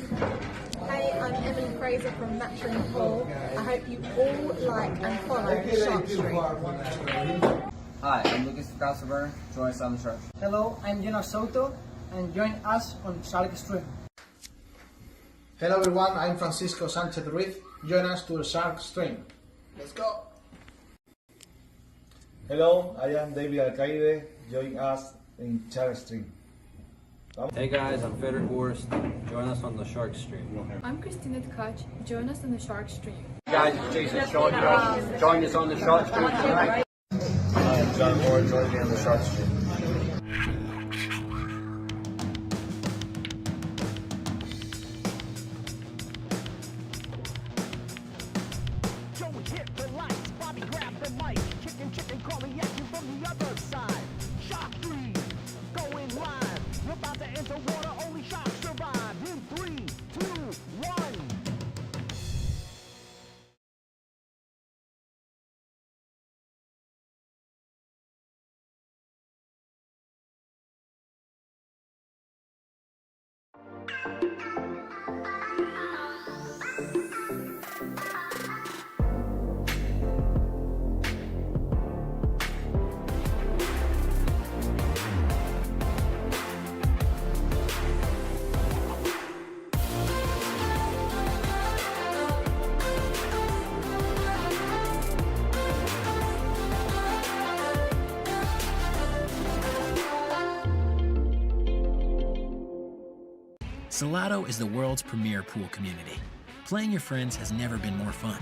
Hey, I'm Emily Fraser from Matching Paul. I hope you all like and follow Shark Street. Hi, I'm Lucas Calcifer. Join us on the Shark. Hello, I'm Jonas Soto, and join us on Shark Stream. Hello everyone, I'm Francisco Sanchez Ruiz. Join us to the Shark Stream. Let's go! Hello, I am David Alcaide. Join us in Shark Stream. Hey guys, I'm Fedor Horst. Join us on the Shark Stream. I'm Christina Tkach. Join us on the Shark Stream. Guys, it's Jason Shaw. Join us on the Shark Stream tonight. I am John Moore. Join me on the Shark Stream. Joey hit the lights, Bobby grabbed the mic, chicken calling at you from the other side. Shark Stream, going live. We're about to enter water, only sharks survive. In 3, 2, 1. Solato is the world's premier pool community. Playing your friends has never been more fun.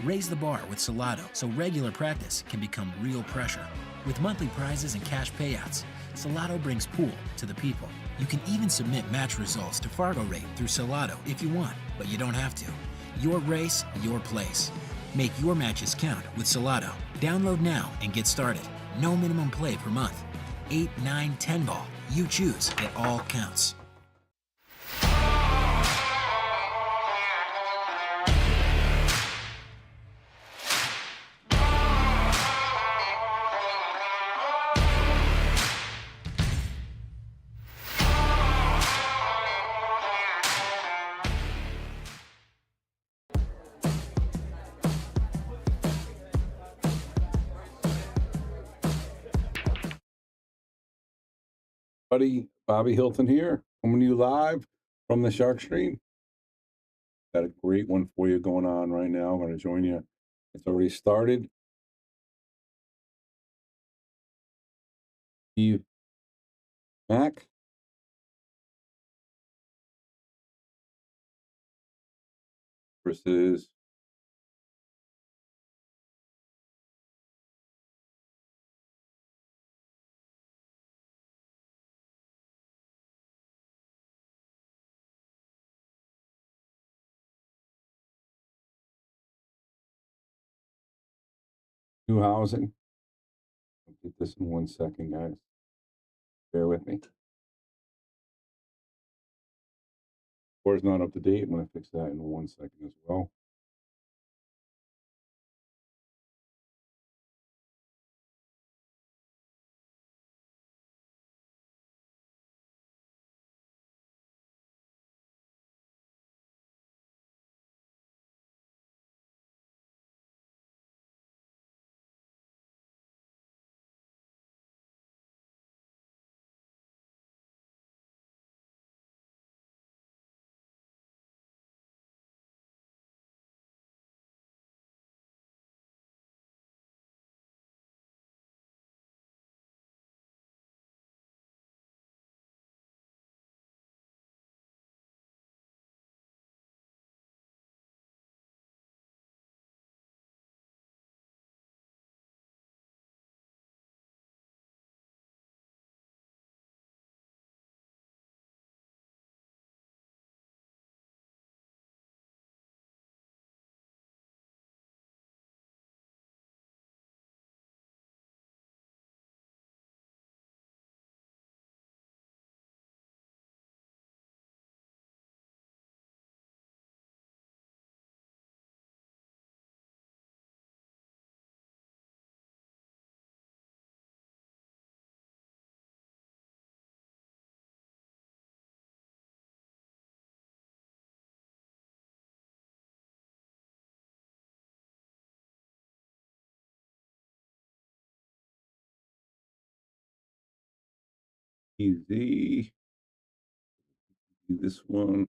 Raise the bar with Solato so regular practice can become real pressure. With monthly prizes and cash payouts, Solato brings pool to the people. You can even submit match results to Fargo Rate through Solato if you want, but you don't have to. Your race, your place. Make your matches count with Solato. Download now and get started. No minimum play per month. 8, 9, 10 ball. You choose. It all counts. Buddy, Bobby Hilton here, coming to you live from the Shark Stream. Got a great one for you going on right now. I'm going to join you. It's already started. Steve Mack versus New Housing. I'll get this in 1 second, guys. Bear with me. Score's not up to date. I'm going to fix that in 1 second as well. Easy. Do this one.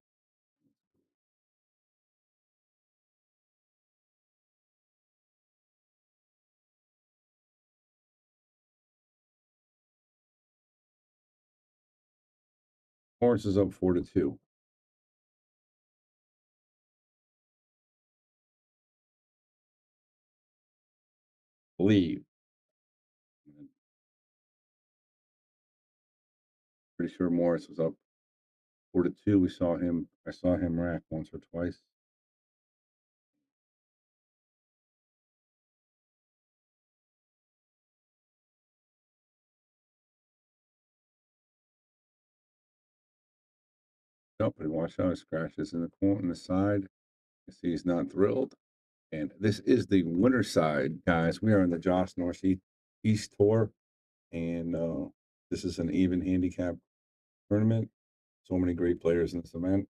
Horse is up 4-2. Believe. Pretty sure Morris was up 4-2. I saw him rack once or twice. Up and watch out, scratches in the corner on the side. You see he's not thrilled. And this is the winter side, guys. We are in the Joss Northeast East Tour, and this is an even handicap tournament. So many great players in this event.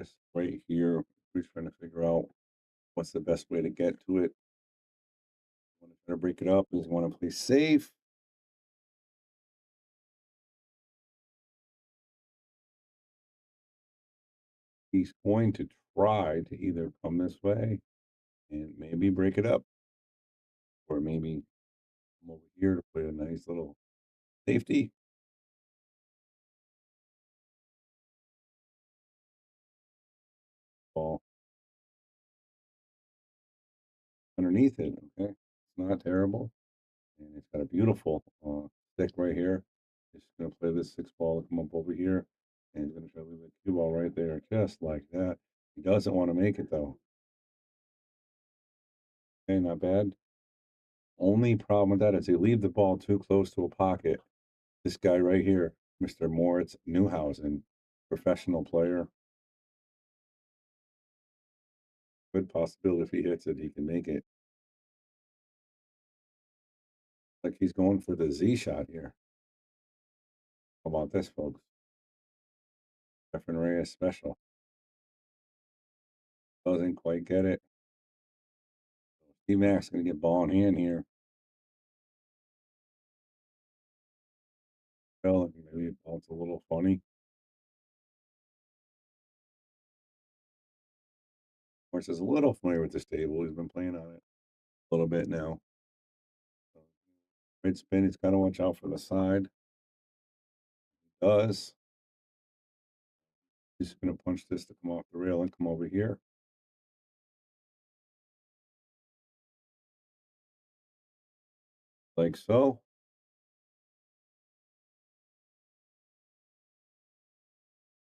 Just right here, we're trying to figure out what's the best way to get to it. Want to try to break it up? Does he want to play safe? He's going to try to either come this way and maybe break it up, or maybe come over here to play a nice little safety. Ball underneath it. Okay, it's not terrible, and it's got a beautiful stick right here. Just gonna play this 6 ball and come up over here, and he's gonna try to leave the cue ball right there, just like that. He doesn't want to make it though. Okay, not bad. Only problem with that is they leave the ball too close to a pocket. This guy right here, Mr. Moritz Newhausen, professional player. Good possibility if he hits it, he can make it. Like he's going for the Z shot here. How about this, folks? Stefan Reyes special. Doesn't quite get it. Steve Mack's going to get ball in hand here. Well, maybe it's a little funny. Morris is a little familiar with this table. He's been playing on it a little bit now. Right spin, he's got to watch out for the side. He does. He's going to punch this to come off the rail and come over here. Like so.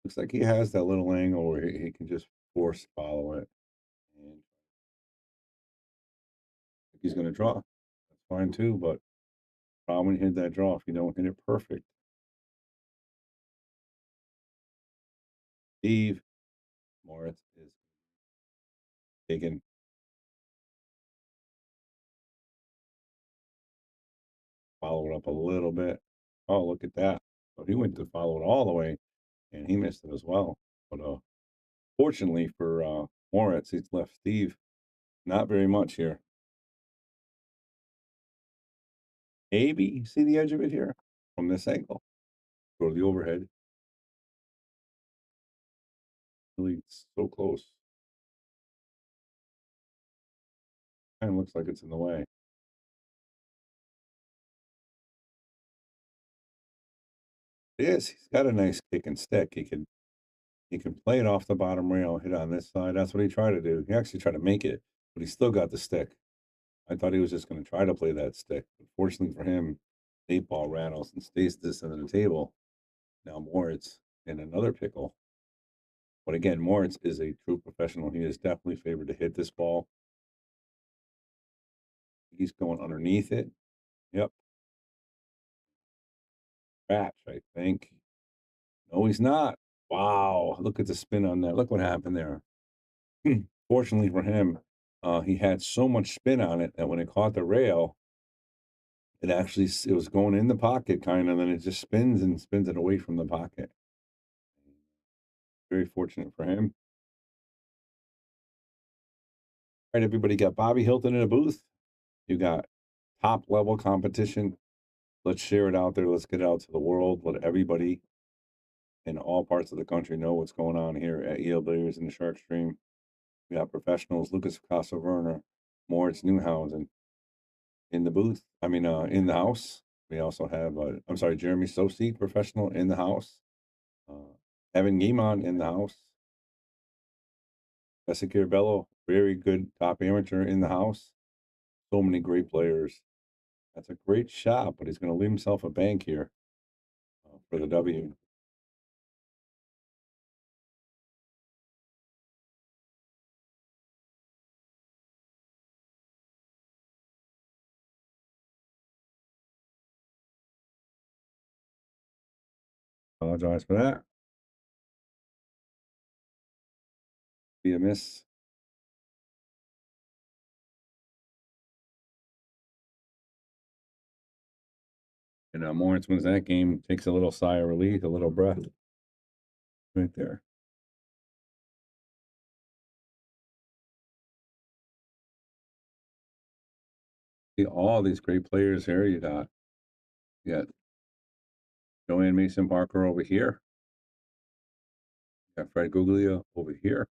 Looks like he has that little angle where he can just force follow it. And he's going to draw. That's fine too, but problem when you hit that draw if you don't hit it perfect. Steve Moritz is taking. Follow it up a little bit. Oh, look at that. So he went to follow it all the way, and he missed it as well. But fortunately for Moritz, he's left Steve not very much here. Maybe see the edge of it here from this angle. Go to the overhead. Really so close. Kind of looks like it's in the way. It is. He's got a nice kick and stick. He can play it off the bottom rail, hit on this side. That's what he tried to do. He actually tried to make it, but he still got the stick. I thought he was just going to try to play that stick. But fortunately for him, 8-ball rattles and stays this under the table. Now Moritz in another pickle. But again, Moritz is a true professional. He is definitely favored to hit this ball. He's going underneath it. Yep. Scratch, I think. No, he's not. Wow. Look at the spin on that. Look what happened there. Fortunately for him, he had so much spin on it that when it caught the rail, it was going in the pocket kind of, and it just spins and spins it away from the pocket. Very fortunate for him. All right, everybody got Bobby Hilton in a booth. You got top level competition. Let's share it out there. Let's get it out to the world. Let everybody in all parts of the country know what's going on here at EL Billiards in the Shark Stream. We got professionals, Lucas Casa-Werner, Moritz Newhausen in the booth. In the house. We also have, Jeremy Sossei, professional, in the house. Evan Guimond in the house. Jessica Bello, very good top amateur, in the house. So many great players. That's a great shot, but he's going to leave himself a bank here for the W. Apologize for that. Be a miss. And Moritz wins that game, takes a little sigh of relief, a little breath right there. See all these great players here. You got Joanne Mason Parker over here. You got Fred Guglia over here.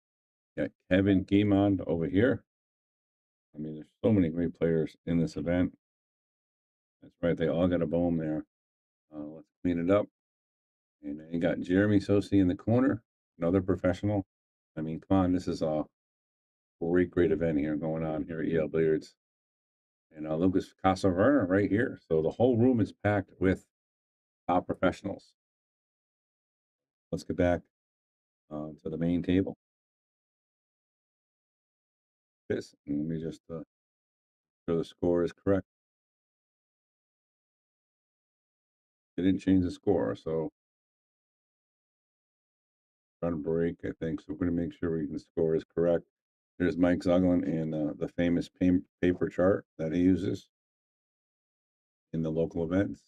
You got Kevin Guimond over here. There's so many great players in this event. That's right. They all got a boom there. Let's clean it up. And then you got Jeremy Sossei in the corner, another professional. Come on, this is a great event here going on here at EL Billiards. And Lucas Casa-Werner right here. So the whole room is packed with top professionals. Let's get back to the main table. Let me just sure the score is correct. They didn't change the score, so trying to break, I think. So we're going to make sure the score is correct. There's Mike Zuglan and the famous paper chart that he uses in the local events.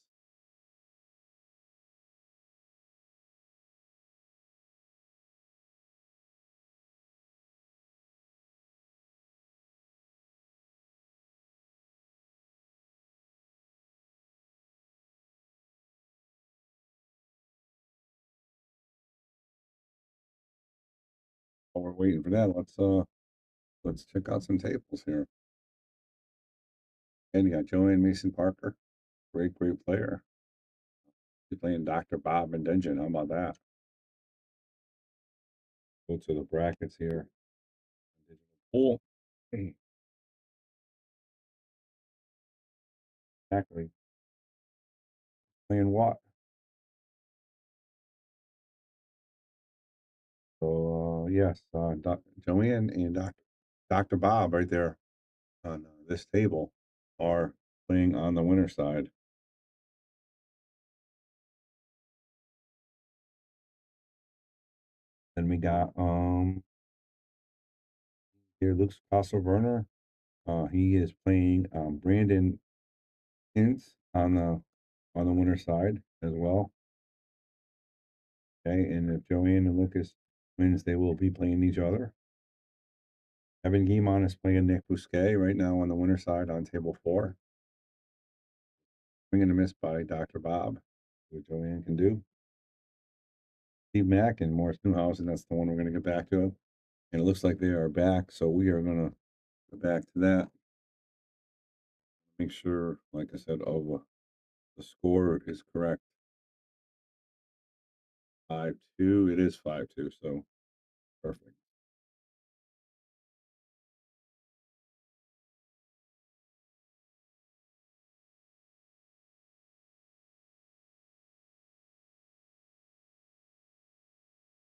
While we're waiting for that, let's check out some tables here. And you got Joanne Mason Parker, great player. She's playing Dr. Bob and Dungeon. How about that? Go to the brackets here. Digital pool. Exactly. Playing what? So yes, Joanne and Dr. Bob right there on this table are playing on the winner side. Then we got here Lucas Casa-Werner. He is playing Brandon Hintz on the winner side as well. Okay, and if Joanne and Lucas wins, they will be playing each other. Evan Guimond is playing Nick Bousquet right now on the winner side on table 4. Swing and a miss by Dr. Bob. What Joanne can do. Steve Mack and Morris Newhausen, that's the one we're going to get back to. And it looks like they are back, so we are going to go back to that. Make sure, like I said, the score is correct. 5-2. It is 5-2, so perfect.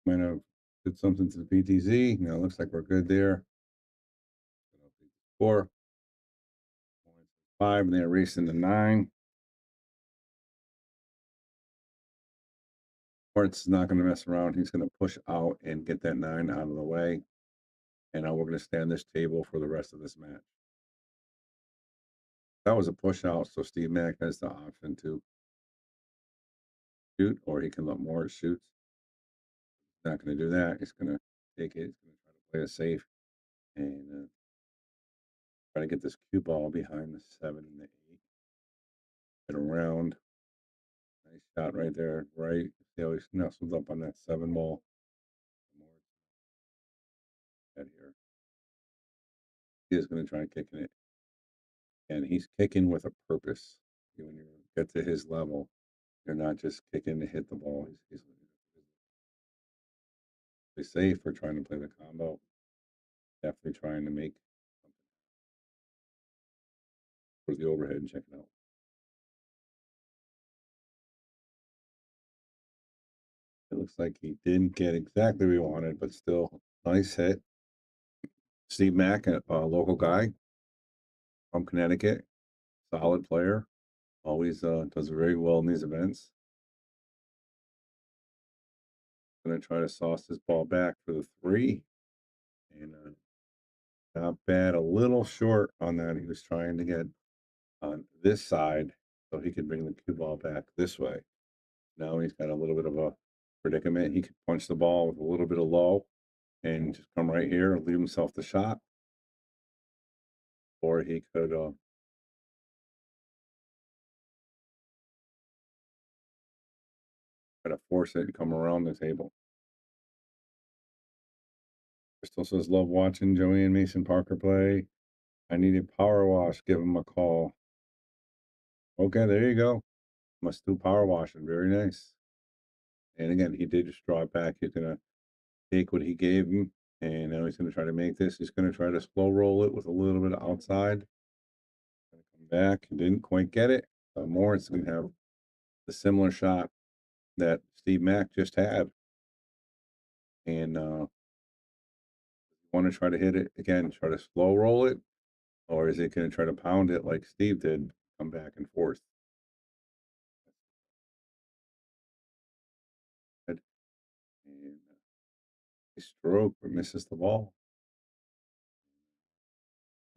Might have Did something to the PTZ. Now it looks like we're good there. 4, 5, and they're racing to 9. Hortz is not going to mess around. He's going to push out and get that 9 out of the way. And now we're going to stay on this table for the rest of this match. That was a push out, so Steve Mack has the option to shoot, or he can let Moritz shoot. He's not going to do that. He's going to take it. He's going to try to play it safe and try to get this cue ball behind the 7 and the 8. Get around. Nice shot right there. Right. See how he nestled up on that 7 ball. Head here. He is going to try kicking it. And he's kicking with a purpose. When you get to his level, you're not just kicking to hit the ball. He's play safe or trying to play the combo. Definitely trying to make for the overhead and check it out. It looks like he didn't get exactly what he wanted, but still nice hit. Steve Mack, a local guy from Connecticut, solid player, always does very well in these events. Going to try to sauce this ball back for the 3, and not bad. A little short on that. He was trying to get on this side so he could bring the cue ball back this way. Now he's got a little bit of a predicament. He could punch the ball with a little bit of low and just come right here and leave himself the shot. Or he could try to force it and come around the table. Crystal says, love watching Joanne Mason Parker play. I need a power wash. Give him a call. Okay, there you go. Must do power washing. Very nice. And again, he did just draw it back. He's going to take what he gave him, and now he's going to try to make this. He's going to try to slow roll it with a little bit of outside. Going to come back. He didn't quite get it. Moritz going to have the similar shot that Steve Mack just had. And want to try to hit it again, try to slow roll it, or is it going to try to pound it like Steve did, come back and forth? And he stroke but misses the ball.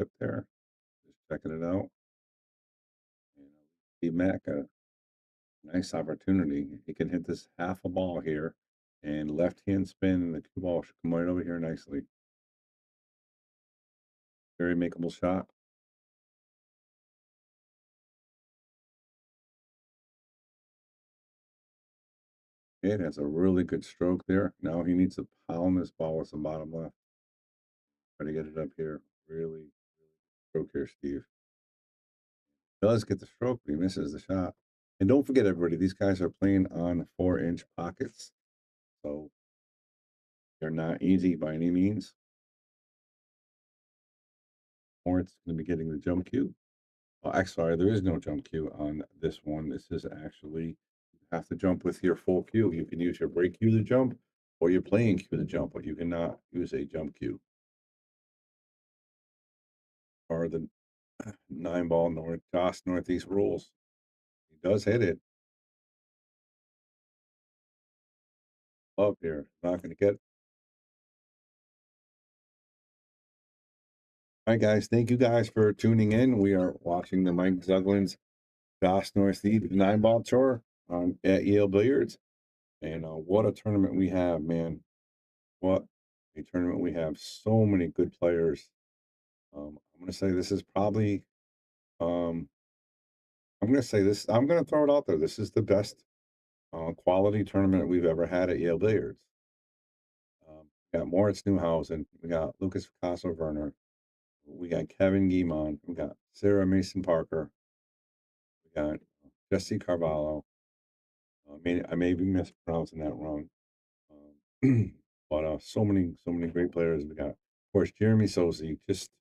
Up there, just checking it out. And Steve Mack, a nice opportunity. He can hit this half a ball here, and left hand spin, and the cue ball should come right over here nicely. Very makeable shot. It has a really good stroke there. Now he needs to pound this ball with the bottom left. Try to get it up here. Really stroke here, Steve. Does get the stroke, but he misses the shot. And don't forget, everybody, these guys are playing on 4-inch pockets. So they're not easy by any means. Moritz going to be getting the jump cue. Oh, actually, there is no jump cue on this one. This is actually, you have to jump with your full cue. You can use your break cue to jump or your playing cue to jump, but you cannot use a jump cue. Or the 9-ball Northeast rules. He does hit it. Love here. Not going to get. All right, guys. Thank you guys for tuning in. We are watching the Mike Zuglan's Josh Northeast 9-ball tour at Yale Billiards. And what a tournament we have, man. What a tournament we have. So many good players. I'm going to say this is probably, I'm going to say this, I'm going to throw it out there. This is the best quality tournament we've ever had at Yale Billiards. We got Moritz Newhausen. We got Lucas Picasso Werner. We got Kevin Guimond. We got Sarah Mason Parker. We got Jesse Carvalho. I may be mispronouncing that wrong. But so many great players. We got, of course, Jeremy Sossei. Just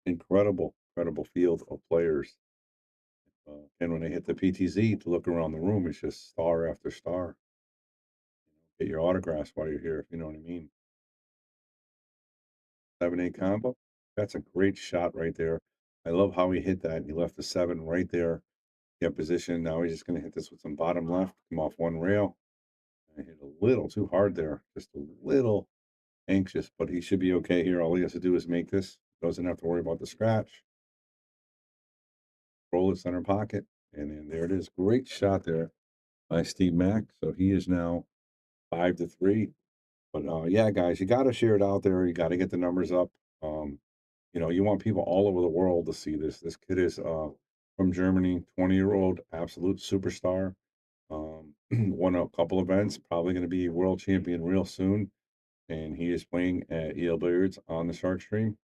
incredible field of players. And when I hit the PTZ to look around the room, it's just star after star. Get your autographs while you're here, if you know what I mean. 7-8 combo. That's a great shot right there. I love how he hit that. He left the 7 right there. Get position. Now he's just going to hit this with some bottom left. Come off one rail. I hit a little too hard there. Just a little anxious, but he should be okay here. All he has to do is make this. Doesn't have to worry about the scratch. Roll it center pocket. And then there it is. Great shot there by Steve Mack. So he is now 5-3. But yeah, guys, you got to share it out there. You got to get the numbers up. You know, you want people all over the world to see this. This kid is from Germany, 20-year-old, absolute superstar. Won a couple events, probably going to be world champion real soon. And he is playing at EL Billiards on the Shark Stream.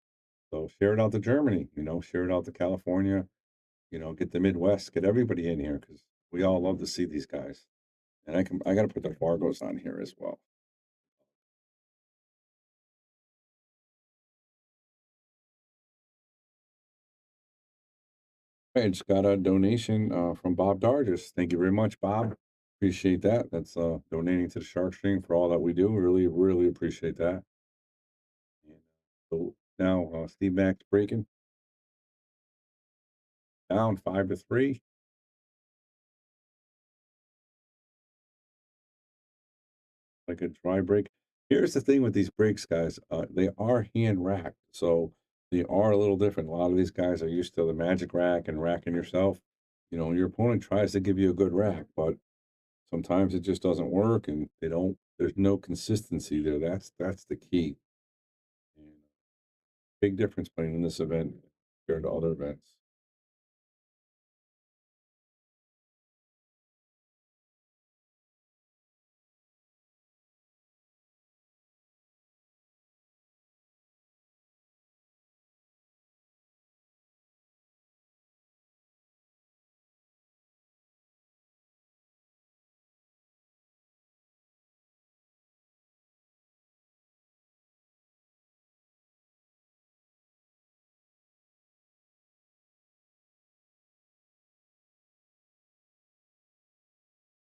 So share it out to Germany, you know, share it out to California, you know, get the Midwest, get everybody in here because we all love to see these guys. And I got to put the Fargos on here as well. I just got a donation from Bob Dargis. Thank you very much, Bob. Appreciate that. That's donating to the Shark Stream for all that we do. Really, really appreciate that. And so now Steve Mack's breaking down 5-3. Like a dry break. Here's the thing with these breaks, guys. They are hand racked, so they are a little different. A lot of these guys are used to the magic rack and racking yourself. You know, your opponent tries to give you a good rack, but sometimes it just doesn't work, and they don't. There's no consistency there. That's the key. And big difference playing in this event compared to other events.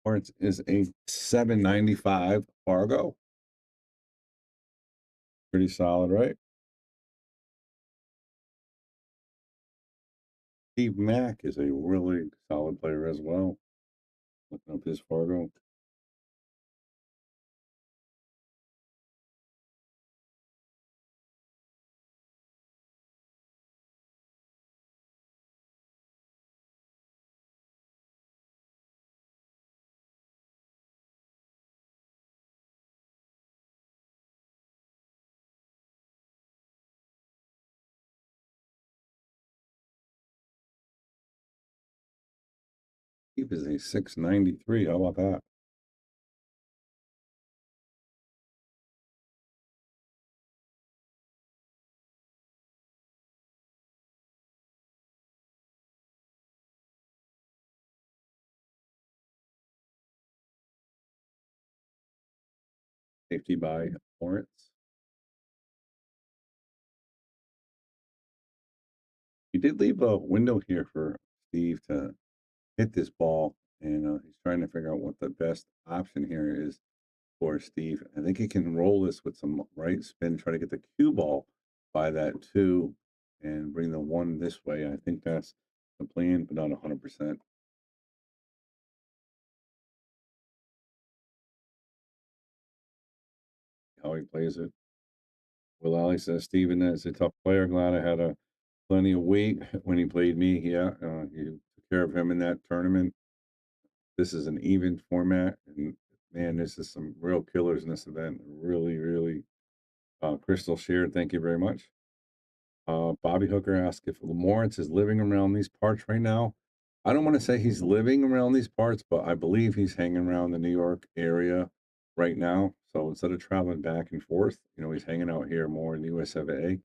Lawrence is a 795 Fargo. Pretty solid, right? Steve Mack is a really solid player as well. Looking up his Fargo. Steve is a 693. How about that? Safety by Lawrence. He did leave a window here for Steve to hit this ball, and he's trying to figure out what the best option here is for Steve. I think he can roll this with some right spin, try to get the cue ball by that 2 and bring the 1 this way. I think that's the plan, but not 100%. How he plays it. Will Alley says, Steven is a tough player. Glad I had plenty of weight when he played me. Yeah, you took care of him in that tournament. This is an even format, and man, this is some real killers in this event. Really, really. Crystal shared, thank you very much. Bobby Hooker asked if Lawrence is living around these parts right now. I don't want to say he's living around these parts, but I believe he's hanging around the New York area right now. So instead of traveling back and forth, you know, he's hanging out here more in the US of A.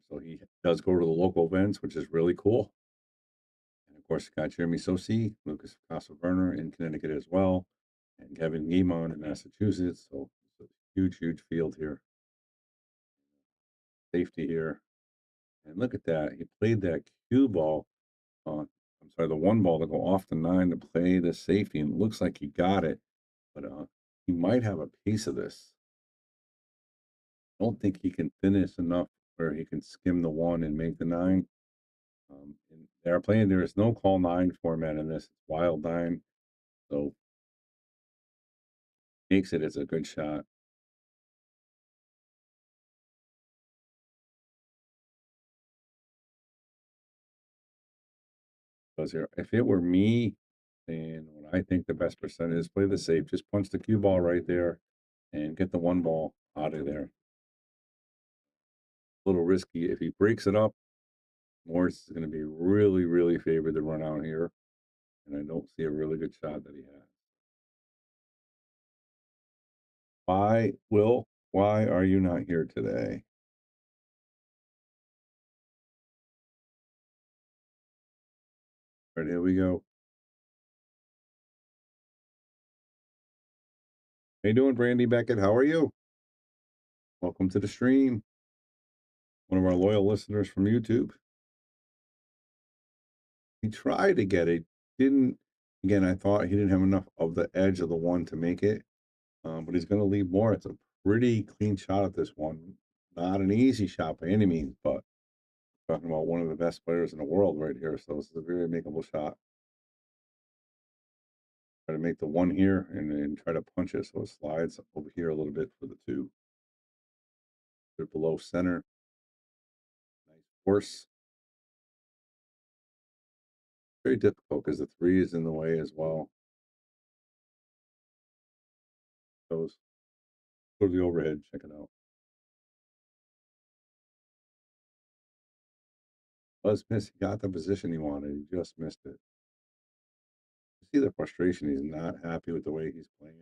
So he does go to the local events, which is really cool. And of course, got Jeremy Sossei, Lucas Casa-Werner in Connecticut as well, and Kevin Guimond in Massachusetts. So it's a huge, huge field here. Safety here. And look at that. He played that cue ball. I'm sorry, the 1 ball to go off the 9 to play the safety. And it looks like he got it. But he might have a piece of this. don't think he can finish enough where he can skim the 1 and make the 9. And they are playing, there is no call 9 format in this. It's wild 9. So makes it as a good shot. Because here, if it were me, and what I think the best percent is, play the safe. Just punch the cue ball right there and get the 1 ball out of there. A little risky. If he breaks it up, Morris is going to be really, really favored to run out here. And I don't see a really good shot that he has. Why are you not here today? All right, here we go. How you doing, Brandy Beckett? How are you? Welcome to the stream. One of our loyal listeners from YouTube. He tried to get it. Didn't. Again, I thought he didn't have enough of the edge of the 1 to make it. But he's going to leave more. It's a pretty clean shot at this one. Not an easy shot by any means, but talking about one of the best players in the world right here. So this is a very makeable shot. Try to make the 1 here and then try to punch it so it slides over here a little bit for the 2. They're below center. Nice horse. Very difficult because the 3 is in the way as well. Goes. Go to the overhead. Check it out. Buzz missed. He got the position he wanted. He just missed it. You see the frustration. He's not happy with the way he's playing.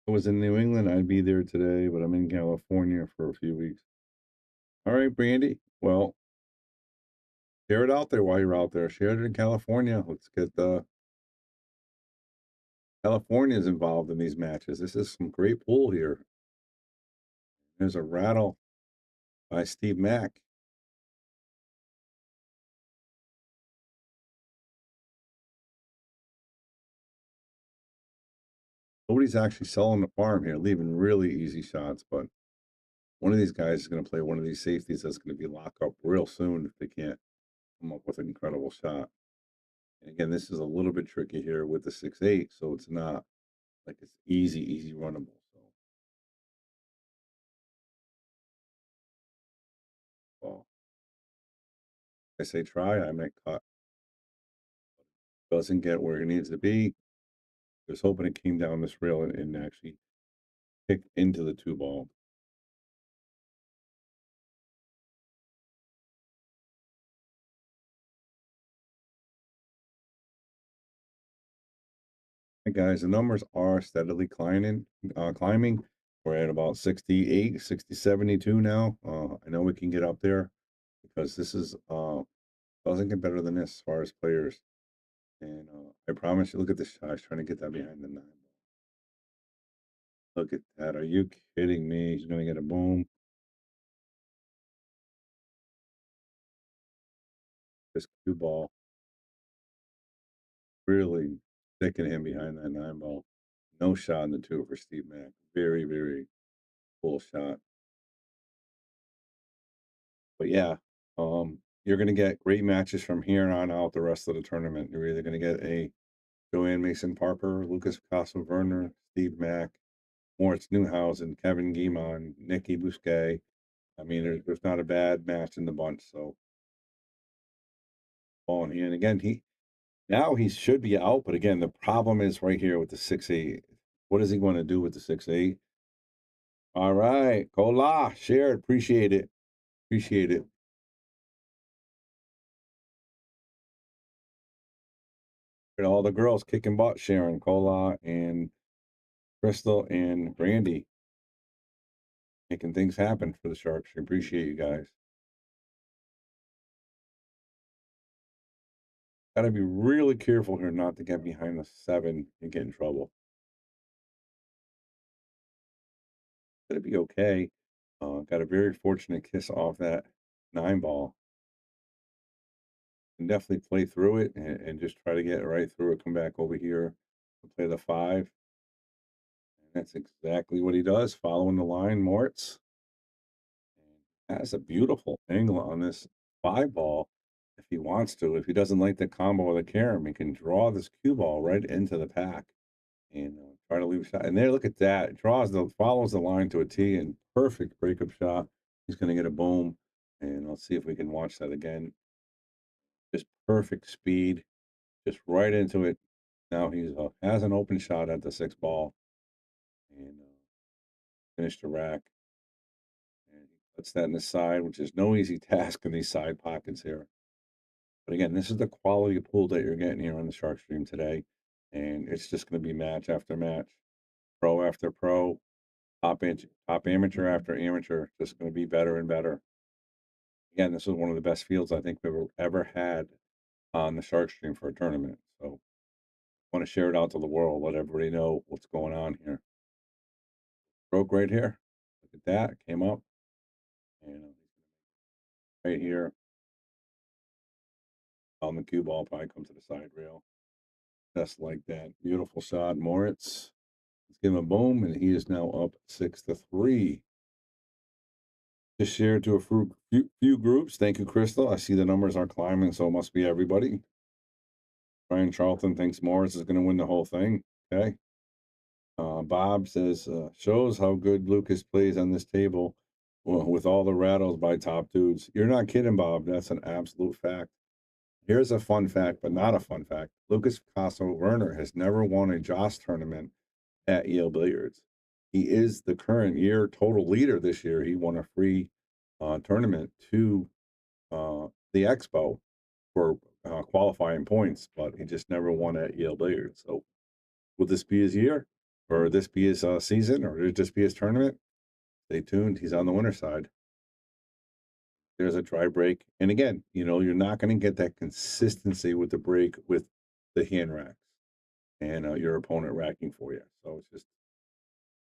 If I was in New England, I'd be there today, but I'm in California for a few weeks. All right, Brandy. Well, share it out there while you're out there. Share it in California. Let's get the Californians involved in these matches. This is some great pool here. There's a rattle by Steve Mack. Nobody's actually selling the farm here, leaving really easy shots, but one of these guys is going to play one of these safeties that's going to be locked up real soon if they can't come up with an incredible shot. And again, this is a little bit tricky here with the 6-8, so it's not like it's easy runnable. So, well, I say try, I might cut. Doesn't get where it needs to be. Just hoping it came down this rail and actually kicked into the 2 ball. Hey guys, the numbers are steadily climbing. We're at about 68, 60, 72 now. I know we can get up there because this is doesn't get better than this as far as players. And I promise you, look at this shot. I was trying to get that behind the 9 ball. Look at that. Are you kidding me? He's gonna get a boom. This cue ball really sticking him behind that 9 ball. No shot in the 2 for Steve Mack. Very cool shot. But yeah, you're going to get great matches from here on out the rest of the tournament. You're either going to get a Joanne Mason Parker, Lucas Picasso Werner, Steve Mack, Moritz Neuhausen, Kevin Guimond, Nicky Bousquet. I mean, there's not a bad match in the bunch. So, and again, he should be out, but again, the problem is right here with the 6-8. What is he going to do with the 6-8? All right, Kola, share it, appreciate it. And all the girls kicking butt, Sharon, Kola, and Crystal, and Brandy, making things happen for the Sharks. I appreciate you guys. Got to be really careful here not to get behind the 7 and get in trouble. Got to be okay. Got a very fortunate kiss off that 9 ball. You can definitely play through it and just try to get right through it. Come back over here and play the 5. And that's exactly what he does, following the line, Moritz. And has a beautiful angle on this 5 ball if he wants to. If he doesn't like the combo of the carom, he can draw this cue ball right into the pack and try to leave a shot. And there, look at that. It follows the line to a T and perfect breakup shot. He's going to get a boom. And let's see if we can watch that again. Just perfect speed, just right into it. Now he has an open shot at the 6 ball and finished the rack. And he puts that in the side, which is no easy task in these side pockets here. But again, this is the quality of pool that you're getting here on the Shark Stream today. And it's just going to be match after match, pro after pro, top amateur after amateur, just going to be better and better. Again, this is one of the best fields I think we've ever had on the Shark Stream for a tournament. So I want to share it out to the world, let everybody know what's going on here. Broke right here. Look at that. Came up. And right here on the cue ball, probably come to the side rail. Just like that. Beautiful shot, Moritz. Let's give him a boom, and he is now up 6-3. Just shared to a few groups. Thank you, Crystal. I see the numbers are climbing, so it must be everybody. Brian Charlton thinks Morris is going to win the whole thing. Okay. Bob says, shows how good Lucas plays on this table with all the rattles by top dudes. You're not kidding, Bob. That's an absolute fact. Here's a fun fact, but not a fun fact. Lucas Picasso Werner has never won a Joss tournament at Yale Billiards. He is the current year total leader this year. He won a free tournament to the Expo for qualifying points, but he just never won at Yale Billiards. So will this be his year? Or this be his season? Or it just be his tournament? Stay tuned. He's on the winner side. There's a dry break. And again, you're not going to get that consistency with the break with the hand racks and your opponent racking for you. So it's just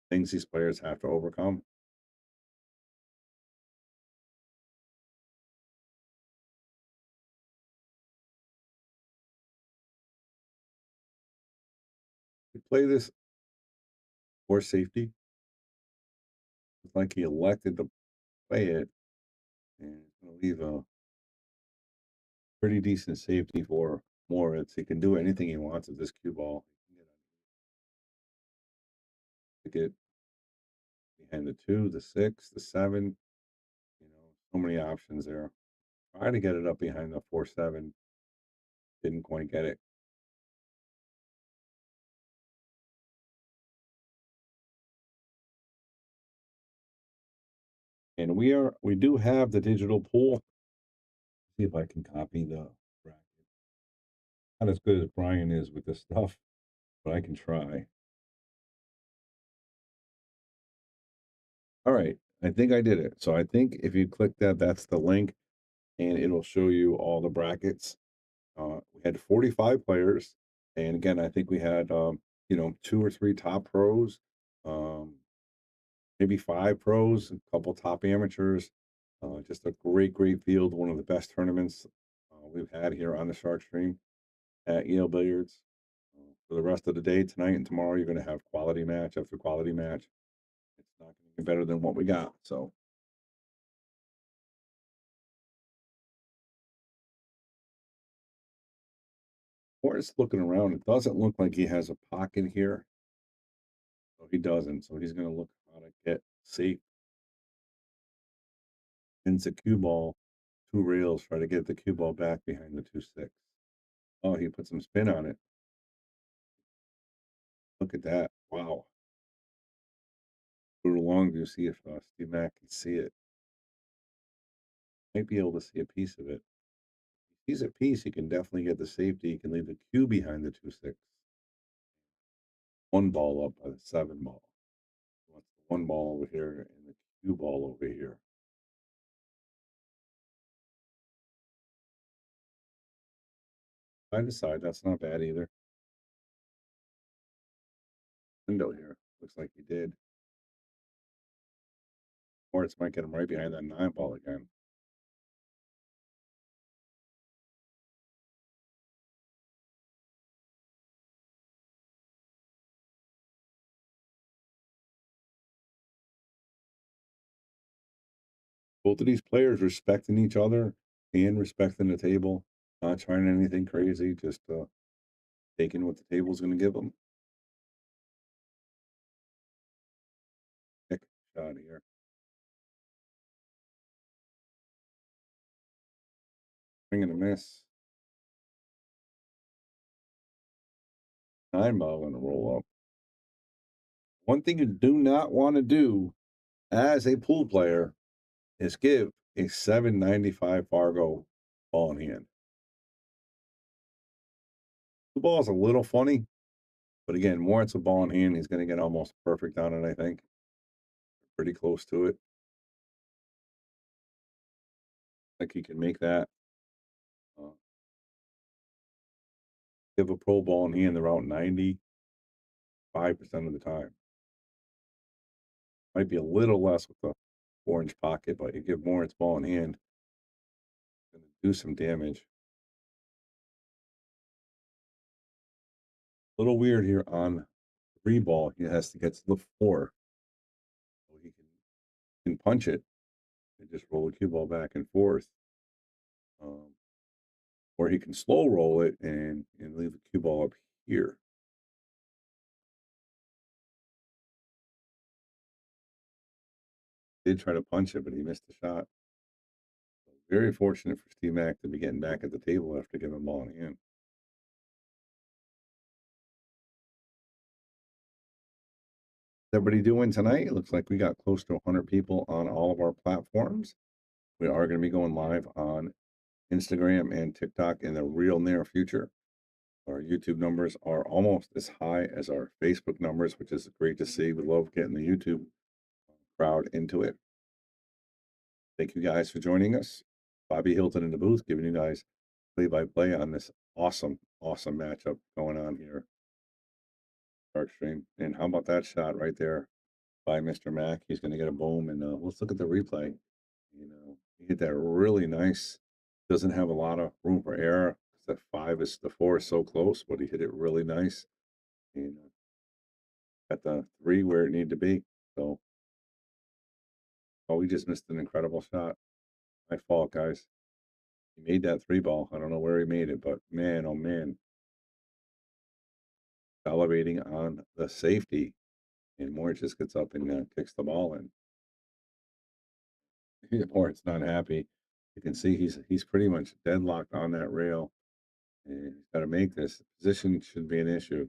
things these players have to overcome. You play this for safety. It's like he elected to play it, and it's going to leave a pretty decent safety for Moritz. He can do anything he wants with this cue ball. He can get behind the 2, the 6, the 7. So many options there. Try to get it up behind the 4-7. Didn't quite get it. And we do have the digital pool. See if I can copy the bracket. Not as good as Brian is with this stuff, but I can try. All right, I think I did it. So I think if you click that, that's the link, and it'll show you all the brackets. We had 45 players, and again, I think we had 2 or 3 top pros, maybe 5 pros, a couple top amateurs. Just a great field. One of the best tournaments we've had here on the Shark Stream at Yale Billiards. For the rest of the day, tonight and tomorrow, you're going to have quality match after quality match. It's not going to be better than what we got. So, Morris looking around, it doesn't look like he has a pocket here. So he doesn't. So he's going to look how to get safe. Pins the cue ball, 2 rails, try to get the cue ball back behind the 2-6. Oh, he put some spin on it. Look at that. Wow. Put it along to see if Steve Mack can see it. Might be able to see a piece of it. If he's a piece, he can definitely get the safety. He can leave the cue behind the 2-6. 1 ball up by the 7 ball. He wants the 1 ball over here and the cue ball over here. Side to side, that's not bad either. Window here. Looks like he did. Or it's might get him right behind that 9 ball again. Both of these players respecting each other and respecting the table, not trying anything crazy, just taking what the table's going to give them. Pick shot here. Swing and a miss. 9-ball going to roll up. One thing you do not want to do as a pool player is give a 795 Fargo ball in hand. The ball is a little funny, but again, more it's a ball in hand, he's going to get almost perfect on it, I think. Pretty close to it. Like he can make that. Give a pro ball in hand, they're out 95% of the time. Might be a little less with the orange pocket, but you give Moritz ball in hand, going to do some damage. A little weird here on 3 ball. He has to get to the 4. So he can punch it and just roll the cue ball back and forth. Or he can slow roll it and leave the cue ball up here. Did try to punch it, but he missed the shot. So very fortunate for Steve Mack to be getting back at the table after giving the ball in hand. Everybody doing tonight? It looks like we got close to 100 people on all of our platforms. We are going to be going live on Instagram and TikTok in the real near future. Our YouTube numbers are almost as high as our Facebook numbers, which is great to see. We love getting the YouTube crowd into it. Thank you guys for joining us. Bobby Hilton in the booth, giving you guys play-by-play on this awesome matchup going on here. Dark stream. And how about that shot right there by Mr. Mack? He's going to get a boom. And let's look at the replay. He hit that really nice. Doesn't have a lot of room for error. The 4 is so close, but he hit it really nice. And at the 3 where it needed to be. So, we just missed an incredible shot. My fault, guys. He made that 3 ball. I don't know where he made it, but man, oh man. Elevating on the safety. And Moore just gets up and kicks the ball in. Moore's not happy. You can see he's pretty much deadlocked on that rail. And he's got to make this. Position should be an issue.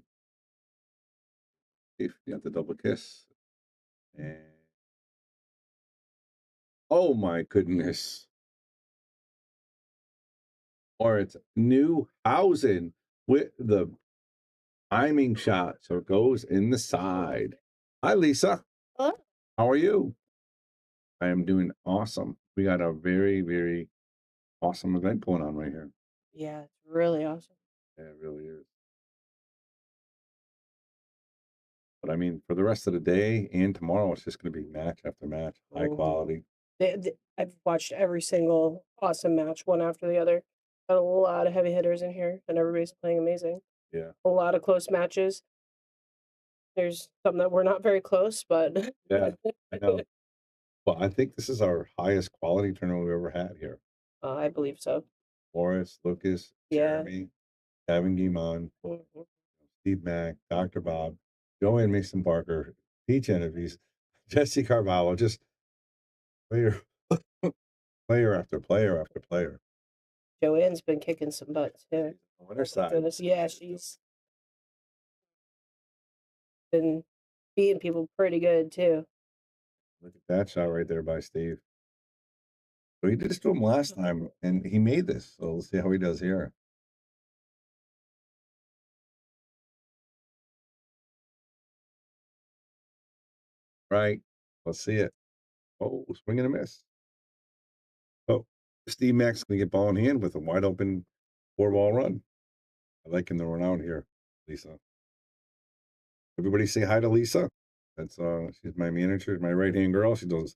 If you have the double kiss. And oh my goodness. Or it's Newhausen with the timing shot. So it goes in the side. Hi, Lisa. Hello. How are you? I am doing awesome. We got a very, very awesome event going on right here. Yeah, it's really awesome. Yeah, it really is. But I mean, for the rest of the day and tomorrow, it's just going to be match after match, high quality. I've watched every single awesome match, one after the other. Got a lot of heavy hitters in here, and everybody's playing amazing. Yeah. A lot of close matches. There's some that were not very close, but Yeah, I know. Well, I think this is our highest quality tournament we've ever had here. I believe so. Morris, Lucas, Yeah. Jeremy, Kevin Guimond, Steve Mack, Dr. Bob, Joanne Mason Parker, Pete Genovese, Jesse Carvalho, just player, player after player after player. Joanne's been kicking some butt too. On her side. Goodness, yeah, she's been beating people pretty good too. Look at that shot right there by Steve. So he did this to him last time, and he made this. So let's see how he does here. Right. Let's see it. Oh, swing and a miss. Oh, Steve Mack's going to get ball in hand with a wide open 4-ball run. I like him to run out here, Lisa. Everybody say hi to Lisa. That's she's my manager, my right-hand girl. She does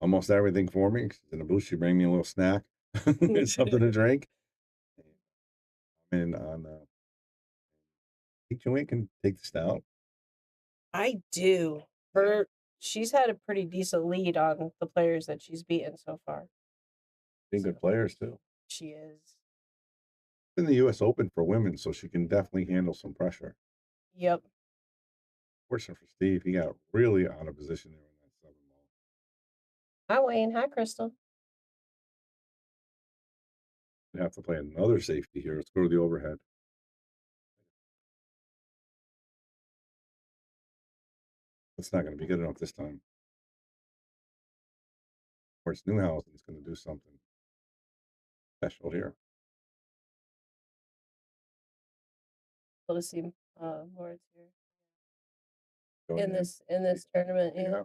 almost everything for me. She's in the booth. She bring me a little snack and something to drink. And on I think Joanne can take this down. I do. she's had a pretty decent lead on the players that she's beaten so far. Being good players too. She is. In the U.S. Open for women, so she can definitely handle some pressure. Yep. Fortunate for Steve, he got really out of position there in that 7 ball. Hi, Wayne. Hi, Crystal. We have to play another safety here. Let's go to the overhead. It's not going to be good enough this time. Or it's Newhausen's going to do something special here. Able to see Moritz here Go in ahead. this tournament. Yeah. Yeah.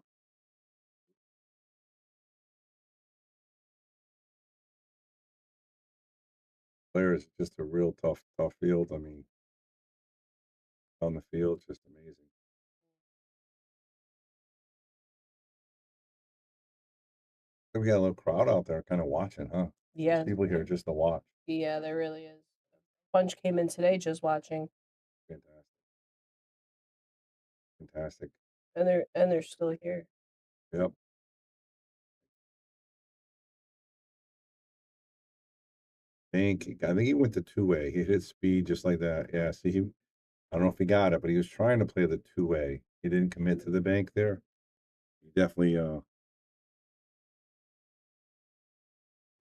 Players, just a real tough field. I mean, on the field, just amazing. We got a little crowd out there kind of watching, huh? Yeah. There's people here just to watch. Yeah, there really is. A bunch came in today just watching. Fantastic. Fantastic. And they're still here. Yep. I think he went the 2-way. He hit speed just like that. Yeah, see, I don't know if he got it, but he was trying to play the 2-way. He didn't commit to the bank there. He definitely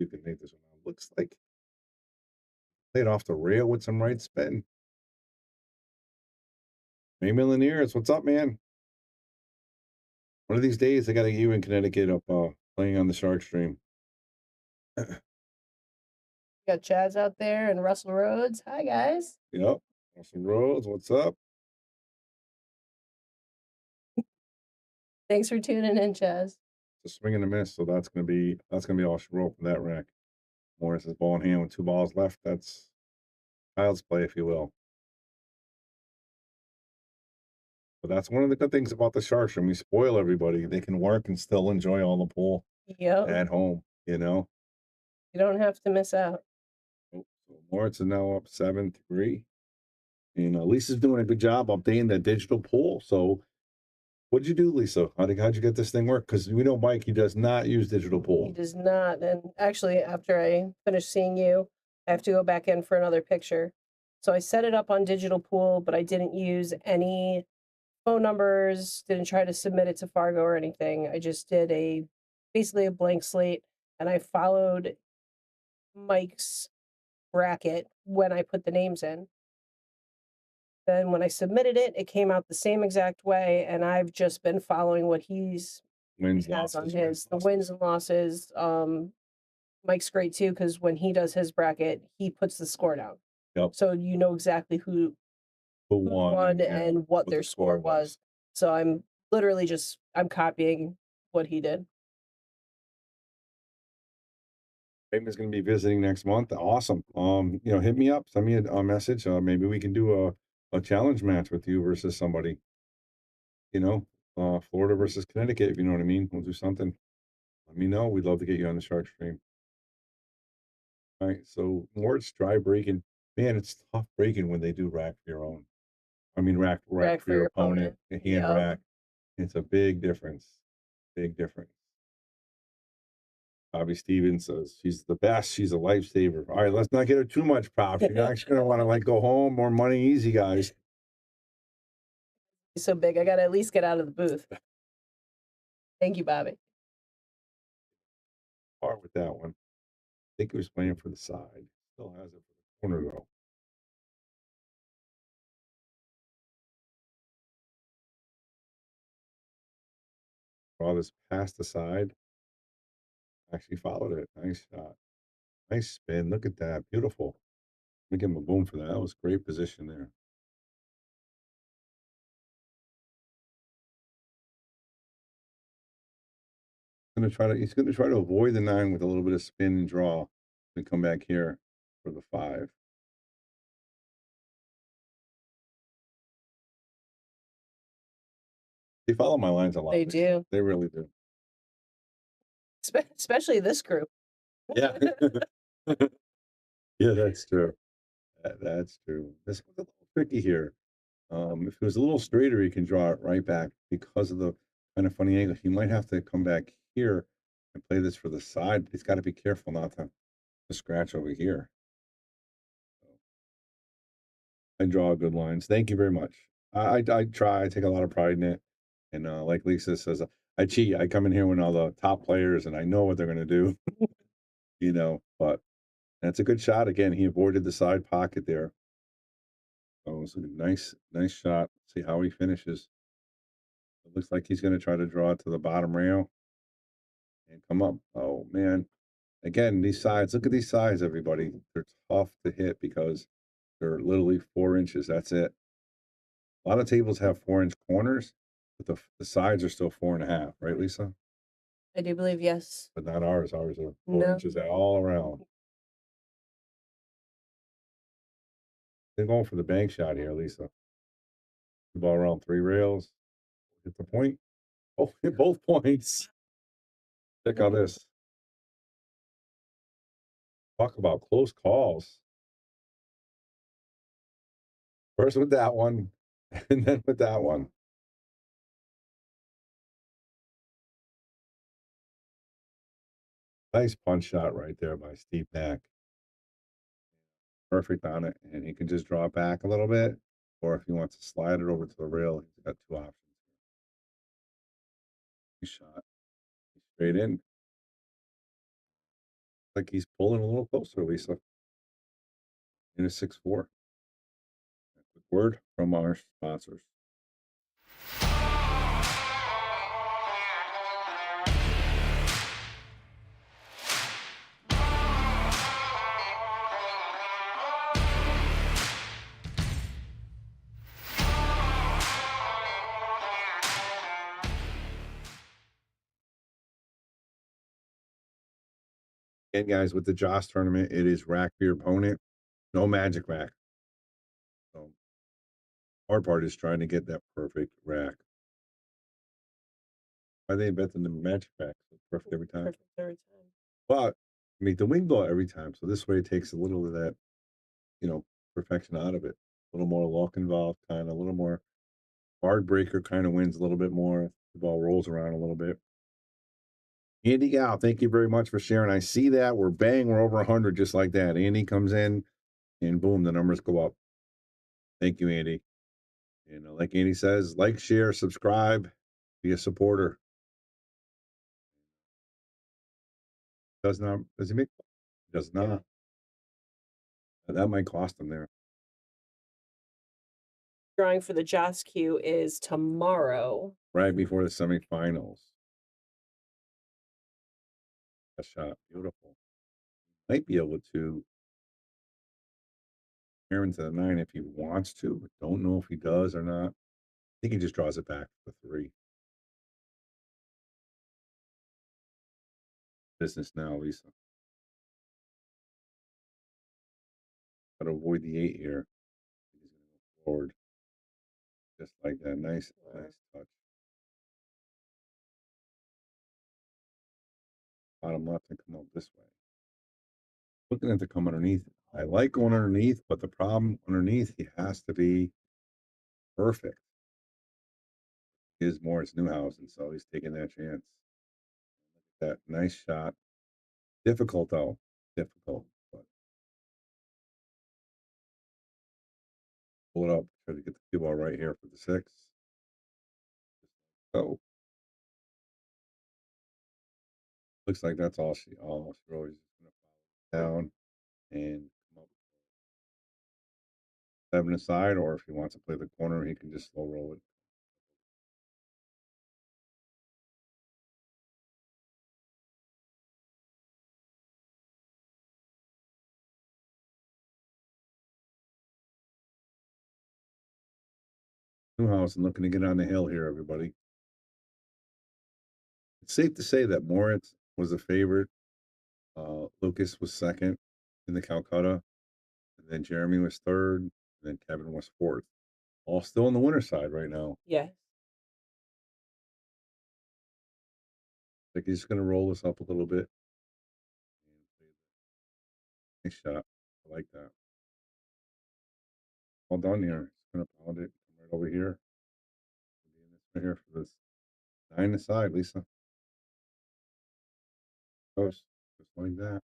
you can make this one out. Looks like played off the rail with some right spin. Hey Millionaires, what's up, man? One of these days I gotta get you in Connecticut up playing on the Shark Stream. Got Chaz out there and Russell Rhodes. Hi, guys. Yep. Russell Rhodes, what's up? Thanks for tuning in, Chaz. It's a swing and a miss, so that's gonna be all she wrote for that rack. Morris's ball in hand with 2 balls left. That's child's play, if you will. But that's one of the good things about the Sharks. And we spoil everybody. They can work and still enjoy all the pool at home, you know. You don't have to miss out. So Moritz is now up 7-3. And Lisa's doing a good job updating that digital pool. So what'd you do, Lisa? How'd you get this thing work? Because we know Mike, he does not use digital pool. He does not. And actually, after I finish seeing you, I have to go back in for another picture. So I set it up on digital pool, but I didn't use any phone numbers, didn't try to submit it to Fargo or anything. I just did basically a blank slate, and I followed Mike's bracket when I put the names in. Then when I submitted it, it came out the same exact way, and I've just been following what has on his. The wins and losses. Mike's great too, because when he does his bracket, he puts the score down. Yep. So you know exactly who won and what their score was. So I'm literally I'm copying what he did. Raymond's going to be visiting next month. Awesome. Hit me up, send me a message. Maybe we can do a challenge match with you versus somebody. Florida versus Connecticut, if you know what I mean. We'll do something. Let me know. We'd love to get you on the Shark Stream. All right. So Moritz dry breaking. Man, it's tough breaking when they do rack for your own. I mean, rack for your opponent. Hand rack. It's a big difference. Big difference. Bobby Stevens says she's the best. She's a lifesaver. All right, let's not get her too much props. You're actually going to want to go home. More money easy, guys. He's so big. I got to at least get out of the booth. Thank you, Bobby. Hard with that one. I think he was playing for the side. Still has it for the corner, though. Draw this past the side. Actually followed it. Nice shot. Nice spin. Look at that. Beautiful. Let me give him a boom for that. That was great position there. He's gonna try to avoid the 9 with a little bit of spin and draw and come back here for the 5. They follow my lines a lot. They do. They really do. Especially this group. Yeah. Yeah, that's true. That's true. This was a little tricky here. If it was a little straighter, you can draw it right back because of the kind of funny angle. He might have to come back here and play this for the side, but he's got to be careful not to scratch over here. I draw good lines. Thank you very much. I try. I take a lot of pride in it. And like Lisa says, I cheat. I come in here when all the top players, and I know what they're going to do. But that's a good shot. Again, he avoided the side pocket there. Oh, it was a nice shot. See how he finishes. It looks like he's going to try to draw it to the bottom rail and come up. Oh man! Again, these sides. Look at these sides, everybody. They're tough to hit because they're literally 4 inches. That's it. A lot of tables have 4-inch corners, but the sides are still 4.5. Right, Lisa? I do believe yes. But not ours. Ours are 4 No. inches all around. They're going for the bank shot here, Lisa. The ball around 3 rails. Hit the point. Oh, hit both points. Check out this. Talk about close calls. First with that one, and then with that one. Nice punch shot right there by Steve Mack. Perfect on it, and he can just draw it back a little bit, or if he wants to slide it over to the rail, he's got 2 options. Nice shot. Straight in. Like he's pulling a little closer, Lisa. In a 6-4. Quick word from our sponsors. Again, guys, with the Joss tournament, it is rack for your opponent. No magic rack. So hard part is trying to get that perfect rack. Why they invented the magic rack? So it's perfect every time. Perfect every time. But make the wing blow every time. So this way it takes a little of that, perfection out of it. A little more luck involved, kind of a little more hard breaker kind of wins a little bit more. The ball rolls around a little bit. Andy Gal, thank you very much for sharing. I see that. We're over 100 just like that. Andy comes in and boom, the numbers go up. Thank you, Andy. And like Andy says, like, share, subscribe, be a supporter. Does he make? Does not. That might cost him there. Drawing for the Joss Cue is tomorrow. Right before the semifinals. That shot, beautiful. Might be able to pair into the 9 if he wants to, but don't know if he does or not. I think he just draws it back for 3. Business now, Lisa. Got to avoid the 8 here. He's going to go forward. Just like that. Nice touch. Bottom left and come up this way. Looking at to come underneath. I like going underneath, but the problem underneath, he has to be perfect. Is Morris Newhausen, so he's taking that chance. That nice shot. Difficult though. Difficult, but pull it up. Try to get the cue ball right here for the 6. So looks like that's all she really is gonna follow down and come up 7 aside, or if he wants to play the corner, he can just slow roll it. Newhausen looking to get on the hill here, everybody. It's safe to say that Moritz was a favorite. Lucas was second in the Calcutta, and then Jeremy was third, and then Kevin was 4th. All still on the winner side right now. Yes. Like he's just going to roll this up a little bit. Nice shot. I like that. All done here. Just going to pound it right over here. Right here for this 9 aside, Lisa. Goes just like that.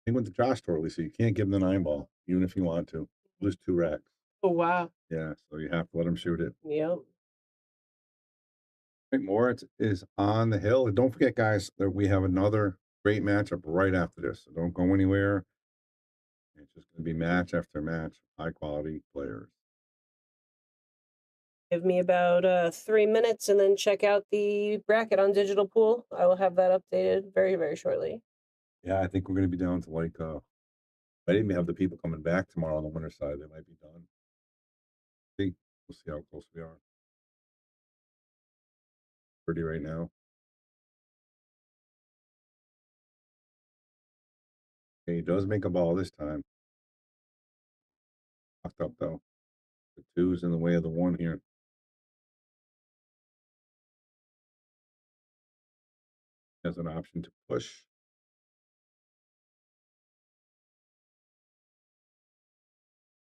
I think with the Josh tour, Lisa, you can't give him the 9 ball, even if you want to. Lose 2 racks. Oh, wow. Yeah, so you have to let him shoot it. Yep. Moritz is on the hill. And don't forget, guys, that we have another great matchup right after this. So don't go anywhere. It's just going to be match after match, high quality players. Give me about 3 minutes and then check out the bracket on Digital Pool. I will have that updated very, very shortly. Yeah, I think we're going to be down to like, I didn't even have the people coming back tomorrow on the winter side. They might be done. See, we'll see how close we are. Pretty right now. Okay, he does make a ball this time. Locked up though. The 2's in the way of the 1 here. Has an option to push.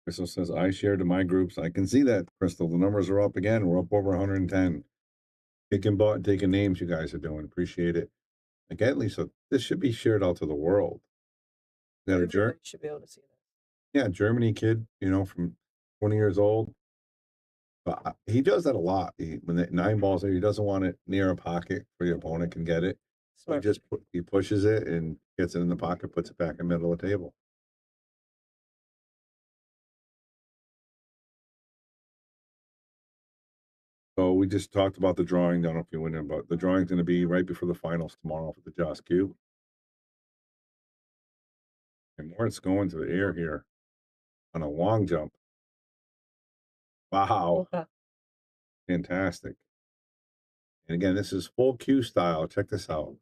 Crystal says, I shared to my groups. I can see that, Crystal. The numbers are up again. We're up over 110. Kicking butt and taking names you guys are doing. Appreciate it. Again, Lisa, this should be shared out to the world. That Everybody should be able to see that. Yeah, Germany kid, from 20 years old. But he does that a lot. When the 9 balls there, he doesn't want it near a pocket where the opponent can get it. Smart. He pushes it and gets it in the pocket, puts it back in the middle of the table. So we just talked about the drawing. Don't know if you went in, but the drawing's going to be right before the finals tomorrow for the Joss Cube. And Moritz going to the air here on a long jump. Wow. Fantastic. And again, this is full cue style. Check this out.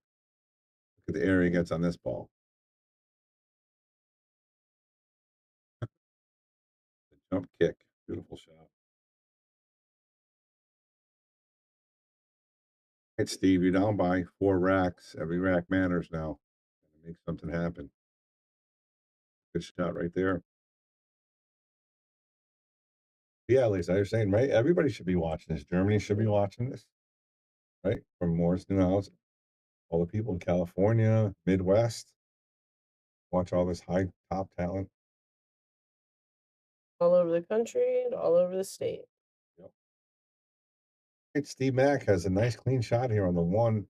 Look at the air he gets on this ball. The jump kick. Beautiful shot. Hey, Steve, you're down by 4 racks. Every rack matters now. Make something happen. Good shot right there. Yeah, Lisa, you're saying, right? Everybody should be watching this. Germany should be watching this, right? From Morris Newhouse. All the people in California, Midwest. Watch all this high top talent. All over the country and all over the state. Yep. Right, Steve Mack has a nice clean shot here on the 1.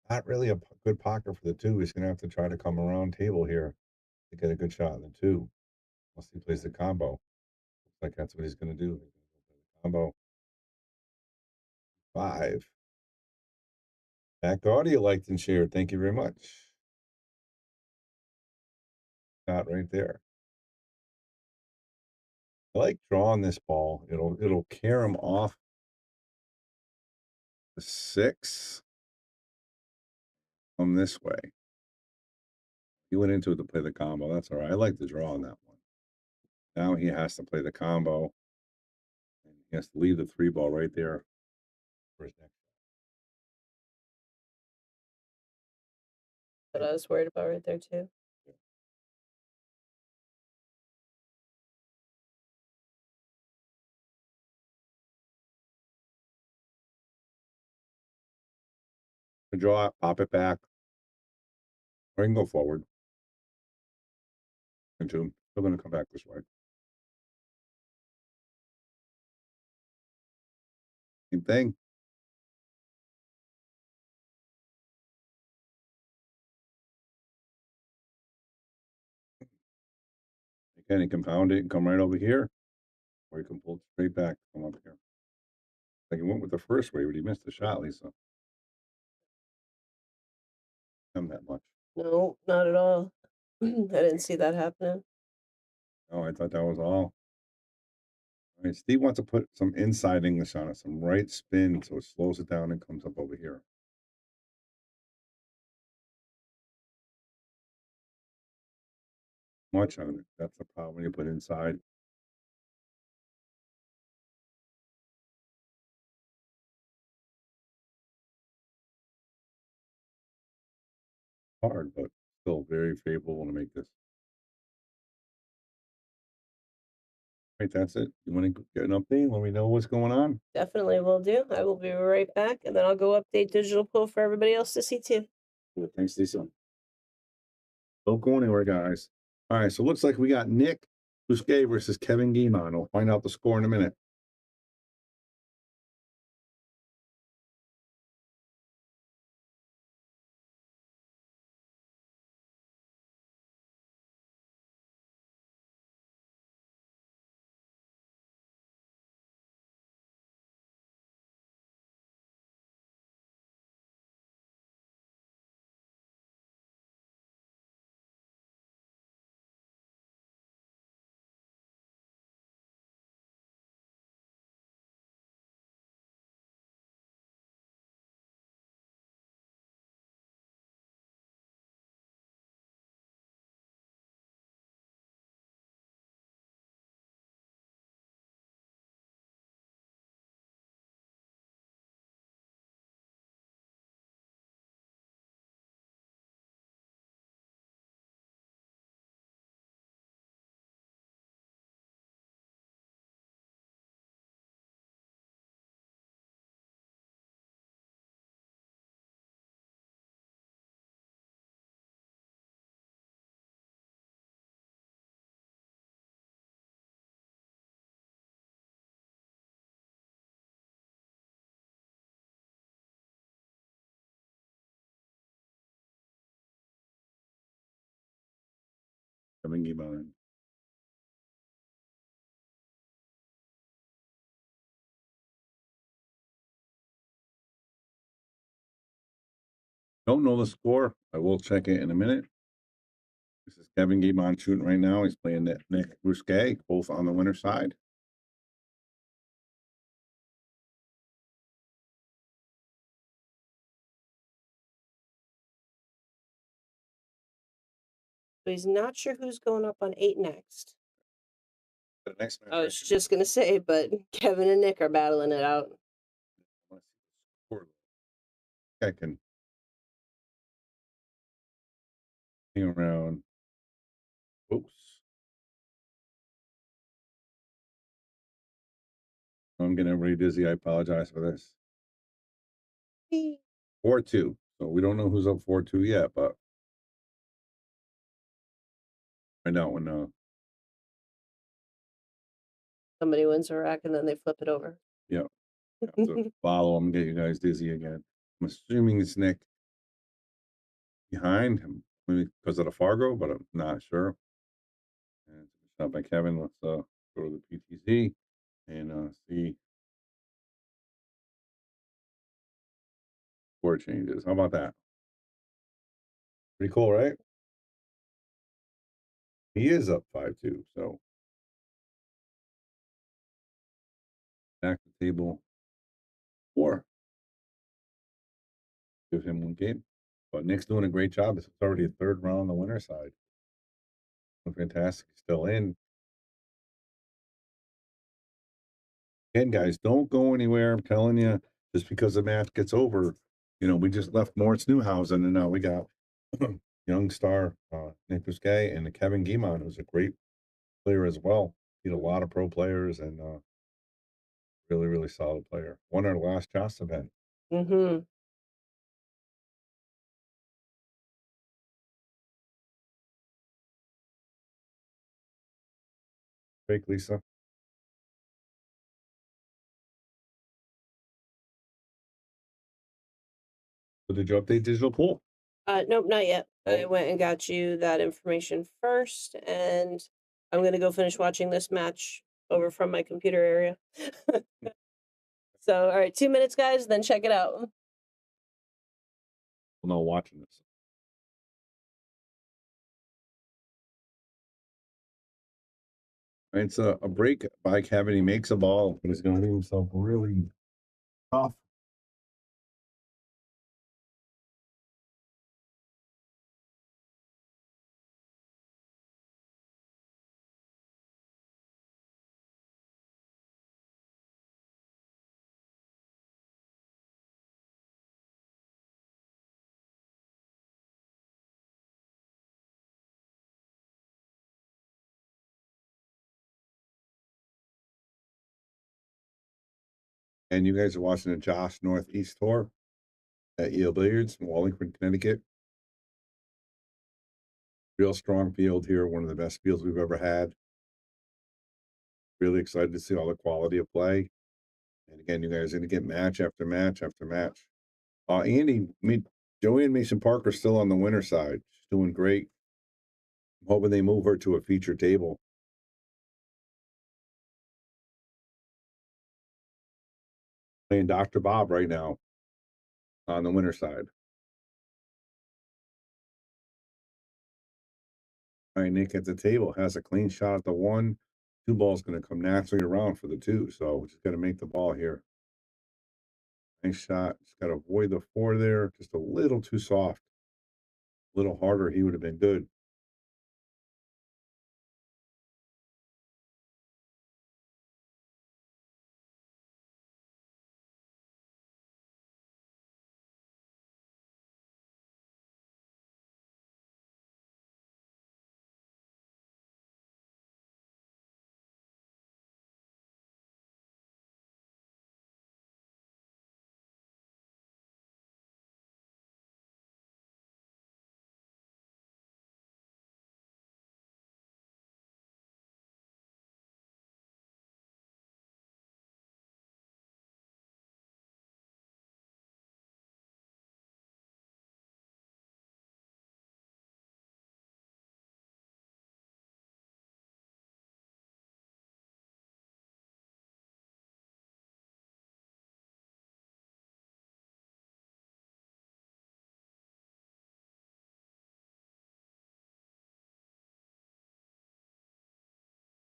Not really a good pocket for the 2. He's going to have to try to come around table here to get a good shot on the 2. Unless he plays the combo. Looks like that's what he's going to do. Combo. 5. Back audio liked and shared. Thank you very much. Shot right there. I like drawing this ball. It'll carry him off the 6. Come this way. He went into it to play the combo. That's all right. I like the draw on that one. Now he has to play the combo. And he has to leave the 3 ball right there for his next. That I was worried about right there too. Draw it, pop it back. Or you can go forward. Into him. Still going to come back this way. Same thing. Again, you can pound it and come right over here. Or you can pull it straight back, come up here. Like he went with the first way, but he missed the shot, Lisa. Not that much. No, not at all. I didn't see that happening. Oh, I thought that was all. All right, Steve wants to put some inside English on it, some right spin, so it slows it down and comes up over here. Much on it. That's the problem when you put inside. Hard, but still very favorable to make this. Right, that's it. You want to get an update? Let me know what's going on. Definitely will do. I will be right back, and then I'll go update digital pool for everybody else to see too. Thanks, Lisa. Don't go anywhere, guys. All right, so it looks like we got Nick Bousquet versus Kevin Guimond. We'll find out the score in a minute. Kevin Guimond. Don't know the score. I will check it in a minute. This is Kevin Guimond shooting right now. He's playing Nick Bousquet, both on the winner side. So he's not sure who's going up on 8 next. The next match, I was just gonna say, but Kevin and Nick are battling it out. I can hang around. Oops. I'm getting everybody dizzy. I apologize for this. 4-2. So we don't know who's up 4-2 yet, but find out when Somebody wins a rack and then they flip it over. yeah. Have to follow them, get you guys dizzy again. I'm assuming it's Nick behind him, maybe because of the Fargo, but I'm not sure. And shot by Kevin. Let's go to the PTZ and see score changes. How about that? Pretty cool, right? He is up 5-2, so back to table 4. Give him one game. But Nick's doing a great job. This is already a 3rd round on the winner side. Fantastic. Still in. Again, guys, don't go anywhere. I'm telling you, just because the match gets over, we just left Moritz Newhausen, and now we got young star Nick Bousquet and Kevin Guimond, who's a great player as well. Beat a lot of pro players and really, really solid player. Won our last Joss event. Mm-hmm. Fake Lisa. So did you update digital pool? Nope, not yet. I Oh. went and got you that information first, and I'm gonna go finish watching this match over from my computer area. So, all right, 2 minutes, guys, then check it out. I'm not watching this. It's a break by Kevin. He makes a ball, but he's going to leave himself really tough. And you guys are watching the Josh Northeast Tour at Yale Billiards in Wallingford, Connecticut. Real strong field here, one of the best fields we've ever had. Really excited to see all the quality of play. And again, you guys are going to get match after match after match. Joanne Mason Parker still on the winner side. She's doing great. I'm hoping they move her to a feature table. Playing Dr. Bob right now on the winner side. All right, Nick at the table has a clean shot at the 1. 2 ball's going to come naturally around for the 2. So we just got to make the ball here. Nice shot. Just got to avoid the 4 there. Just a little too soft. A little harder, he would have been good.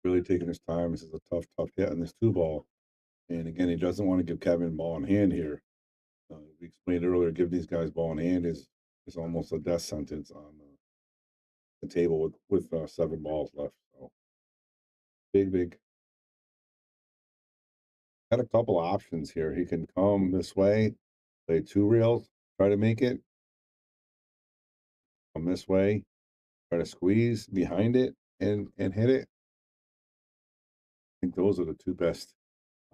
Really taking his time. This is a tough hit on this 2 ball. And again, he doesn't want to give Kevin ball in hand here. We explained earlier, give these guys ball in hand is almost a death sentence on the table with 7 balls left. So big. Got a couple options here. He can come this way, play 2 reels, try to make it. Come this way, try to squeeze behind it and hit it. I think those are the 2 best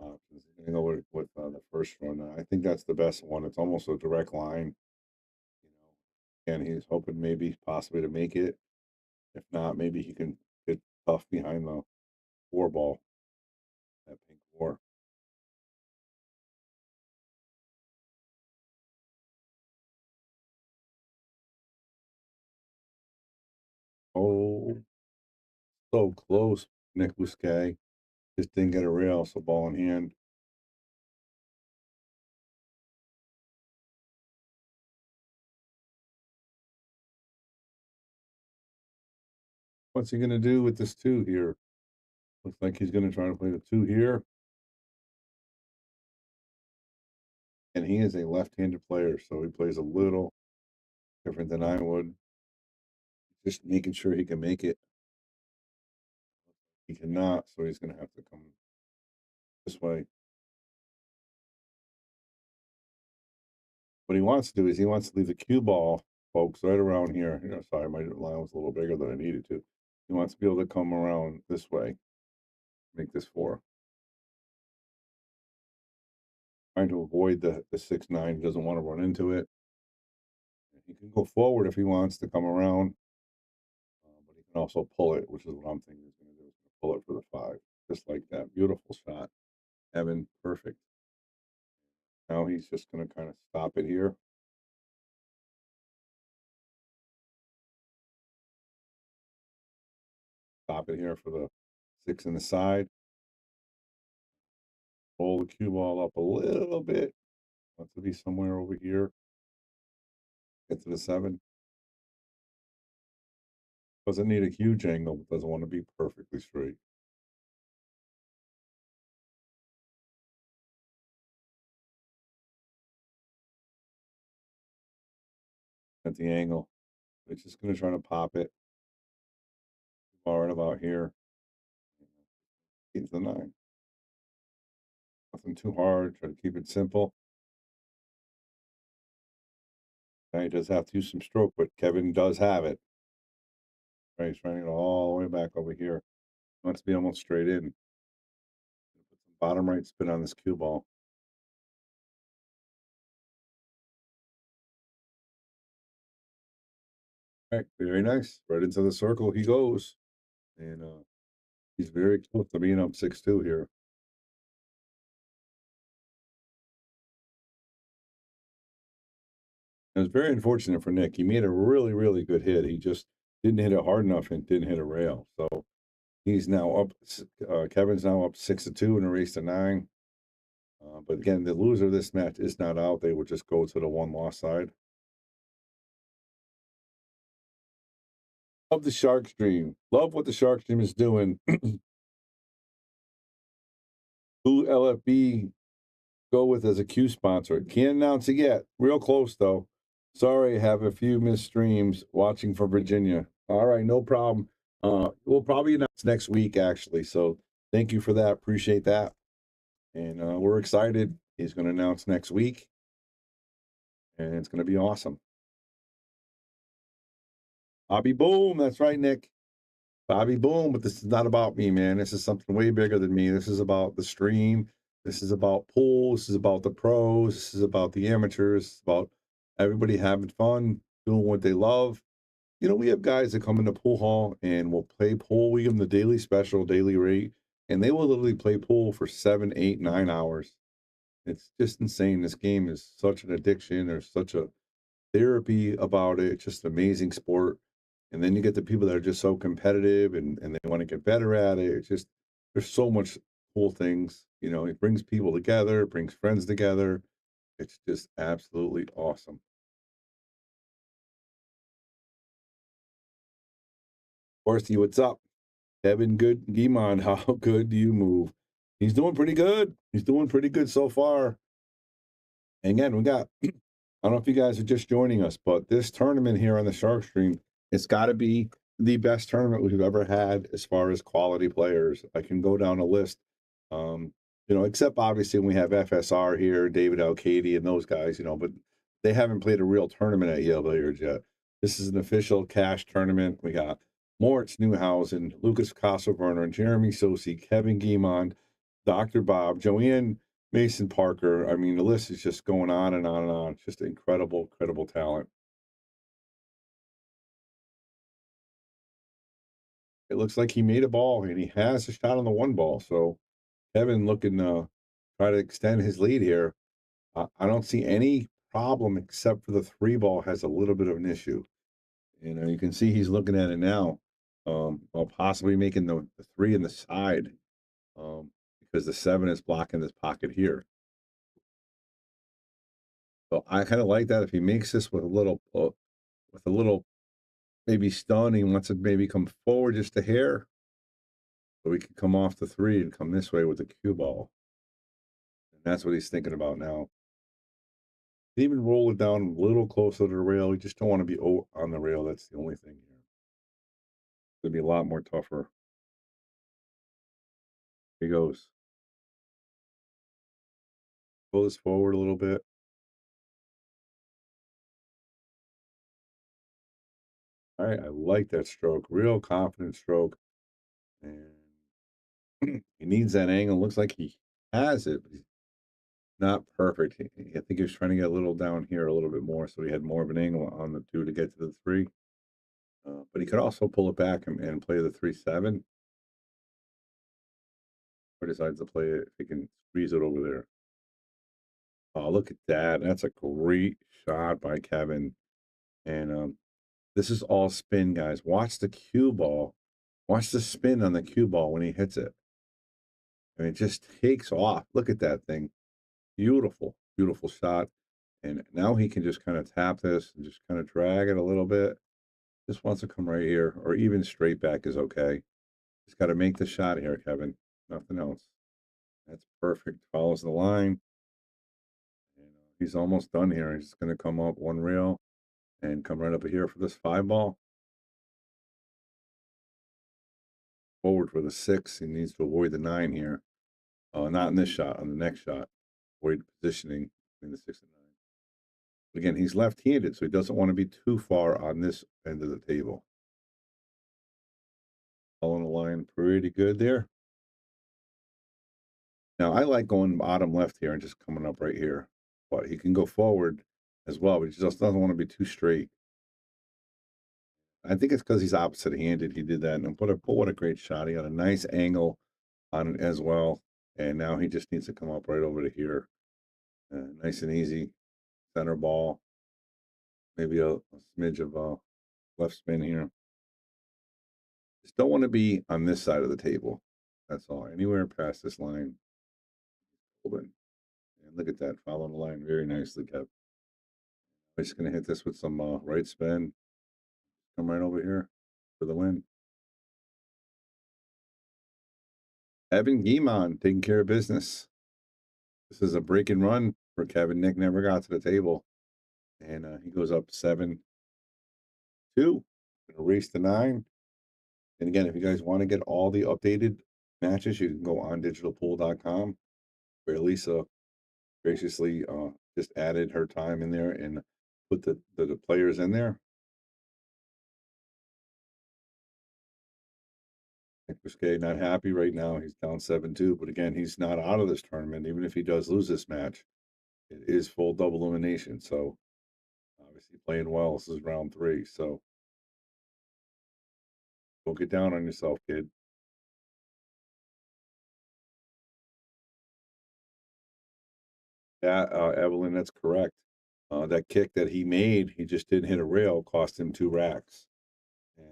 options. He's gonna go with the first one. I think that's the best one. It's almost a direct line, you know. And he's hoping maybe possibly to make it. If not, maybe he can get tough behind the 4 ball. That pink 4. Oh, so close, Nick Bousquet. Just didn't get a rail, so ball in hand. What's he gonna do with this 2 here? Looks like he's gonna try to play the 2 here. And he is a left-handed player, so he plays a little different than I would. Just making sure he can make it. He cannot, so he's gonna have to come this way. What he wants to do is he wants to leave the cue ball, folks, right around here. Sorry, my line was a little bigger than I needed to. He wants to be able to come around this way, make this 4. Trying to avoid the 6-9. He doesn't want to run into it. He can go forward if he wants to come around, but he can also pull it, which is what I'm thinking he's going to do. He's going to pull it for the 5, just like that. Beautiful shot, Evan. Perfect. Now he's just going to kind of stop it here. Stop it here for the 6 in the side. Roll the cue ball up a little bit. Wants to be somewhere over here. Get to the 7. Doesn't need a huge angle, but doesn't want to be perfectly straight. At the angle. It's just going to try to pop it. Bar it about here. 8 to 9. Nothing too hard. Try to keep it simple. Now he does have to use some stroke, but Kevin does have it. Right, he's trying to go all the way back over here. Wants to be almost straight in. Put some bottom right spin on this cue ball. All right, very nice. Right into the circle he goes. And he's very close to being up 6-2 here. It was very unfortunate for Nick. He made a really, really good hit. He just didn't hit it hard enough and didn't hit a rail. So he's now up. Kevin's now up 6-2 in a race to 9. But again, the loser of this match is not out. They would just go to the one-loss side. Love the Shark Stream. Love what the Shark Stream is doing. Who LFB go with as a Q sponsor? Can't announce it yet. Real close, though. Sorry, have a few missed streams watching from Virginia. All right, no problem. We'll probably announce next week, actually. So thank you for that. Appreciate that. And we're excited. He's going to announce next week. And it's going to be awesome. Bobby Boom. That's right, Nick. Bobby Boom. But this is not about me, man. This is something way bigger than me. This is about the stream. This is about pool. This is about the pros. This is about the amateurs. It's about everybody having fun, doing what they love. You know, we have guys that come into pool hall and will play pool. We give them the daily special, daily rate, and they will literally play pool for 7, 8, 9 hours. It's just insane. This game is such an addiction. There's such a therapy about it. It's just an amazing sport. And then you get the people that are just so competitive and they want to get better at it. It's just, there's so much cool things. You know, it brings people together, brings friends together. It's just absolutely awesome. Horsey, what's up? Kevin Good Guimond, how good do you move? He's doing pretty good. He's doing pretty good so far. And again, we got, I don't know if you guys are just joining us, but this tournament here on the Shark Stream, it's got to be the best tournament we've ever had as far as quality players. I can go down a list, you know, except obviously we have FSR here, David Alcady and those guys, you know, but they haven't played a real tournament at Yale Billiards yet. This is an official cash tournament. We got Moritz Newhausen, Lucas Castleverne, Jeremy Sossei, Kevin Guimond, Dr. Bob, Joanne Mason Parker. I mean, the list is just going on and on and on. It's just incredible, incredible talent. It looks like he made a ball, and he has a shot on the 1 ball. So Kevin looking to try to extend his lead here. I don't see any problem except for the 3 ball has a little bit of an issue. You know, you can see he's looking at it now, while possibly making the 3 in the side, because the 7 is blocking this pocket here. So I kind of like that. If he makes this with a little maybe stun, he wants to maybe come forward just a hair, so we can come off the 3 and come this way with the cue ball. And that's what he's thinking about now. Even roll it down a little closer to the rail. You just don't want to be on the rail. That's the only thing here. It's going to be a lot more tougher. Here he goes. Pull this forward a little bit. All right, I like that stroke. Real confident stroke. And he needs that angle. Looks like he has it, but he's not perfect. I think he was trying to get a little down here a little bit more, so he had more of an angle on the 2 to get to the 3. But he could also pull it back and play the 3-7. Or decides to play it if he can squeeze it over there. Oh, look at that. That's a great shot by Kevin. And this is all spin, guys. Watch the cue ball. Watch the spin on the cue ball when he hits it. I mean, it just takes off. Look at that thing. Beautiful, beautiful shot. And now he can just kind of tap this and just kind of drag it a little bit. Just wants to come right here, or even straight back is okay. Just got to make the shot here, Kevin. Nothing else. That's perfect. Follows the line. And he's almost done here. He's going to come up 1 rail and come right up here for this 5 ball. Forward for the 6. He needs to avoid the 9 here. Not in this shot, on the next shot. Avoid positioning between the 6 and 9. But again, he's left-handed, so he doesn't want to be too far on this end of the table. Following the line pretty good there. Now, I like going bottom left here and just coming up right here. But he can go forward as well, but he just doesn't want to be too straight. I think it's because he's opposite-handed. He did that, and what a great shot. He got a nice angle on it as well, and now he just needs to come up right over to here. Nice and easy center ball. Maybe a smidge of left spin here. Just don't want to be on this side of the table. That's all. Anywhere past this line. And look at that. Follow the line very nicely, Kev. I'm just going to hit this with some right spin. Come right over here for the win. Evan Guimon taking care of business. This is a break and run for Kevin. Nick never got to the table. And he goes up 7-2. Gonna race to 9. And again, if you guys want to get all the updated matches, you can go on digitalpool.com, where Lisa graciously just added her time in there and put the players in there. Nick Biscay not happy right now. He's down 7-2, but again, he's not out of this tournament. Even if he does lose this match, it is full double elimination. So obviously playing well. This is round 3. So don't get down on yourself, kid. Yeah, Evelyn, that's correct. That kick that he made, he just didn't hit a rail, cost him 2 racks. And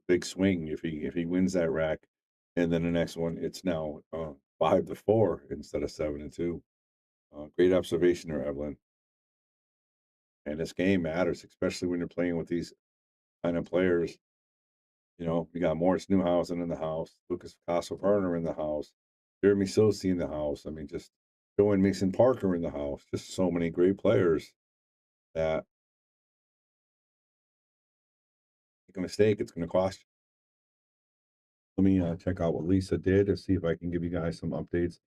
big swing if he wins that rack, and then the next one, it's now 5-4 instead of 7-2. Great observation there, Evelyn. And this game matters, especially when you're playing with these kind of players. You know, you got Morris Newhausen in the house, Lucas Castle-Werner in the house, Jeremy Sossei in the house. I mean, just Joanne Mason Parker in the house. Just so many great players that make a mistake, it's going to cost you. Let me check out what Lisa did to see if I can give you guys some updates.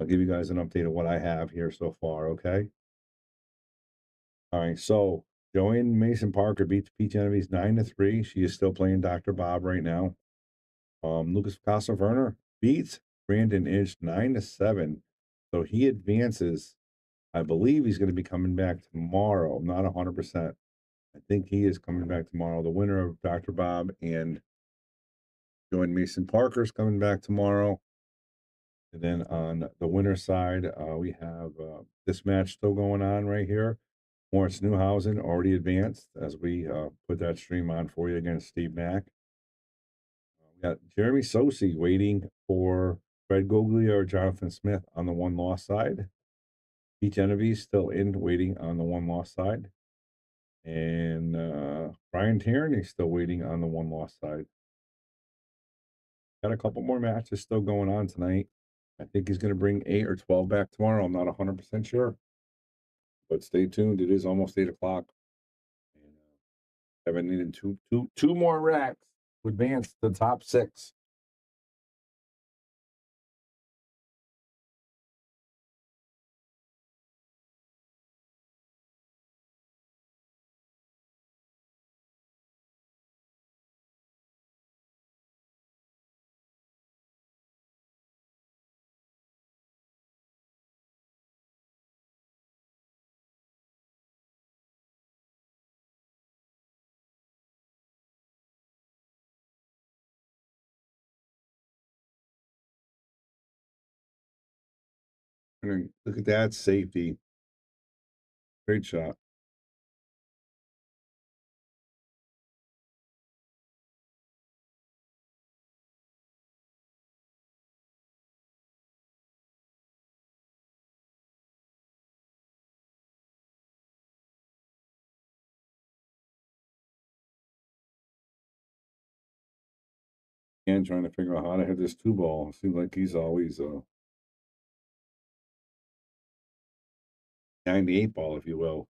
I'll give you guys an update of what I have here so far, okay? All right, so Joanne Mason Parker beats Peach Genovese 9-3. She is still playing Dr. Bob right now. Lucas Castle-Werner beats Brandon Inch 9-7. So he advances. I believe he's going to be coming back tomorrow. I'm not 100%. I think he is coming back tomorrow. The winner of Dr. Bob and Joanne Mason Parker is coming back tomorrow. And then on the winner's side, we have this match still going on right here. Morris Newhausen already advanced as we put that stream on for you against Steve Mack. We got Jeremy Sossei waiting for Fred Goglia or Jonathan Smith on the 1-loss side. Pete Genovese still in waiting on the 1-loss side. And Brian Tierney still waiting on the 1-loss side. Got a couple more matches still going on tonight. I think he's going to bring 8 or 12 back tomorrow. I'm not 100% sure. But stay tuned. It is almost 8 o'clock. And Kevin needed two more racks to advance to the top 6. Look at that safety. Great shot. And trying to figure out how to hit this 2-ball. Seems like he's always 98 ball, if you will.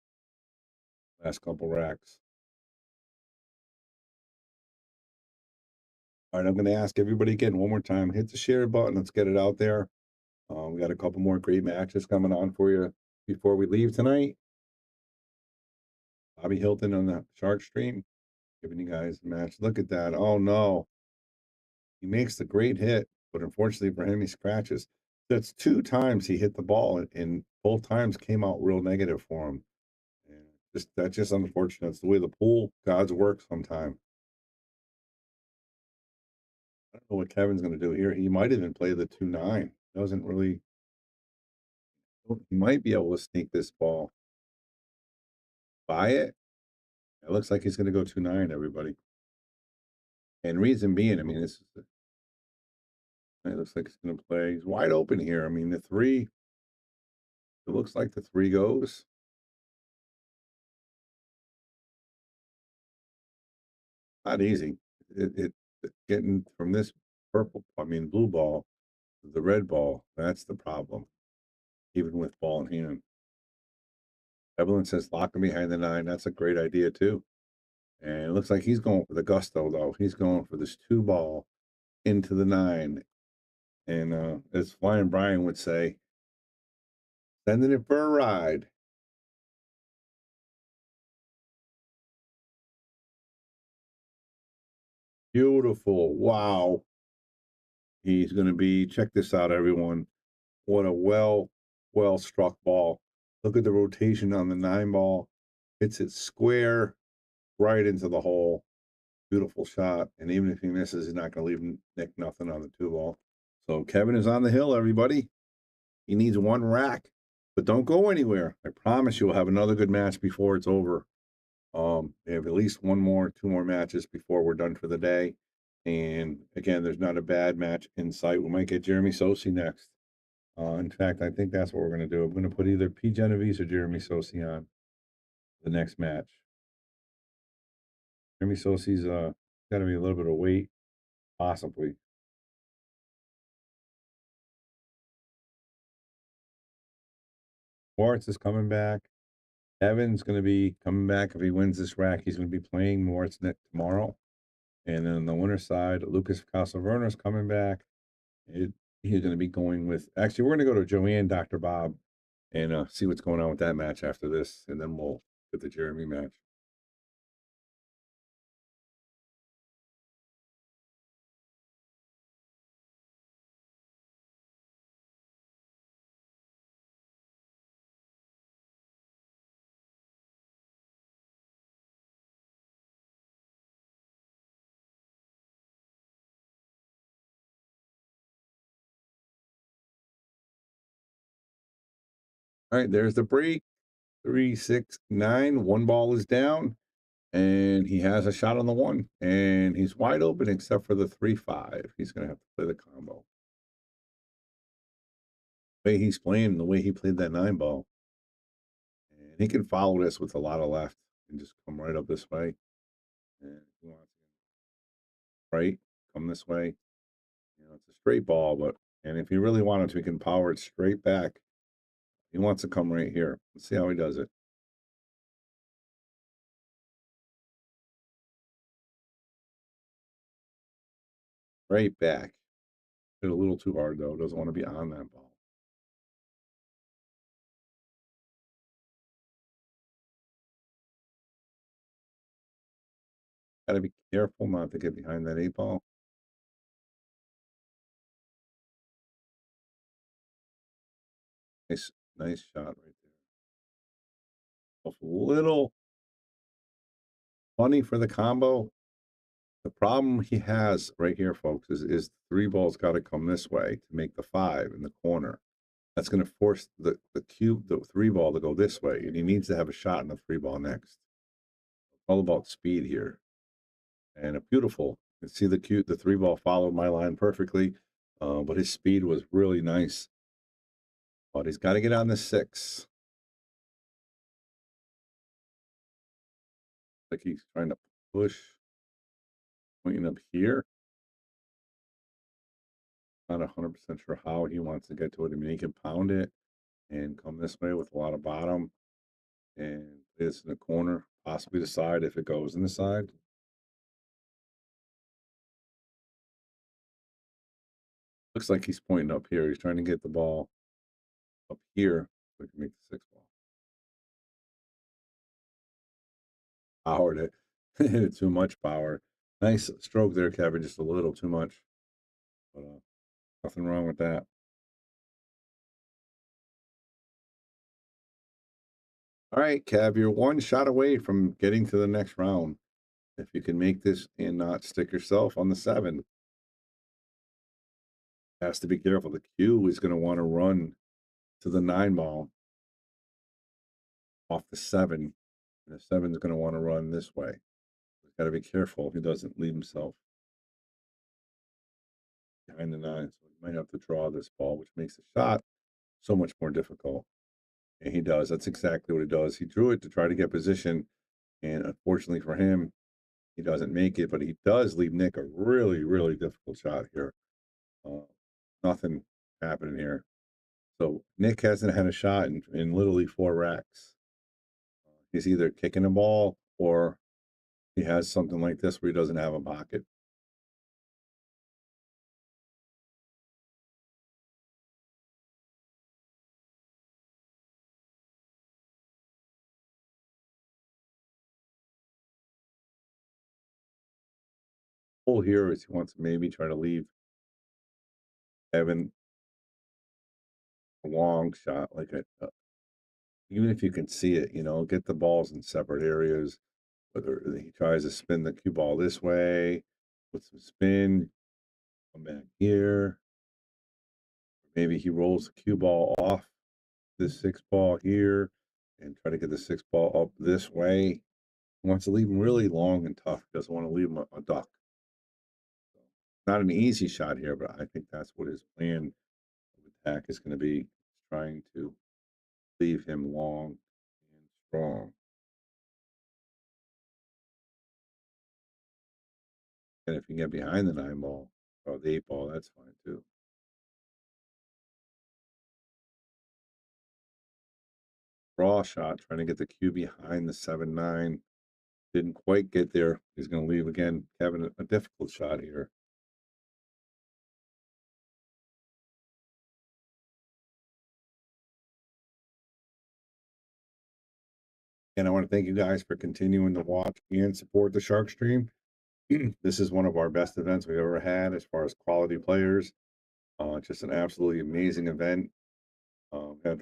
Last couple racks. All right, I'm going to ask everybody again one more time. Hit the share button. Let's get it out there. We got a couple more great matches coming on for you before we leave tonight. Bobby Hilton on the Shark Stream, giving you guys a match. Look at that. Oh, no. He makes the great hit, but unfortunately for him, he scratches. That's 2 times he hit the ball, and both times came out real negative for him. And that's just unfortunate. It's the way the pool gods work sometimes. what Kevin's going to do here. He might even play the 2-9. Doesn't really. He might be able to sneak this ball by it. It looks like he's going to go 2-9, everybody. And reason being, I mean, this is it looks like he's going to play. He's wide open here. I mean, the 3. It looks like the 3 goes. Not easy. It getting from this blue ball to the red ball. That's the problem. Even with ball in hand. Evelyn says lock him behind the 9. That's a great idea too. And it looks like he's going for the gusto though. He's going for this 2 ball into the 9. And as Flying Brian would say, sending it for a ride. Beautiful. Wow. He's going to be, check this out, everyone. What a well struck ball. Look at the rotation on the 9 ball. Hits it square right into the hole. Beautiful shot. And even if he misses, he's not going to leave Nick nothing on the 2 ball. So Kevin is on the hill, everybody. He needs 1 rack, but don't go anywhere. I promise you we'll have another good match before it's over. We have at least 2 more matches before we're done for the day. And again, there's not a bad match in sight. We might get Jeremy Sossei next. In fact, I think that's what we're going to do. I'm going to put either P. Genovese or Jeremy Sossei on the next match. Jeremy Sossei's got to be a little bit of weight, possibly. Moritz is coming back. Evan's going to be coming back if he wins this rack. He's going to be playing Moritz tomorrow. And then on the winner's side, Lucas Castlevera's coming back. He's going to be going with. Actually, we're going to go to Joanne, Dr. Bob, and see what's going on with that match after this, and then we'll get the Jeremy match. All right, there's the break. 3, 6, 9. 1 ball is down, and he has a shot on the 1, and he's wide open except for the 3-5. He's going to have to play the combo. The way he's playing, the way he played that 9 ball, and he can follow this with a lot of left and just come right up this way. And he wants to right, come this way. You know, it's a straight ball, and if he really wanted to, he can power it straight back. He wants to come right here. Let's see how he does it. Right back. Hit a little too hard, though. Doesn't want to be on that ball. Got to be careful not to get behind that 8 ball. Nice shot right there. A little funny for the combo. The problem he has right here, folks, is the 3 ball's got to come this way to make the 5 in the corner. That's going to force the 3 ball to go this way, and he needs to have a shot in the 3 ball next. It's all about speed here. And a beautiful. You can see the 3 ball followed my line perfectly, but his speed was really nice. But he's got to get on the 6. Like he's trying to push, pointing up here. Not 100% sure how he wants to get to it. I mean, he can pound it and come this way with a lot of bottom and this in the corner, possibly the side if it goes in the side. Looks like he's pointing up here. He's trying to get the ball up here so he can make the 6 ball. Powered it. Too much power. Nice stroke there, Kevin. Just a little too much. But nothing wrong with that. All right, Kev, you're 1 shot away from getting to the next round. If you can make this and not stick yourself on the 7. has to be careful. The cue is going to want to run to the 9 ball off the 7. And the 7 is going to want to run this way. He's got to be careful he doesn't leave himself behind the 9. So he might have to draw this ball, which makes the shot so much more difficult. And he does. That's exactly what he does. He drew it to try to get position. And unfortunately for him, he doesn't make it, but he does leave Nick a really, really difficult shot here. Nothing happening here. So Nick hasn't had a shot in literally 4 racks. He's either kicking a ball or he has something like this where he doesn't have a pocket. Goal here is he wants to maybe try to leave Evan a long shot, like even if you can see it, get the balls in separate areas. Whether he tries to spin the cue ball this way, put some spin, come back here. Maybe he rolls the cue ball off this 6 ball here and try to get the 6 ball up this way. He wants to leave him really long and tough. He doesn't want to leave him a duck. Not an easy shot here, but I think that's what his plan of attack is going to be, trying to leave him long and strong. And if you get behind the 9 ball or the 8 ball, that's fine too. Draw shot, trying to get the cue behind the 7-9. Didn't quite get there. He's going to leave again. Kevin, a difficult shot here. And I want to thank you guys for continuing to watch and support the Shark Stream. This is one of our best events we've ever had as far as quality players. Just an absolutely amazing event. Had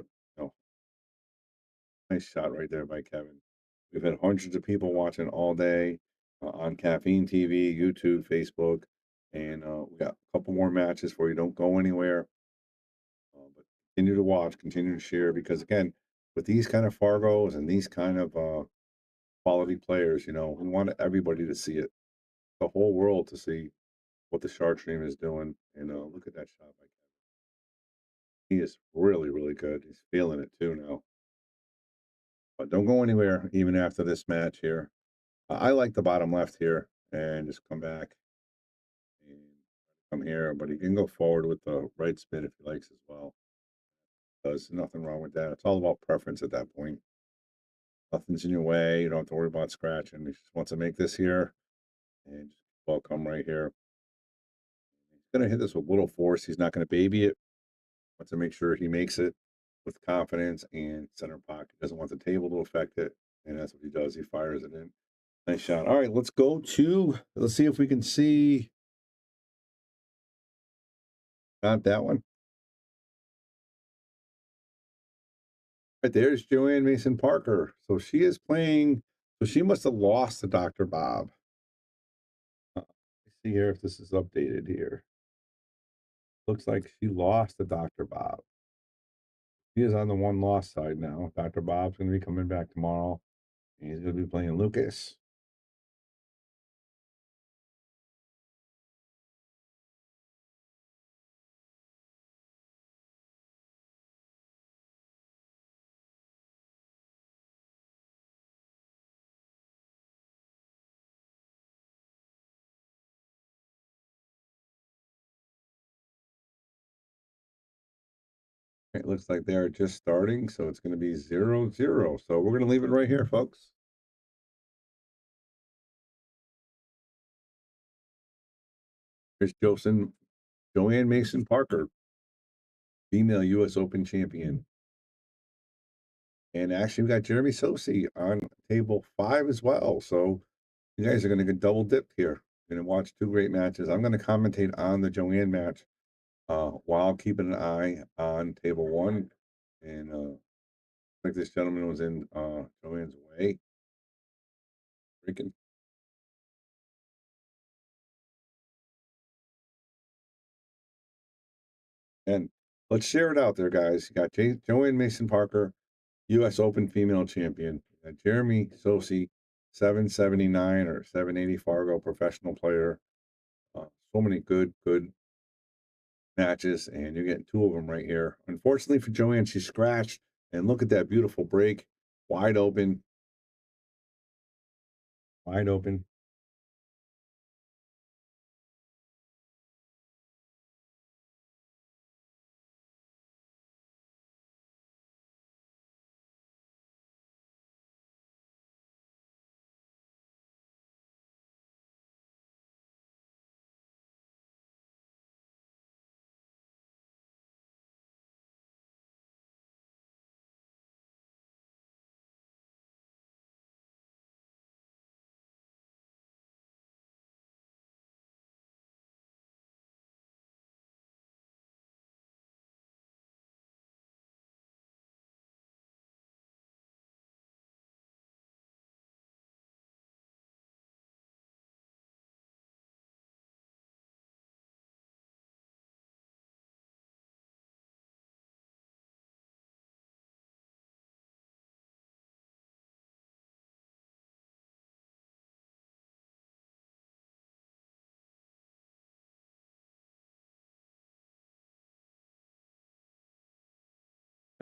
nice shot right there by Kevin. We've had hundreds of people watching all day on Caffeine TV, YouTube, Facebook, and we got a couple more matches for you. Don't go anywhere, but continue to watch, continue to share, because again, with these kind of Fargos and these kind of quality players, we want everybody to see it, the whole world to see what the Shark Stream is doing. And look at that shot by Kevin. He is really, really good. He's feeling it too now. But don't go anywhere even after this match here. I like the bottom left here and just come back and come here, but he can go forward with the right spin if he likes as well. There's nothing wrong with that. It's all about preference at that point. Nothing's in your way. You don't have to worry about scratching. He just wants to make this here and just ball come right here. He's going to hit this with little force. He's not going to baby it. Wants to make sure he makes it with confidence and center pocket. Doesn't want the table to affect it. And that's what he does. He fires it in. Nice shot. All right, let's see if we can see. Not that one. Right, there's Joanne Mason Parker. So she is playing. So she must have lost to Dr. Bob. Let's see here if this is updated here. Looks like she lost to Dr. Bob. He is on the 1-loss side now. Dr. Bob's going to be coming back tomorrow. And he's going to be playing Lucas. It looks like they are just starting, so it's going to be 0-0. So we're going to leave it right here, folks. Here's Joanne Mason Parker, female U.S. Open champion. And actually, we got Jeremy Sossei on table 5 as well. So you guys are going to get double dipped here. You're going to watch 2 great matches. I'm going to commentate on the Joanne match while keeping an eye on table 1. And like this gentleman was in Joanne's way. Freaking. And let's share it out there, guys. You got Joanne Mason Parker, U.S. Open female champion. You got Jeremy Sossei, 779 or 780 Fargo professional player. So many good matches, and you're getting two of them right here. Unfortunately for Joanne, she scratched, and look at that beautiful break, wide open. Wide open.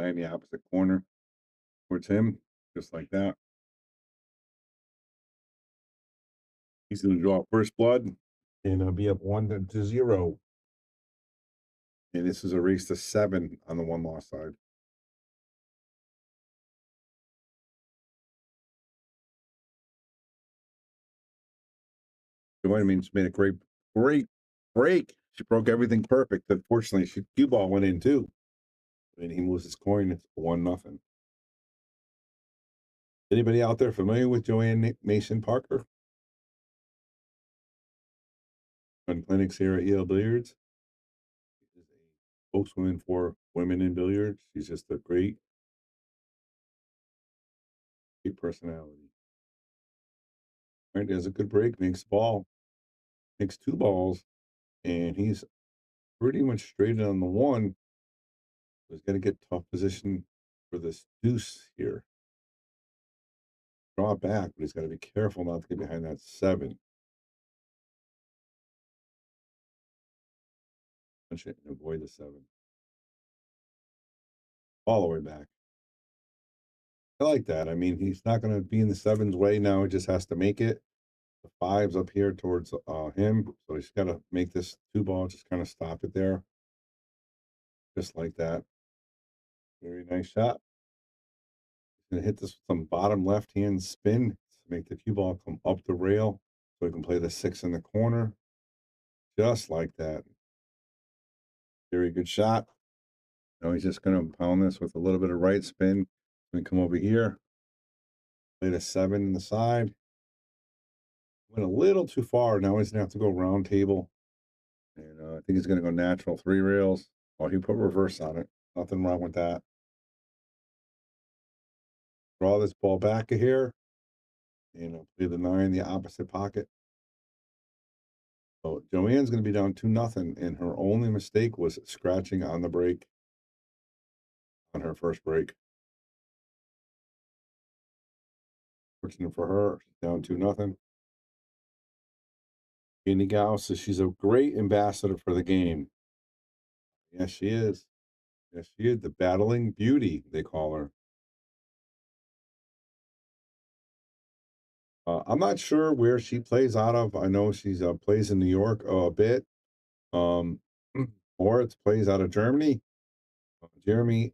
In the opposite corner towards him, just like that. He's going to draw first blood and be up 1-0. And this is a race to 7 on the one loss side. Joanne means made a great break. She broke everything perfect. Unfortunately, cue ball went in too. And he moves his coin. It's 1-0. Anybody out there familiar with Joanne Mason Parker? Run clinics here at Yale Billiards. She's a spokeswoman for women in billiards. She's just a great personality. Right, there's a good break. Makes ball. Makes 2 balls. And he's pretty much straight on the one. He's got to get tough position for this deuce here. Draw back, but he's got to be careful not to get behind that 7. Punch it and avoid the 7. All the way back. I like that. I mean, he's not going to be in the 7's way now. He just has to make it. The 5's up here towards him. So he's got to make this 2 ball, just kind of stop it there. Just like that. Very nice shot. He's going to hit this with some bottom left-hand spin to make the cue ball come up the rail so he can play the 6 in the corner. Just like that. Very good shot. Now he's just going to pound this with a little bit of right spin. Going to come over here. Play the 7 in the side. Went a little too far. Now he's going to have to go round table. And I think he's going to go natural 3 rails. Oh, he put reverse on it. Nothing wrong with that. Draw this ball back here. And play the 9 in the opposite pocket. So Joanne's going to be down 2-0. And her only mistake was scratching on the break. On her first break. Fortunate for her, she's down 2-0. Andy Gow says she's a great ambassador for the game. Yes, she is. Yes, she is. The battling beauty, they call her. I'm not sure where she plays out of. I know she's plays in New York a bit. Or it plays out of Germany. Jeremy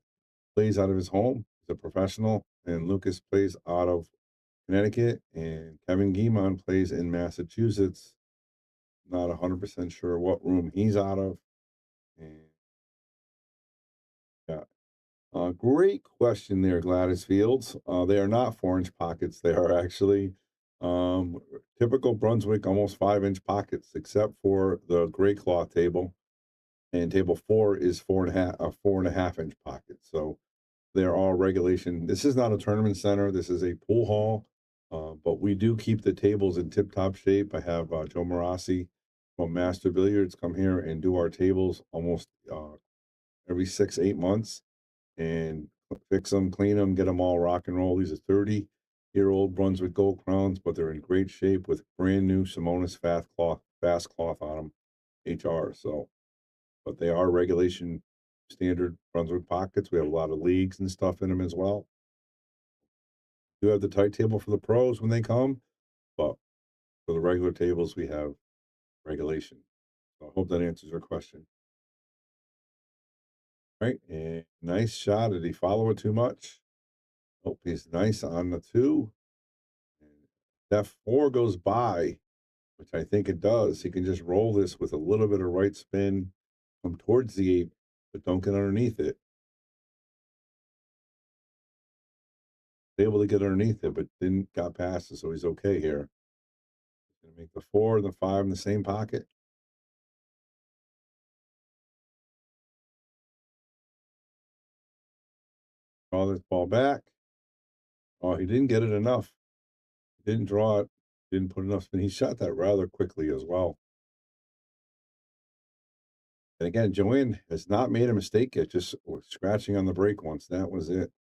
plays out of his home. He's a professional. And Lucas plays out of Connecticut. And Kevin Guimond plays in Massachusetts. Not 100% sure what room he's out of. And yeah. Great question there, Gladys Fields. They are not 4-inch pockets. They are actually typical Brunswick, almost 5-inch pockets, except for the gray cloth table. And table 4 is 4.5-inch pocket. So they're all regulation. This is not a tournament center. This is a pool hall. But we do keep the tables in tip-top shape. I have Joe Marassi from Master Billiards come here and do our tables almost every 6-8 months and fix them, clean them, get them all rock and roll. These are 30-year-old Brunswick Gold Crowns, but they're in great shape with brand new Simonis fast cloth on them, HR. So, but they are regulation standard Brunswick pockets. We have a lot of leagues and stuff in them as well. We do have the tight table for the pros when they come, but for the regular tables, we have regulation. So I hope that answers your question. Right, and nice shot. Did he follow it too much? Hope he's nice on the 2. And if F4 goes by, which I think it does, he can just roll this with a little bit of right spin, come towards the 8, but don't get underneath it. Able to get underneath it, but didn't got past it, so he's okay here. He's gonna make the 4 and the 5 in the same pocket. Draw this ball back. Oh, he didn't get it enough. He didn't draw it. Didn't put enough spin. He shot that rather quickly as well. And again, Joanne has not made a mistake yet, just scratching on the break once. That was it.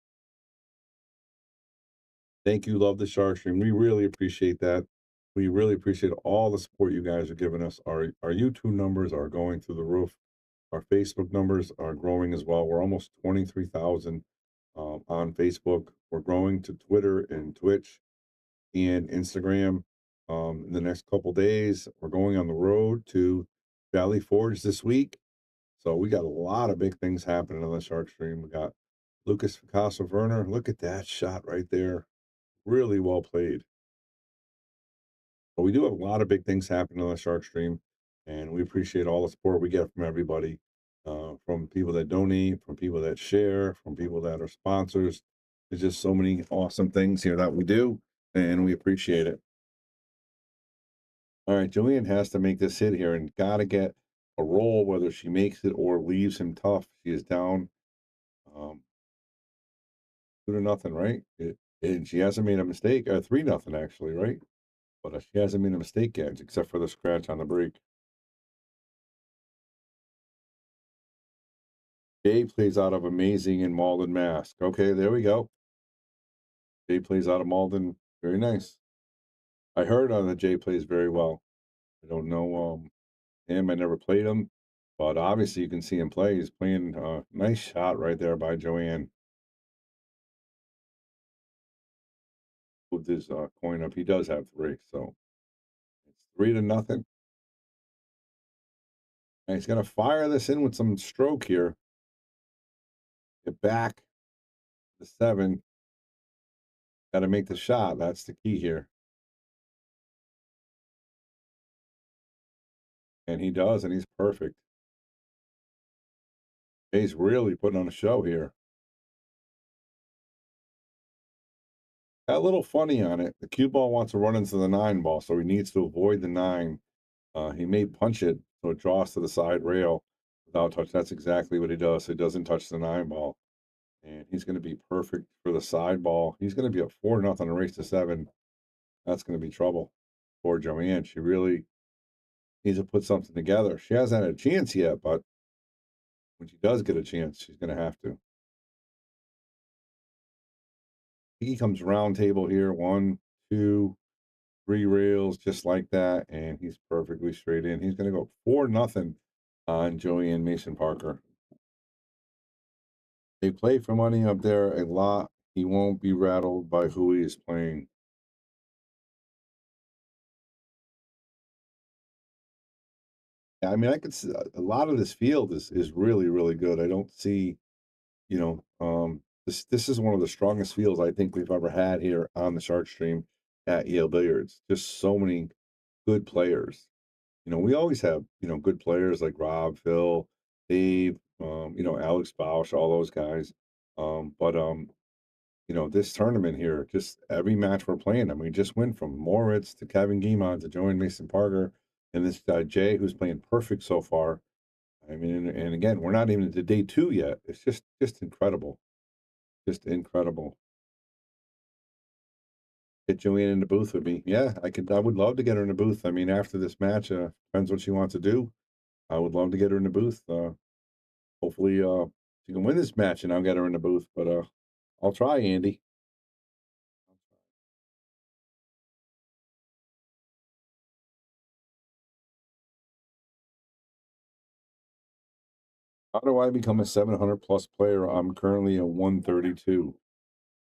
Thank you. Love the Shark Stream. We really appreciate that. We really appreciate all the support you guys are giving us. Our YouTube numbers are going through the roof. Our Facebook numbers are growing as well. We're almost 23,000 on Facebook. We're growing to Twitter and Twitch and Instagram. In the next couple days, we're going on the road to Valley Forge this week. So we got a lot of big things happening on the Shark Stream. We got Lucas Picasso Werner. Look at that shot right there. Really well played. But we do have a lot of big things happening on the Shark Stream, and we appreciate all the support we get from everybody, from people that donate, from people that share, from people that are sponsors. There's just so many awesome things here that we do, and we appreciate it. All right, Joanne has to make this hit here and got to get a roll, whether she makes it or leaves him tough. She is down 2-0, right? And she hasn't made a mistake. 3-0 actually, right? But she hasn't made a mistake yet, except for the scratch on the break. Jay plays out of Amazing in Malden, Mask. Okay, there we go. Jay plays out of Malden. Very nice. I heard that Jay plays very well. I don't know him. I never played him. But obviously you can see him play. He's playing a nice shot right there by Joanne. With his coin up. He does have 3, so it's 3-0. And he's going to fire this in with some stroke here. Get back to 7. Got to make the shot. That's the key here. And he does, and he's perfect. He's really putting on a show here. Got a little funny on it. The cue ball wants to run into the 9 ball, so he needs to avoid the 9. He may punch it so it draws to the side rail without touch. That's exactly what he does. So he doesn't touch the 9 ball. And he's going to be perfect for the side ball. He's going to be up 4-0 a race to 7. That's going to be trouble for Joanne. She really needs to put something together. She hasn't had a chance yet, but when she does get a chance, she's going to have to. He comes round table here. 1, 2, 3 rails, just like that. And he's perfectly straight in. He's going to go 4-0 on Joanne Mason Parker. They play for money up there a lot. He won't be rattled by who he is playing. I mean, I could see a lot of this field is really, really good. I don't see, this is one of the strongest fields I think we've ever had here on the Shark Stream at Yale Billiards. Just so many good players. We always have, good players like Rob, Phil, Dave, Alex Bausch, all those guys. But this tournament here, just every match we're playing, I mean, we just went from Moritz to Kevin Guimond to Joanne Mason Parker, and this guy Jay, who's playing perfect so far. I mean, and again, we're not even to day 2 yet. It's just incredible, just incredible. Get Joanne in the booth with me. Yeah, I would love to get her in the booth. I mean, after this match, depends what she wants to do. I would love to get her in the booth. Hopefully, she can win this match, and I'll get her in the booth. But I'll try, Andy. How do I become a 700 plus player? I'm currently a 132.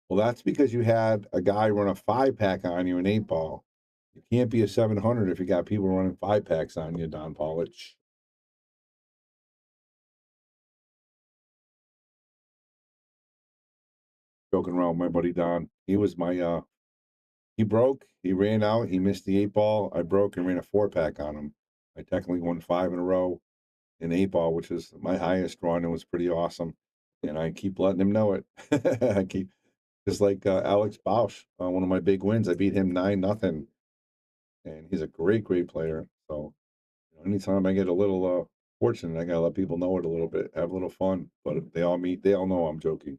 Well, that's because you had a guy run a 5-pack on you, an 8-ball. You can't be a 700 if you got people running 5-packs on you, Don Pollich. Joking around with my buddy Don. He was my he broke, he ran out, he missed the 8-ball. I broke and ran a 4-pack on him. I technically won 5 in a row in 8-ball, which is my highest run. It was pretty awesome. And I keep letting him know it. I keep just like Alex Bausch, one of my big wins. I beat him 9-0. And he's a great, great player. So anytime I get a little fortunate, I gotta let people know it a little bit, have a little fun. But they all know I'm joking.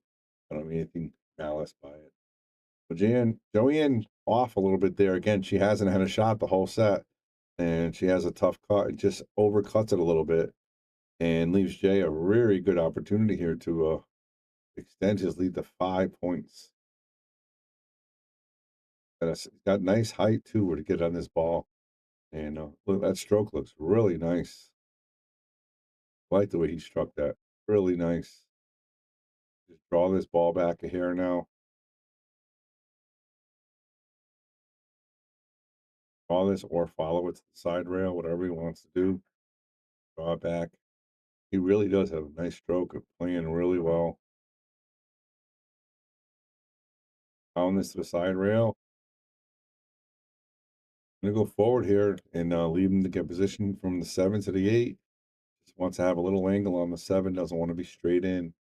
I don't mean anything malice by it. But Joanne off a little bit there. Again, she hasn't had a shot the whole set, and she has a tough cut. It just overcuts it a little bit and leaves Jay a very good opportunity here to extend his lead to 5 points. And it's got nice height too, where to get on this ball. And look, that stroke looks really nice. I like the way he struck that. Really nice. Just draw this ball back a hair now. Draw this or follow it to the side rail, whatever he wants to do. Draw it back. He really does have a nice stroke of playing really well. Pound this to the side rail. I'm going to go forward here and leave him to get position from the 7 to the 8. Just wants to have a little angle on the 7. Doesn't want to be straight in.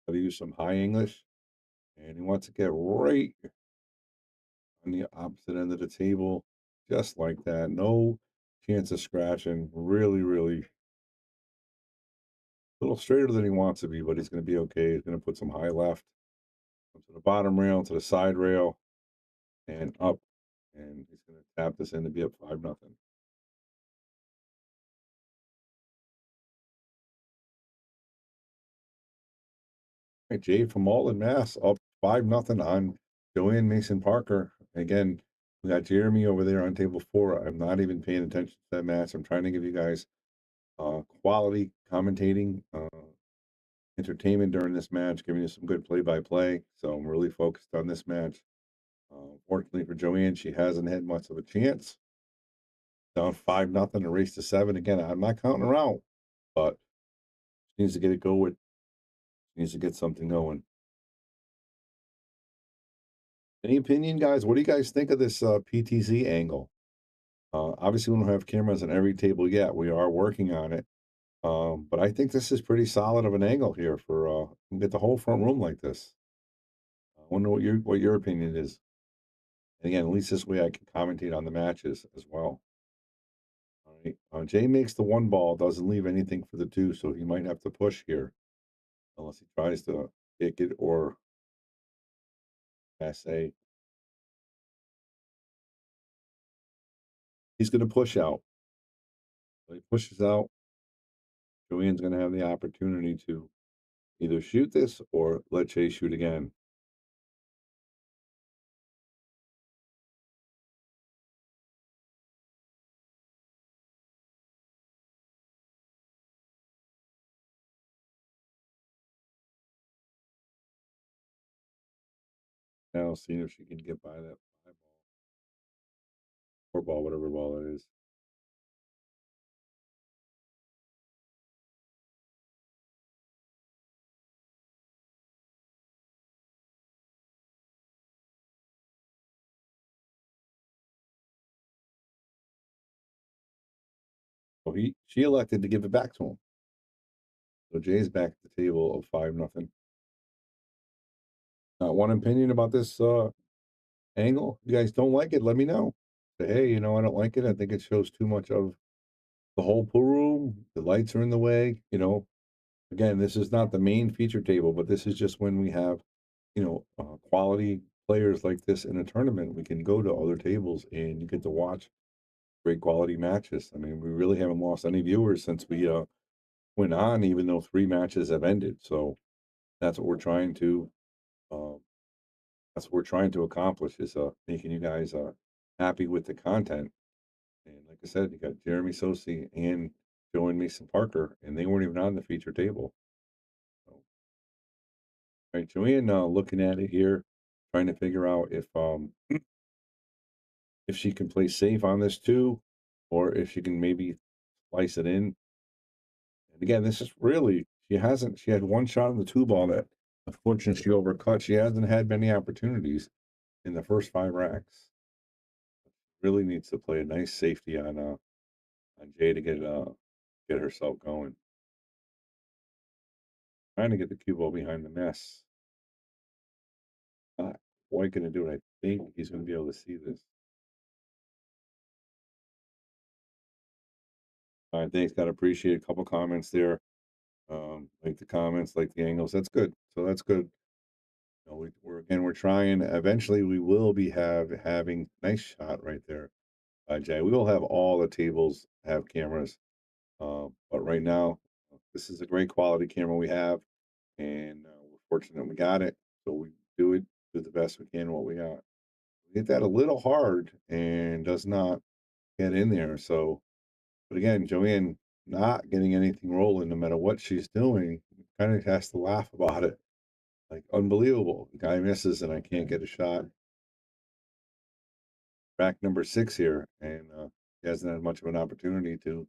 Got to use some high English. And he wants to get right on the opposite end of the table. Just like that. No chance of scratching. Really, really a little straighter than he wants to be, but he's going to be okay. He's going to put some high left to the bottom rail, to the side rail, and up. And he's going to tap this in to be up 5-0. Right, Jay from Malden, Mass, up 5-0 on Joanne Mason Parker. Again, we got Jeremy over there on table 4. I'm not even paying attention to that match. I'm trying to give you guys quality commentating, entertainment during this match, giving you some good play-by-play. So I'm really focused on this match. Fortunately for Joanne, she hasn't had much of a chance. Down 5-0, a race to 7. Again, I'm not counting her out, but she needs to get it going. She needs to get something going. Any opinion, guys? What do you guys think of this PTZ angle? Obviously, we don't have cameras on every table yet. We are working on it. But I think this is pretty solid of an angle here for get the whole front room like this. I wonder what your opinion is. And again, at least this way I can commentate on the matches as well. All right. Jay makes the 1 ball, doesn't leave anything for the 2, so he might have to push here. Unless he tries to kick it or pass A. He's going to push out. So he pushes out. Joanne's going to have the opportunity to either shoot this or let Jay shoot again. Now seeing if she can get by that 5 ball. 4 ball, whatever ball it is. So she elected to give it back to him. So Jay's back at the table of 5-0. One opinion about this angle. If you guys don't like it, let me know. Say, hey, I don't like it. I think it shows too much of the whole pool room. The lights are in the way. Again, this is not the main feature table, but this is just when we have, quality players like this in a tournament. We can go to other tables and you get to watch great quality matches. I mean, we really haven't lost any viewers since we went on, even though 3 matches have ended. So that's what we're trying to um, accomplish is making you guys happy with the content. And like I said, you got Jeremy Sossei and Joanne Mason Parker, and they weren't even on the feature table. So, all right, Joanne, looking at it here, trying to figure out if she can play safe on this too, or if she can maybe slice it in. And again, this is really she had one shot on the two ball that unfortunately she overcut. She hasn't had many opportunities in the first 5 racks. Really needs to play a nice safety on Jay to get herself going. Trying to get the cue ball behind the mess. Not quite gonna do it. I think he's gonna be able to see this. All right, thanks. Gotta appreciate a couple comments there. Like the comments, like the angles. That's good. So that's good. You know, we're trying. Eventually, we will be having nice shot right there, Jay. We will have all the tables have cameras, but right now, this is a great quality camera we have, and we're fortunate we got it. So we do the best we can what we got. We hit that a little hard and does not get in there. So, but again, Joanne not getting anything rolling, no matter what she's doing, kind of has to laugh about it. Like unbelievable. The guy misses and I can't get a shot. Rack number 6 here, and he hasn't had much of an opportunity to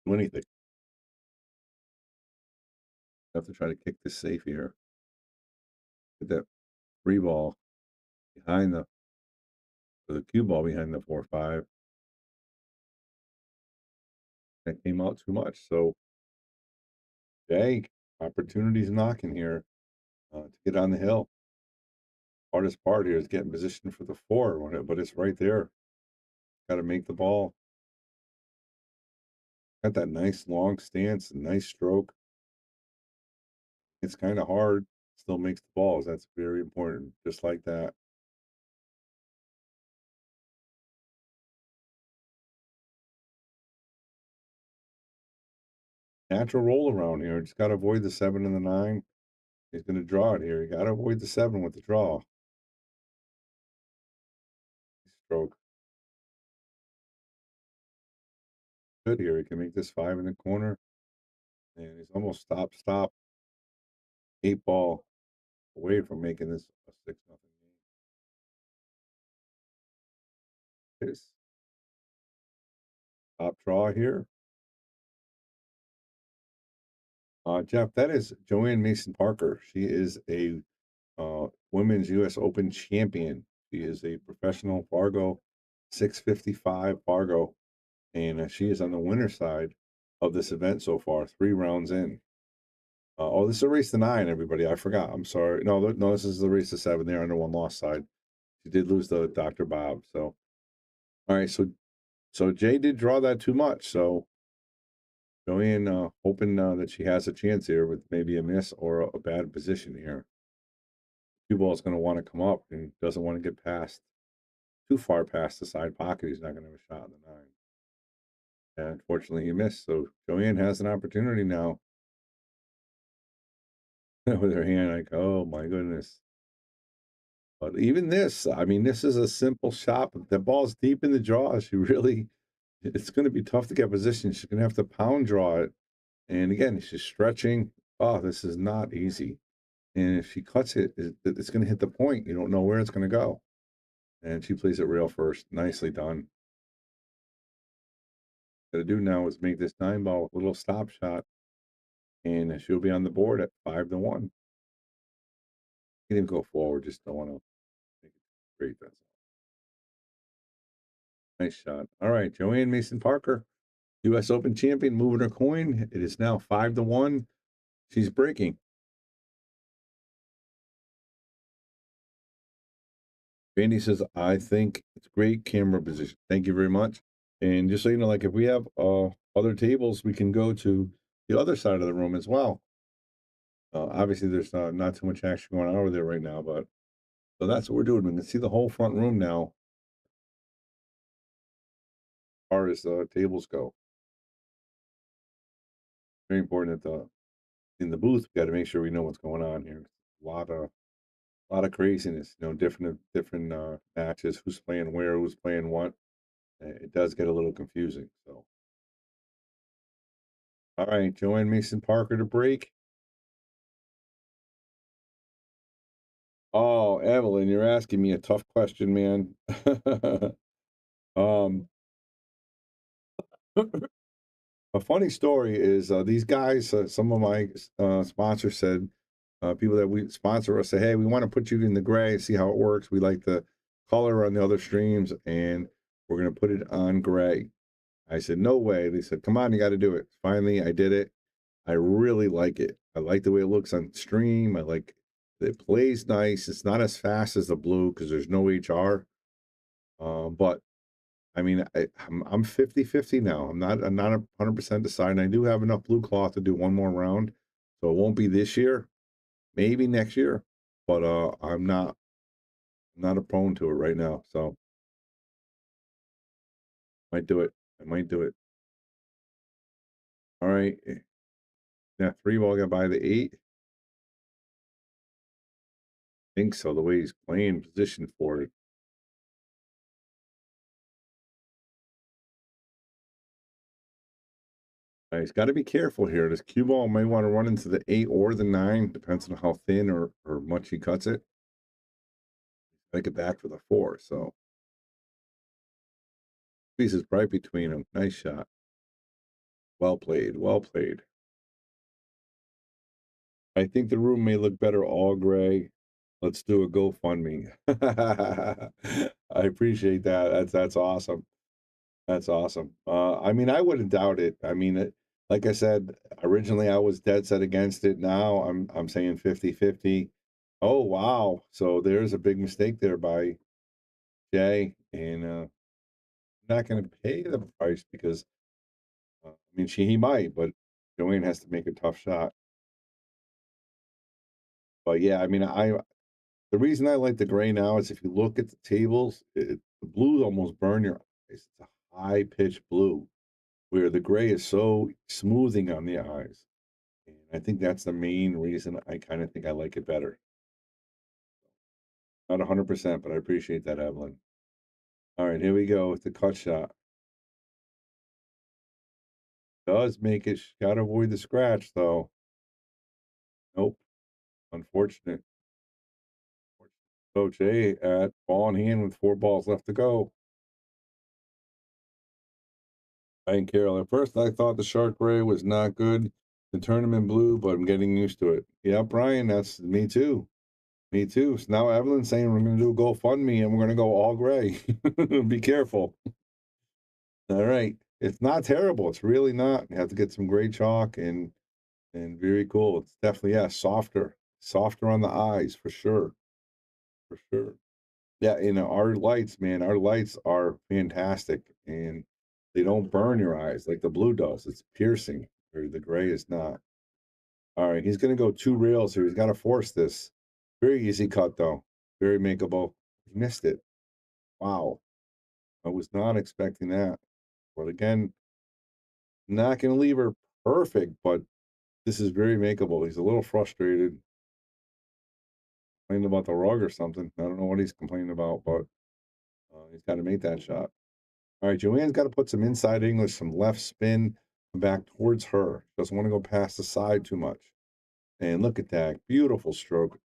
do anything. Have to try to kick this safe here. Get that free ball behind the cue ball behind the 4-5. That came out too much. So, Jay, opportunities knocking here to get on the hill. Hardest part here is getting positioned for the 4, but it's right there. Got to make the ball. Got that nice long stance, nice stroke. It's kind of hard. Still makes the balls. That's very important. Just like that. Natural roll around here. Just got to avoid the 7 and the 9. He's going to draw it here. You got to avoid the 7 with the draw. Stroke. Good here. He can make this 5 in the corner. And he's almost stop. 8 ball away from making this a 6-0 game. Is top draw here. Jeff, that is Joanne Mason Parker. She is a women's U.S. Open champion. She is a professional Fargo 655 Fargo, and she is on the winner's side of this event so far. 3 rounds in. Oh, this is a race to 9, everybody. I forgot. I'm sorry. No, this is the race to 7. They're on the 1 loss side. She did lose to Dr. Bob. So, all right. So Jay did draw that too much. So Joanne hoping that she has a chance here with maybe a miss or a bad position here. Cue ball is going to want to come up and doesn't want to get too far past the side pocket. He's not going to have a shot in the 9. And unfortunately, he missed. So Joanne has an opportunity now with her hand. Like, oh my goodness. But even this, I mean, this is a simple shot. But the ball's deep in the draw. It's going to be tough to get position. She's going to have to pound draw it. And again, she's stretching. Oh, this is not easy. And if she cuts it, it's going to hit the point. You don't know where it's going to go. And she plays it rail first. Nicely done. What to do now is make this 9 ball a little stop shot. And she'll be on the board at 5-1. You can even go forward. Just don't want to make it great. That's all. Nice shot. All right. Joanne Mason Parker, U.S. Open champion, moving her coin. It is now 5-1. She's breaking. Randy says, I think it's great camera position. Thank you very much. And just so you know, like if we have other tables, we can go to the other side of the room as well. Obviously, there's not too much action going on over there right now, but so that's what we're doing. We can see the whole front room now. far as tables go. Very important that in the booth, we got to make sure we know what's going on here. A lot of craziness, different matches, who's playing where, who's playing what. It does get a little confusing. So, all right, Joanne Mason Parker to break. Oh, Evelyn, you're asking me a tough question, man. um, a funny story is these guys. Some of my sponsors said, people that we sponsor us say, "Hey, we want to put you in the gray, see how it works. We like the color on the other streams, and we're gonna put it on gray." I said, "No way." They said, "Come on, you got to do it." Finally, I did it. I really like it. I like the way it looks on stream. I like it plays nice. It's not as fast as the blue because there's no HR. But I mean, I'm 50-50 now. I'm not 100% decided. I do have enough blue cloth to do one more round, so it won't be this year. Maybe next year, but I'm not opposed to it right now. So might do it. I might do it. All right. Yeah, 3 ball got by the 8. I think so. The way he's playing position for it. He's got to be careful here. This cue ball may want to run into the 8 or the 9, depends on how thin or much he cuts it. I get back for the 4. So pieces right between them. Nice shot. Well played. Well played. I think the room may look better all gray. Let's do a GoFundMe. I appreciate that. That's awesome. That's awesome. I mean, I wouldn't doubt it. I mean, like I said, originally I was dead set against it. Now I'm saying 50-50. Oh wow. So there's a big mistake there by Jay, and I'm not going to pay the price because I mean he might, but Joanne has to make a tough shot. But yeah, I mean, the reason I like the gray now is if you look at the tables, the blue almost burn your eyes. It's a high pitched blue, where the gray is so smoothing on the eyes. And I think that's the main reason I kind of think I like it better. Not 100%, but I appreciate that, Evelyn. All right, here we go with the cut shot. Does make it, got to avoid the scratch, though. Nope. Unfortunate. So Jay at ball in hand with 4 balls left to go. Ryan Carroll. At first, I thought the shark gray was not good. The tournament blue, but I'm getting used to it. Yeah, Brian, that's me too. Me too. So now Evelyn's saying we're going to do a GoFundMe and we're going to go all gray. Be careful. All right. It's not terrible. It's really not. You have to get some gray chalk and very cool. It's definitely, yeah, softer on the eyes for sure. For sure. Yeah, our lights, man, our lights are fantastic and they don't burn your eyes like the blue does. It's piercing, or the gray is not. All right, he's going to go 2 rails here. He's got to force this. Very easy cut, though. Very makeable. He missed it. Wow. I was not expecting that. But again, not going to leave her perfect, but this is very makeable. He's a little frustrated. Complaining about the rug or something. I don't know what he's complaining about, but he's got to make that shot. All right, Joanne's got to put some inside English, some left spin back towards her. Doesn't want to go past the side too much. And look at that. Beautiful stroke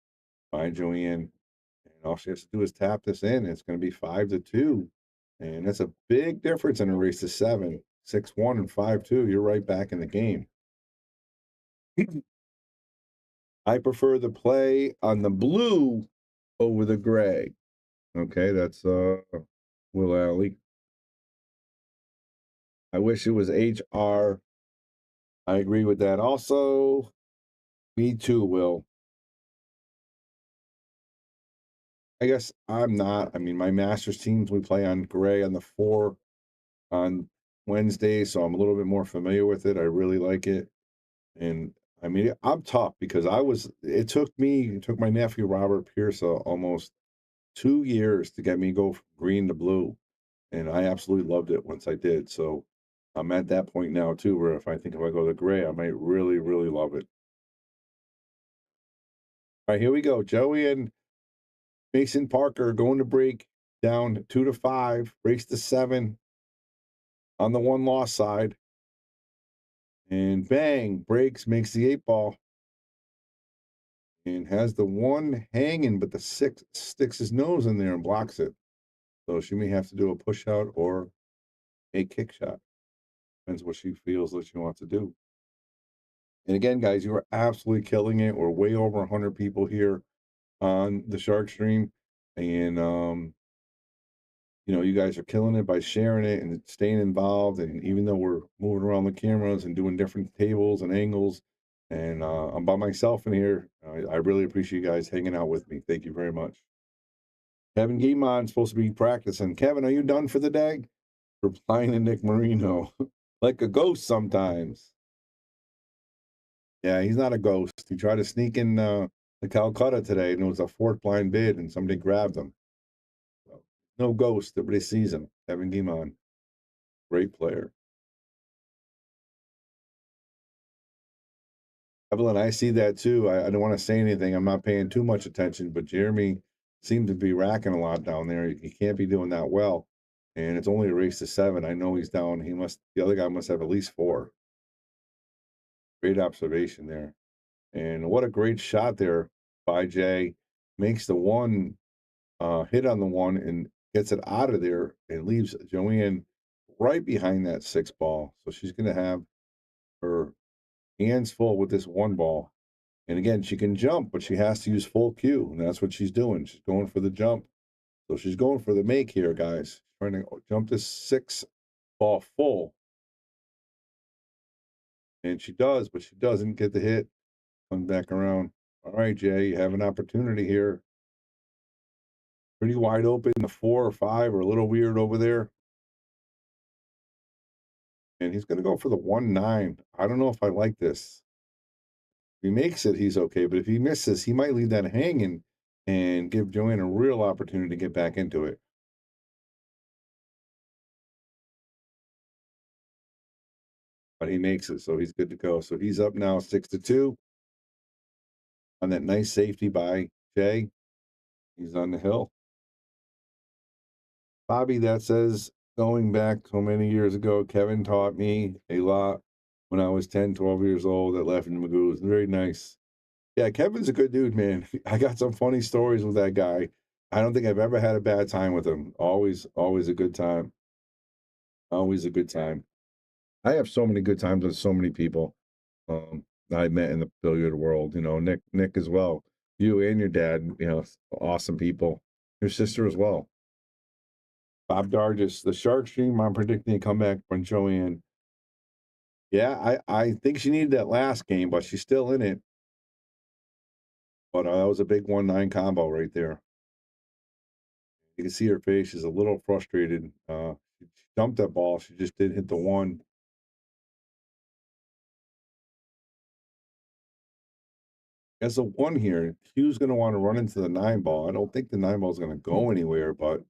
by Joanne. And all she has to do is tap this in. It's going to be 5-2. And that's a big difference in a race to 7. 6-1 and 5-2. You're right back in the game. I prefer the play on the blue over the gray. Okay, that's Will Alley. I wish it was HR. I agree with that also. Me too, Will. I guess I'm not. I mean, my Masters teams, we play on gray on the 4 on Wednesday, so I'm a little bit more familiar with it. I really like it. And I mean, I'm tough because it took my nephew Robert Pierce almost 2 years to get me go from green to blue. and I absolutely loved it once I did. So I'm at that point now too, where if I go the gray, I might really, really love it. All right, here we go. Joanne Mason Parker going to break down 2-5, breaks to 7 on the 1 loss side. And bang, breaks, makes the 8 ball. And has the 1 hanging, but the 6 sticks his nose in there and blocks it. So she may have to do a push out or a kick shot. Depends what she feels that she wants to do. And again, guys, you are absolutely killing it. We're way over 100 people here on the Shark Stream. And, you know, you guys are killing it by sharing it and staying involved. And even though we're moving around the cameras and doing different tables and angles, and I'm by myself in here, I really appreciate you guys hanging out with me. Thank you very much. Kevin Guimond's supposed to be practicing. Kevin, are you done for the day? Replying to Nick Marino. Like a ghost sometimes. Yeah, he's not a ghost. He tried to sneak in the Calcutta today, and it was a 4th blind bid, and somebody grabbed him. So, no ghost. Everybody sees him. Kevin Guimond. Great player. Evelyn, I see that too. I don't want to say anything. I'm not paying too much attention, but Jeremy seemed to be racking a lot down there. He can't be doing that well. And it's only a race to 7. I know he's down. The other guy must have at least 4. Great observation there. And what a great shot there by Jay. Makes the 1 hit on the 1 and gets it out of there and leaves Joanne right behind that 6 ball. So she's going to have her hands full with this 1 ball. And again, she can jump, but she has to use full cue. And that's what she's doing. She's going for the jump. So she's going for the make here, guys. She's trying to jump this 6 ball full. And she does, but she doesn't get the hit. Comes back around. All right, Jay, you have an opportunity here. Pretty wide open. The 4 or 5 are a little weird over there. And he's going to go for the 1-9. I don't know if I like this. If he makes it, he's okay. But if he misses, he might leave that hanging and give Joanne a real opportunity to get back into it. But he makes it, so he's good to go. So he's up now 6-2 on that nice safety by Jay. He's on the hill. Bobby, that says, going back so many years ago, Kevin taught me a lot when I was 10, 12 years old at Leffington Magoo's. Very nice. Yeah, Kevin's a good dude, man. I got some funny stories with that guy. I don't think I've ever had a bad time with him. Always a good time. Always a good time. I have so many good times with so many people I met in the billiard world. You know, Nick as well. You and your dad, you know, awesome people. Your sister as well. Bob Dargis, the Shark Stream, I'm predicting a comeback from Joanne. Yeah, I think she needed that last game, but she's still in it. But that was a big 1-9 combo right there. You can see her face. She's a little frustrated. She dumped that ball. She just didn't hit the 1. As a 1 here, Hugh's going to want to run into the 9 ball. I don't think the 9 ball is going to go anywhere, but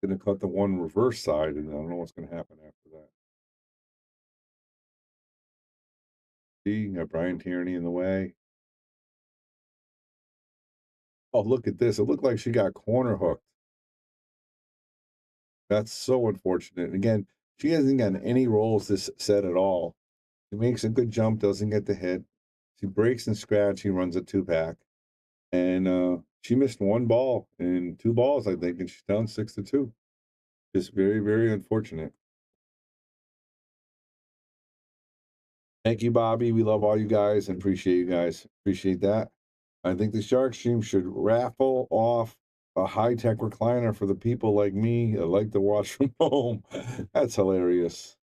going to cut the 1 reverse side, and I don't know what's going to happen after that. See, you got Brian Tierney in the way. Oh, look at this. It looked like she got corner hooked. That's so unfortunate. Again, she hasn't gotten any rolls this set at all. She makes a good jump, doesn't get the hit. She breaks and scratch. She runs a 2-pack. And she missed 1 ball and 2 balls, I think, and she's down 6-2. Just very, very unfortunate. Thank you, Bobby. We love all you guys and appreciate you guys. Appreciate that. I think the Shark Stream should raffle off a high-tech recliner for the people like me that like to watch from home. That's hilarious.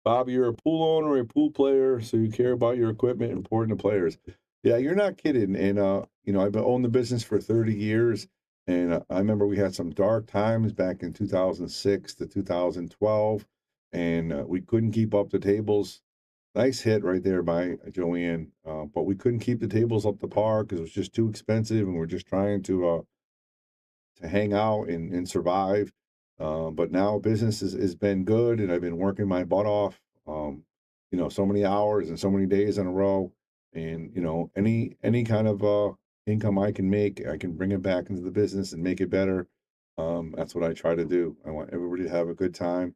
Bobby, you're a pool owner, a pool player, so you care about your equipment, important to players. Yeah, you're not kidding. And, you know, I've owned the business for 30 years, and I remember we had some dark times back in 2006 to 2012, and we couldn't keep up the tables Nice hit right there by Joanne. But we couldn't keep the tables up to par because it was just too expensive, and we're just trying to hang out and survive. But now business has been good, and I've been working my butt off. So many hours and so many days in a row, and any kind of income I can make, I can bring it back into the business and make it better. That's what I try to do. I want everybody to have a good time,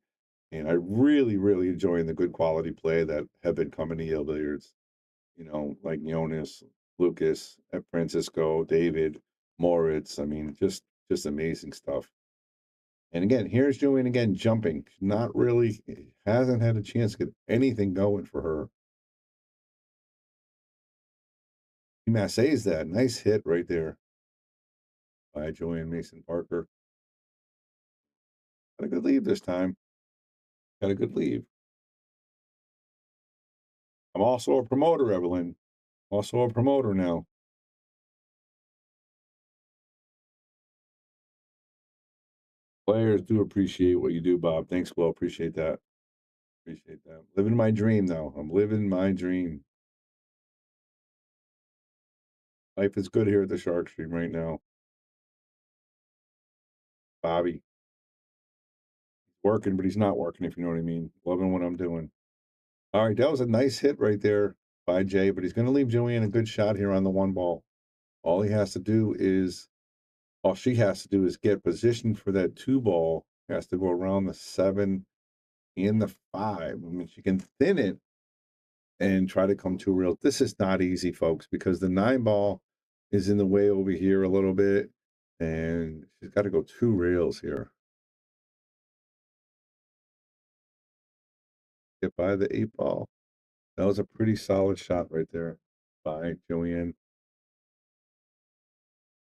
and I really, really enjoying the good quality play that have been coming to Yale Billiards. Like Jonas, Lucas, Francisco, David, Moritz. I mean, just amazing stuff. And again, here's Joanne again jumping. Not really, hasn't had a chance to get anything going for her. Massays that. Nice hit right there by Joanne Mason Parker. Got a good lead this time. Got a good lead. I'm also a promoter, Evelyn. Also a promoter now. Players do appreciate what you do, Bob. Thanks, Will. Appreciate that. Appreciate that. Living my dream now. I'm living my dream. Life is good here at the Shark Stream right now. Bobby. He's working, but he's not working, if you know what I mean. Loving what I'm doing. All right, that was a nice hit right there by Jay, but he's going to leave Joanne a good shot here on the one ball. All she has to do is get positioned for that two ball. Has to go around the 7 and the 5. I mean, she can thin it and try to come two reels. This is not easy, folks, because the 9 ball is in the way over here a little bit, and she's got to go 2 rails here. Get by the 8 ball. That was a pretty solid shot right there by Joanne.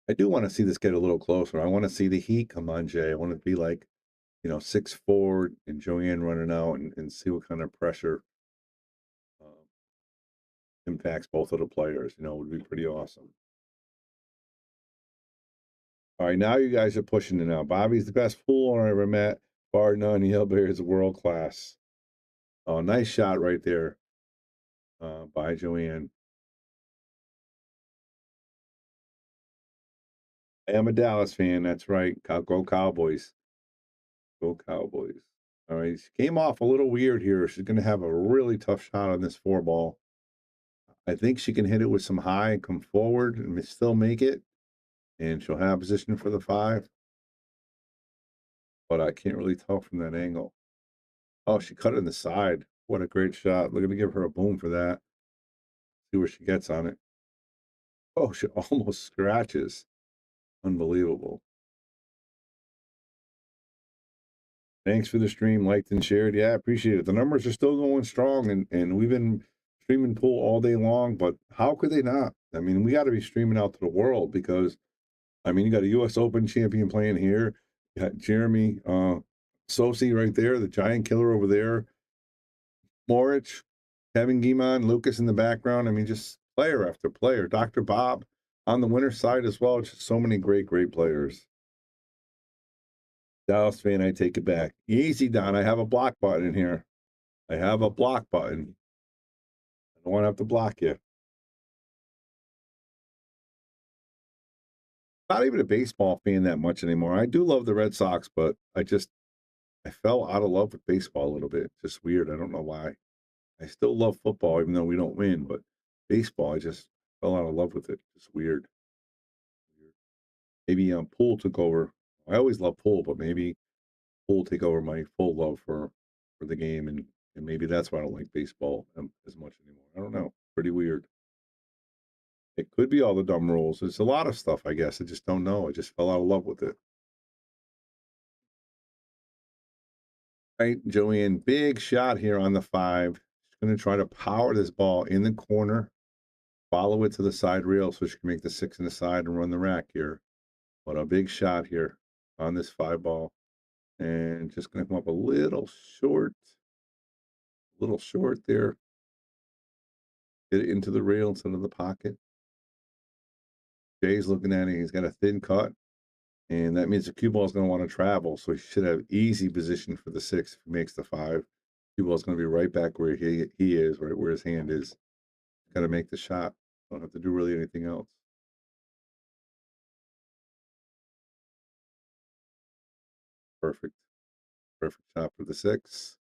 I do want to see this get a little closer. I want to see the heat come on, Jay. I want to be like, 6-4 and Joanne running out and see what kind of pressure impacts both of the players. It would be pretty awesome. All right, now you guys are pushing it now. Bobby's the best pool owner I ever met. Bar none. Yale Bears is world class. Oh, nice shot right there by Joanne. I am a Dallas fan. That's right. Go Cowboys. Go Cowboys. All right. She came off a little weird here. She's going to have a really tough shot on this 4 ball. I think she can hit it with some high and come forward and still make it. And she'll have position for the 5. But I can't really tell from that angle. Oh, she cut it in the side. What a great shot. We're going to give her a boom for that. See where she gets on it. Oh, she almost scratches. Unbelievable. Thanks for the stream, liked and shared. Yeah, I appreciate it. The numbers are still going strong, and we've been streaming pool all day long, but how could they not? I mean, we got to be streaming out to the world because, you got a U.S. Open champion playing here. You got Jeremy Sossei right there, the giant killer over there. Moritz, Kevin Guimond, Lucas in the background. Just player after player. Dr. Bob on the winner's side as well. Just so many great, great players. Dallas fan, I take it back. Easy, Don. I have a block button in here. I have a block button. I don't want to have to block you. Not even a baseball fan that much anymore. I do love the Red Sox, but I fell out of love with baseball a little bit. Just weird. I don't know why. I still love football, even though we don't win, but baseball, I just fell out of love with it. Just weird. Maybe pool took over. I always love pool, but maybe pool take over my full love for the game, and maybe that's why I don't like baseball as much anymore. I don't know. Pretty weird. It could be all the dumb rules. It's a lot of stuff, I guess. I just don't know. I just fell out of love with it. All right, Joanne, big shot here on the 5. She's going to try to power this ball in the corner, follow it to the side rail so she can make the 6 in the side and run the rack here. But a big shot here on this 5 ball. And just going to come up a little short there. Get it into the rail instead of the pocket. Jay's looking at it. He's got a thin cut. And that means the cue ball is going to want to travel. So he should have easy position for the 6 if he makes the 5. Cue ball's going to be right back where he is, right where his hand is. Got to make the shot. Don't have to do really anything else. Perfect. Perfect shot for the 6.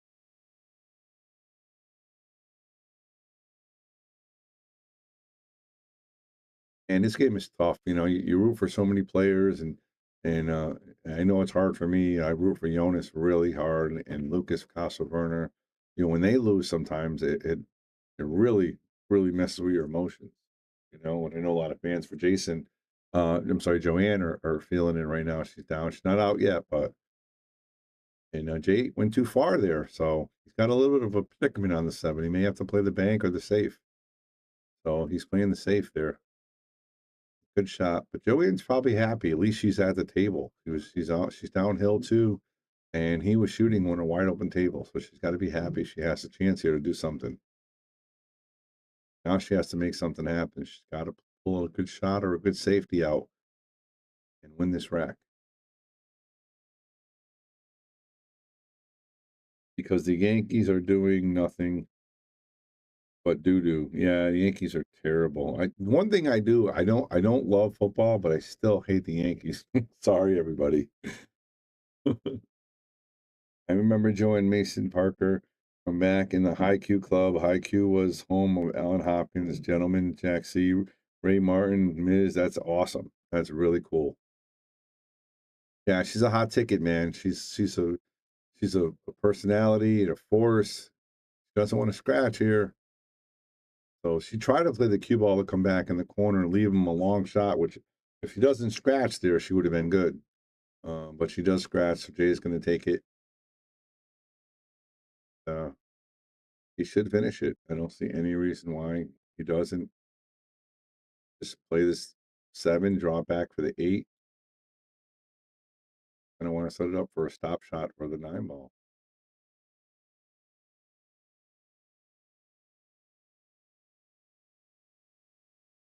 And this game is tough. You know, you root for so many players, and I know it's hard for me. I root for Jonas really hard, and Lucas Castleverne. You know, when they lose, sometimes it really messes with your emotions. You know, and I know a lot of fans for Jason. I'm sorry, Joanne are feeling it right now. She's down. She's not out yet, but Jay went too far there, so he's got a little bit of a predicament on the 7. He may have to play the bank or the safe. So he's playing the safe there. Good shot, but Joanne's probably happy. At least she's at the table. She's downhill too, and he was shooting on a wide open table, so she's got to be happy. She has a chance here to do something. Now she has to make something happen. She's got to pull a good shot or a good safety out and win this rack. Because the Yankees are doing nothing but doo-doo. Yeah, the Yankees are terrible. One thing I do, I don't love football, but I still hate the Yankees. Sorry, everybody. I remember Joanne Mason Parker from back in the High Q Club. High Q was home of Alan Hopkins, Gentleman, Jack C, Ray Martin, Miz. That's awesome. That's really cool. Yeah, she's a hot ticket, man. She's a personality and a force. She doesn't want to scratch here. So she tried to play the cue ball to come back in the corner and leave him a long shot, which if she doesn't scratch there, she would have been good. But she does scratch, so Jay's going to take it. He should finish it. I don't see any reason why he doesn't. Just play this 7, draw back for the 8. And I want to set it up for a stop shot for the 9 ball.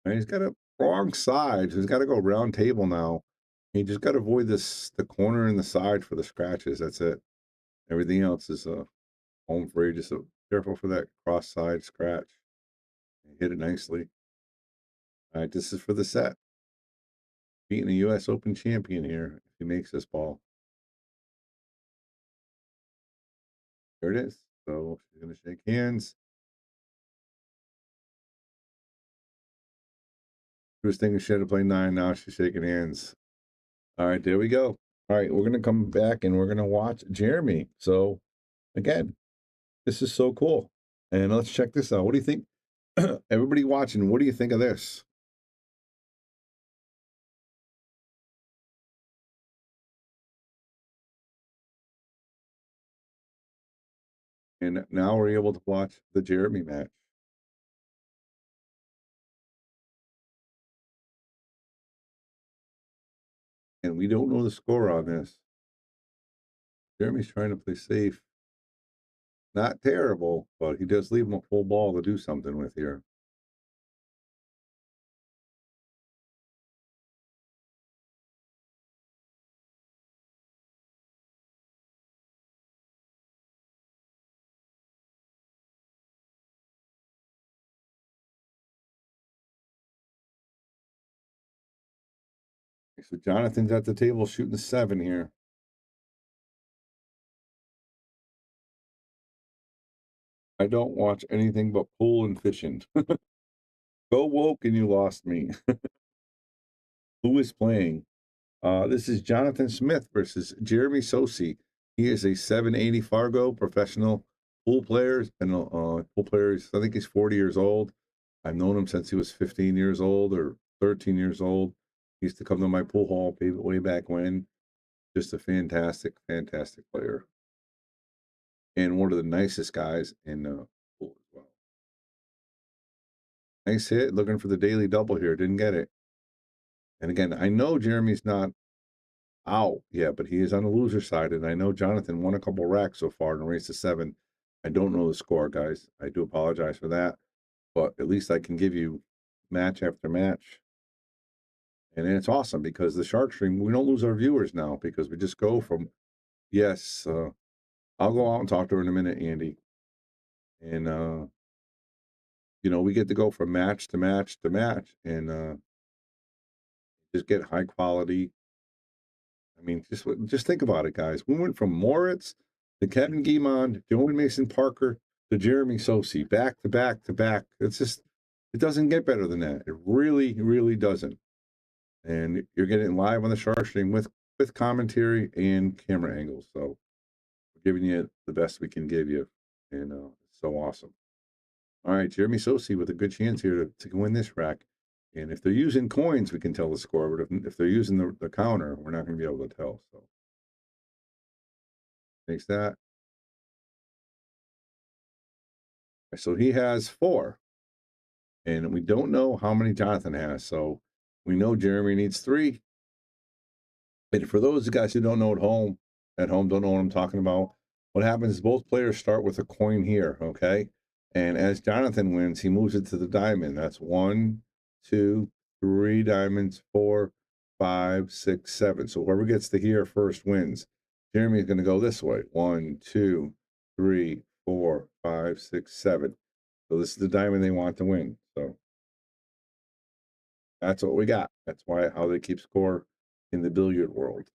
And he's got a wrong side. So he's got to go round table now. He just got to avoid the corner and the side for the scratches. That's it. Everything else is home free. Just careful for that cross side scratch. Hit it nicely. All right, this is for the set. Beating a U.S. Open champion here if he makes this ball. There it is. So she's going to shake hands. She was thinking she had to play 9. Now she's shaking hands. All right, there we go. All right, we're going to come back and we're going to watch Jeremy. So, again, this is so cool. And let's check this out. What do you think? Everybody watching, what do you think of this? And now we're able to watch the Jeremy match. And we don't know the score on this. Jeremy's trying to play safe. Not terrible, but he does leave him a full ball to do something with here. So Jonathan's at the table shooting the 7 here. I don't watch anything but pool and fishing. Go woke and you lost me. Who is playing? This is Jonathan Smith versus Jeremy Sossei. He is a 780 Fargo professional pool player. He's been a pool player. I think he's 40 years old. I've known him since he was 15 years old or 13 years old. He used to come to my pool hall way back when. Just a fantastic, fantastic player. And one of the nicest guys in the pool as well. Nice hit. Looking for the daily double here. Didn't get it. And again, I know Jeremy's not out yet, but he is on the loser side. And I know Jonathan won a couple racks so far in the race to 7. I don't know the score, guys. I do apologize for that. But at least I can give you match after match. And it's awesome because the Shark Stream, we don't lose our viewers now because we just go from, yes, I'll go out and talk to her in a minute, Andy. And you know, we get to go from match to match to match, and just get high quality. I mean, just think about it, guys. We went from Moritz to Kevin Guimond, Joanne Mason Parker to Jeremy Sossei, back to back to back. It's just, it doesn't get better than that. It really, really doesn't. And you're getting live on the Shark Stream with commentary and camera angles. So we're giving you the best we can give you, and it's so awesome. All right, Jeremy Sossei with a good chance here to win this rack. And if they're using coins, we can tell the score. But if they're using the counter, we're not going to be able to tell. So makes that. So he has 4. And we don't know how many Jonathan has. So we know Jeremy needs 3. And for those guys who don't know at home don't know what I'm talking about, what happens is both players start with a coin here, okay? And as Jonathan wins, he moves it to the diamond. That's 1, 2, 3 diamonds, 4, 5, 6, 7. So whoever gets to here first wins. Jeremy's going to go this way. 1, 2, 3, 4, 5, 6, 7. So this is the diamond they want to win. So that's what we got. That's how they keep score in the billiard world.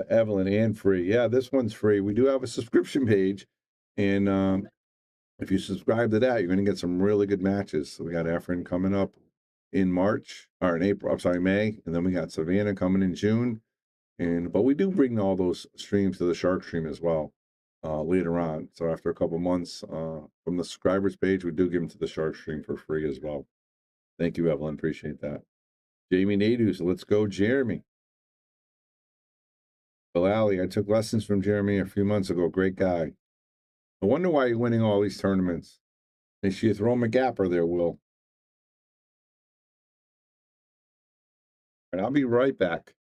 Evelyn, and free. Yeah, this one's free. We do have a subscription page, and if you subscribe to that, you're going to get some really good matches. So we got Efren coming up in March, or in April. I'm sorry, May, and then we got Savannah coming in June. But we do bring all those streams to the Shark Stream as well later on. So after a couple months from the subscribers page, we do give them to the Shark Stream for free as well. Thank you, Evelyn. Appreciate that. Jamie Nadus, let's go, Jeremy. Alley, I took lessons from Jeremy a few months ago. Great guy. I wonder why you're winning all these tournaments. Make sure you throw him a gapper there, Will. And I'll be right back.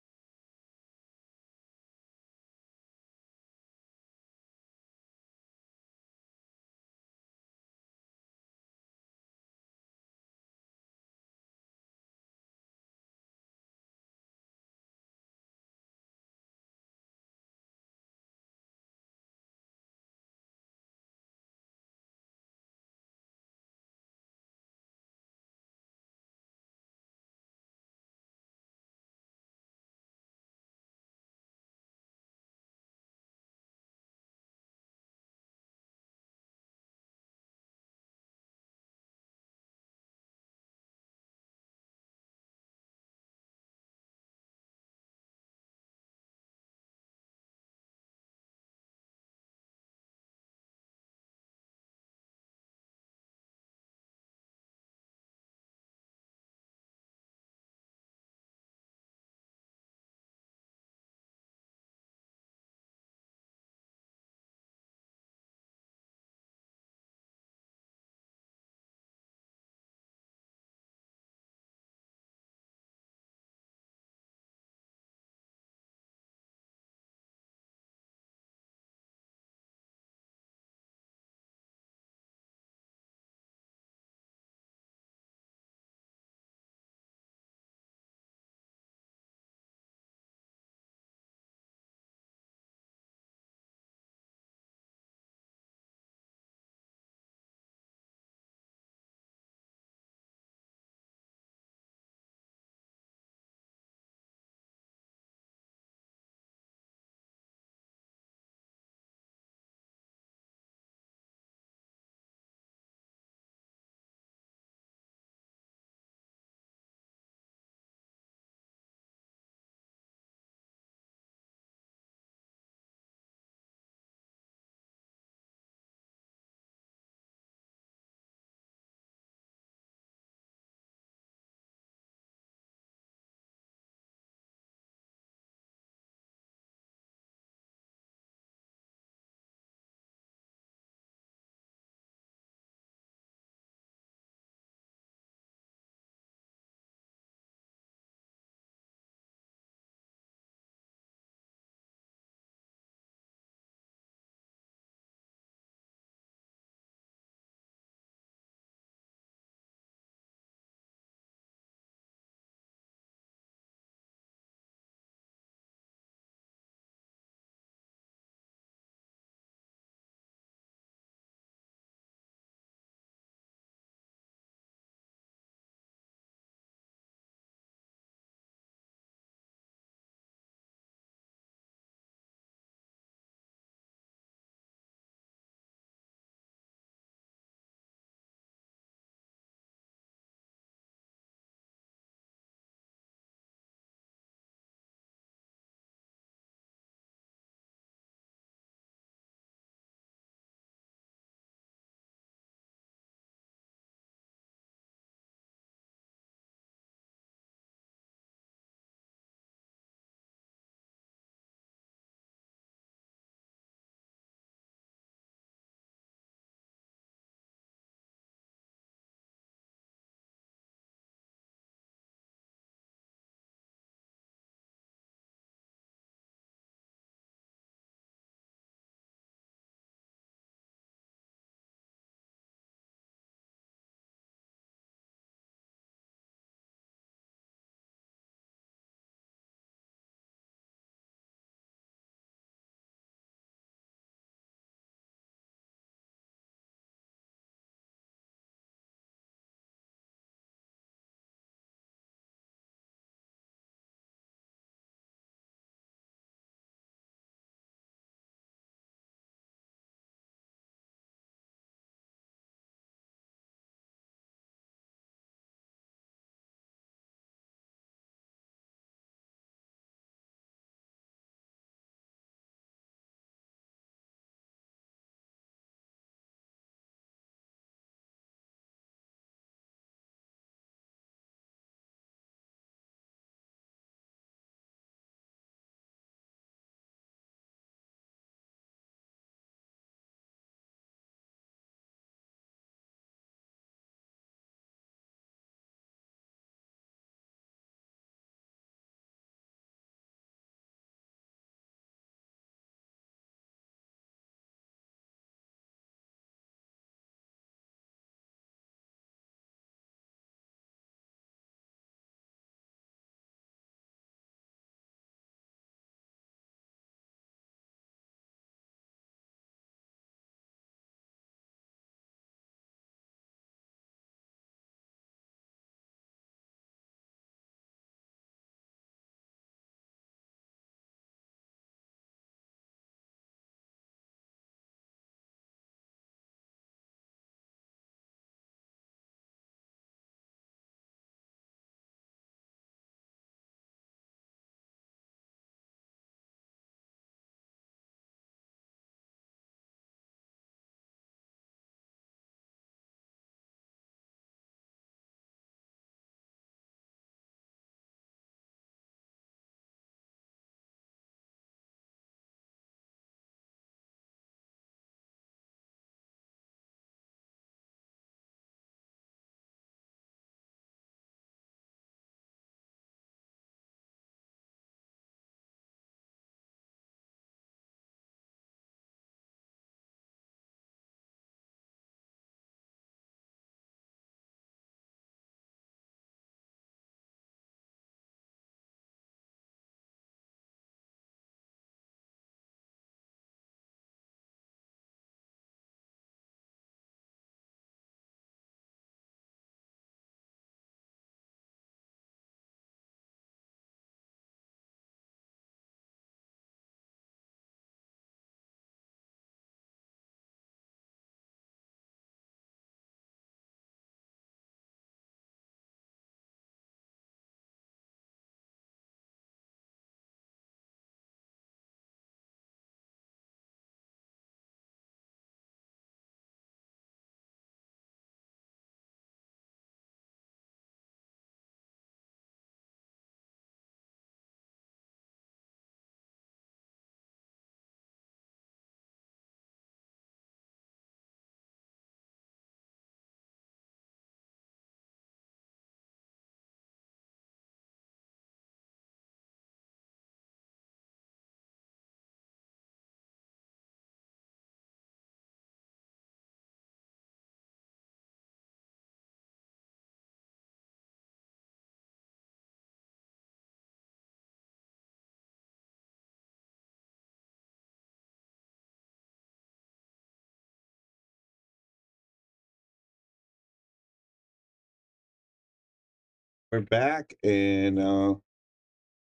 We're back, and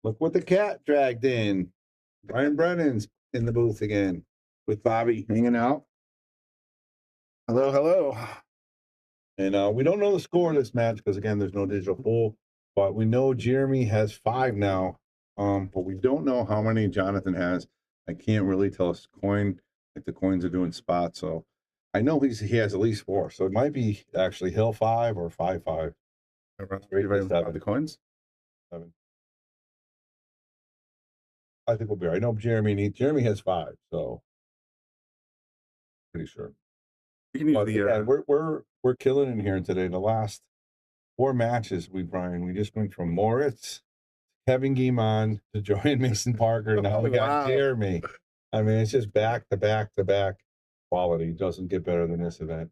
look what the cat dragged in. Brian Brennan's in the booth again with Bobby hanging out. Hello, hello. And we don't know the score of this match because, again, there's no digital pool. But we know Jeremy has 5 now. But we don't know how many Jonathan has. I can't really tell us coin. Like the coins are doing spots. So I know he has at least 4. So it might be actually Hill 5 or 5-5. The coins? 7. I think we'll be right. I know Jeremy has 5, so pretty sure. You can use But the again, we're killing it here today. The last 4 matches we just went from Moritz, Kevin Guimond to Joanne Mason Parker. Now we got Jeremy. I mean, it's just back to back to back quality. Doesn't get better than this event.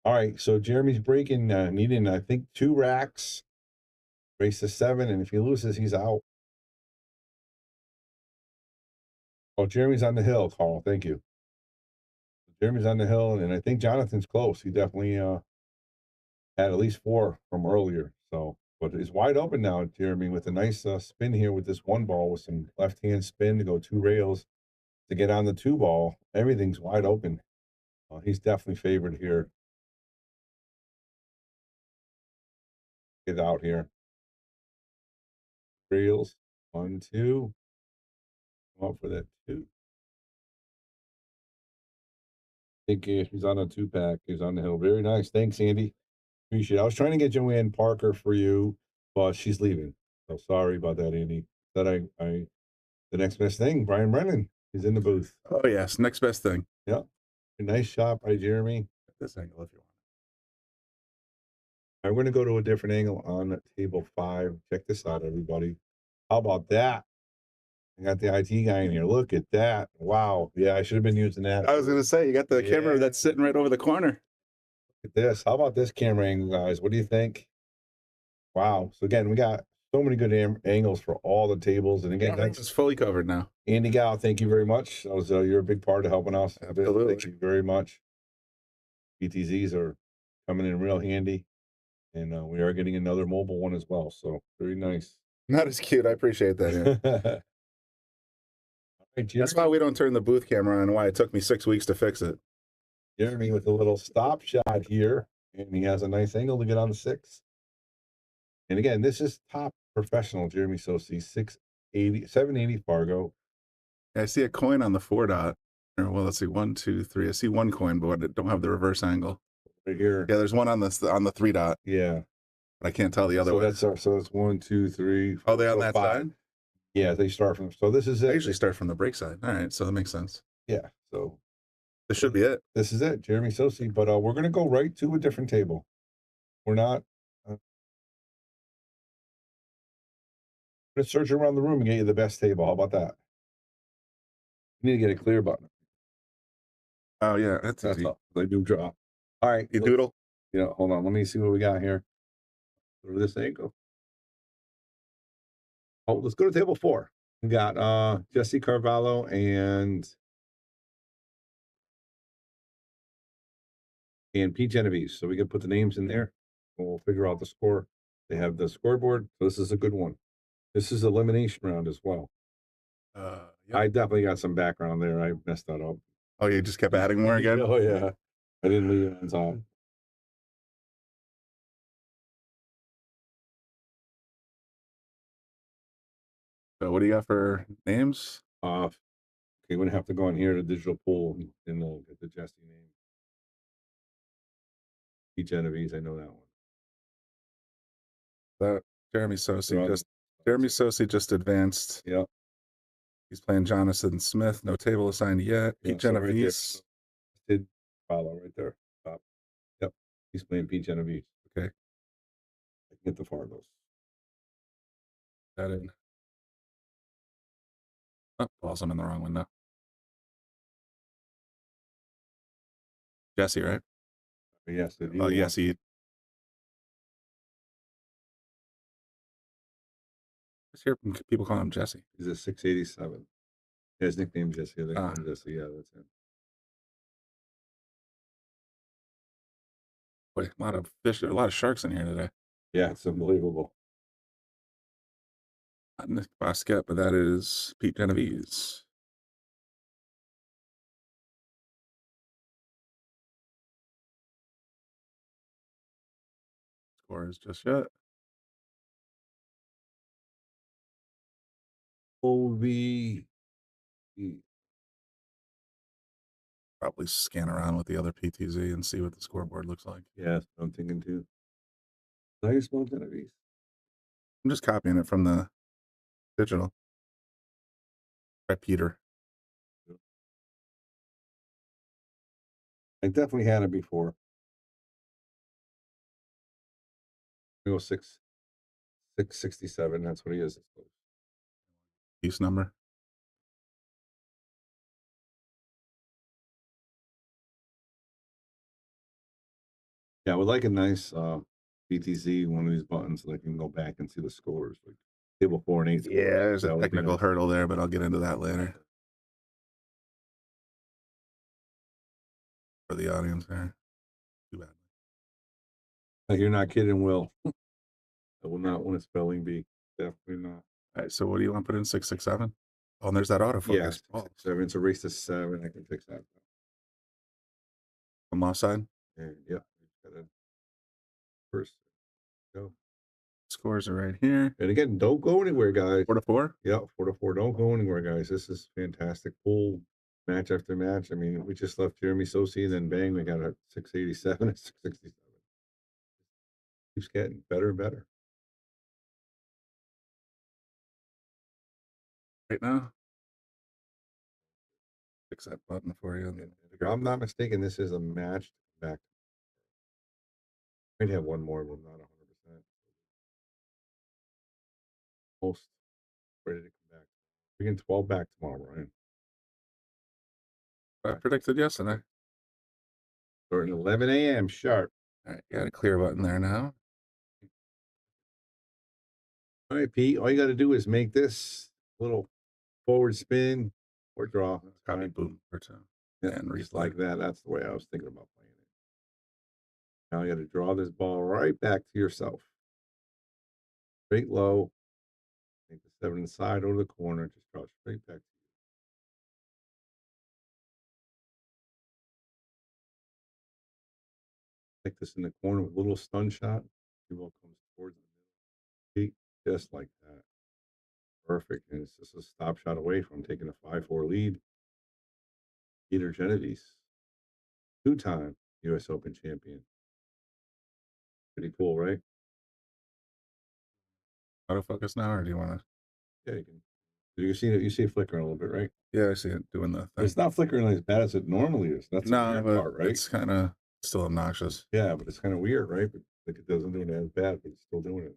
All right, so Jeremy's breaking, needing I think 2 racks, race to 7, and if he loses, he's out. Oh, Jeremy's on the hill, Carl. Thank you. Jeremy's on the hill, and I think Jonathan's close. He definitely had at least 4 from earlier. So, but it's wide open now, Jeremy, with a nice spin here with this 1 ball with some left-hand spin to go 2 rails to get on the 2 ball. Everything's wide open. He's definitely favored here. Get out here. Rails 1, 2. Come up for that 2. I think he's on a 2-pack. He's on the hill. Very nice. Thanks, Andy. Appreciate it. I was trying to get Joanne Parker for you, but she's leaving. So sorry about that, Andy. The next best thing, Brian Brennan is in the booth. Oh, yes. Next best thing. Yep. A nice shot by Jeremy. This angle if you want. I'm going to go to a different angle on table 5. Check this out, everybody. How about that? I got the IT guy in here. Look at that. Wow. Yeah, I should have been using that. I was going to say, you got the camera that's sitting right over the corner. Look at this. How about this camera angle, guys? What do you think? Wow. So again, we got so many good angles for all the tables. And again, that's fully covered now. Andy Gow, thank you very much. That was you're a big part of helping us. Absolutely. Thank you very much. BTZs are coming in real handy. And we are getting another mobile one as well. So very nice. Not as cute. I appreciate that. Yeah. That's why we don't turn the booth camera on and why it took me 6 weeks to fix it. Jeremy with a little stop shot here. And he has a nice angle to get on the 6. And again, this is top professional Jeremy Sossei, 780 Fargo. I see a coin on the 4 dot. Well, let's see, 1, 2, 3. I see 1 coin, but I don't have the reverse angle. Right here. Yeah, there's one on the 3 dot. Yeah. But I can't tell the other one. So that's 1, 2, 3. Oh, they on that 5. side? Yeah, they start from. So this is it. They usually start from the break side. All right, so that makes sense. Yeah. So this should be it. This is it, Jeremy Sossei. But we're going to go right to a different table. We're not. Going to search around the room and get you the best table. How about that? You need to get a clear button. Oh, yeah. That's all. They do drop. All right. You doodle? Yeah, hold on. Let me see what we got here. Where this angle. Oh, let's go to table 4. We got Jesse Carvalho and Pete Genovese. So we can put the names in there. And we'll figure out the score. They have the scoreboard. So this is a good one. This is elimination round as well. Yep. I definitely got some background there. I messed that up. Oh, you just kept adding more again? Oh, yeah. I didn't leave it on top. So what do you got for names? Okay, we're going to have to go in here to digital pool and get the Jesse name. Pete Genovese, I know that one. Jeremy Sossei just advanced. Yep. He's playing Jonathan Smith. No table assigned yet. Pete Genovese. Did follow right there. Top. Yep. He's playing Pete Genovese. Okay. I can get the Fargos. That in. Oh, balls, I'm in the wrong one now. Jesse, right? Yes. Oh, yes, he. I hear people calling him Jesse. He's a 687. His nickname Jesse. Jesse. Yeah, that's him. Boy, a lot of fish. A lot of sharks in here today. Yeah, it's unbelievable. Not Nick Basket, but that is Pete Genovese. Scores just yet. OV. Probably scan around with the other PTZ and see what the scoreboard looks like. Yeah, that's what I'm thinking too. How do you spell Genovese? I'm just copying it from the digital. By Peter. I definitely had it before. Go 667. That's what he is. Piece number. Yeah, I would like a nice BTZ, one of these buttons, so I can go back and see the scores. Like table 4 and 8. Yeah, there's a That would be technical nice. hurdle there, but I'll get into that later. For the audience there. Too bad. Like, you're not kidding, Will. I will not want a spelling bee. Definitely not. All right, so what do you want to put in? 667? Oh, and there's that autofocus. Yeah, Oh, 7. It's a race to 7. I can fix that. I'm offside. And yeah, first go. Scores are right here. And again, don't go anywhere, guys. 4-4? Yeah, 4-4. Don't go anywhere, guys. This is fantastic. Full match after match. I mean, we just left Jeremy Sossei, and then bang, we got a 687 and 667. Keeps getting better and better. Right now. Fix that button for you. If I'm not mistaken, this is a match back. Might have one more, but not 100%. Most ready to come back. We can 12 back tomorrow, Ryan. I predicted yesterday. Starting 11 a.m. sharp. All right, got a clear button there now. All right, Pete. All you got to do is make this little forward spin or draw. Copy boom for two. Yeah, And just replay. like that. That's the way I was thinking about playing it. Now you got to draw this ball right back to yourself. Straight low. Make the 7 inside over the corner. Just draw straight back to you. Take this in the corner with a little stun shot. The ball comes towards the middle. Pete, just like that. Perfect. And it's just a stop shot away from taking a 5-4 lead. Peter Genovese, 2-time U.S. Open champion. Pretty cool, right? Autofocus now, or do you want to? Yeah, you can. You see it. You see it flickering a little bit, right? Yeah, I see it doing the thing. It's not flickering as bad as it normally is. That's the No, weird but part, right? it's kind of still obnoxious. Yeah, but it's kind of weird, right? But like, it doesn't do it as bad, but it's still doing it.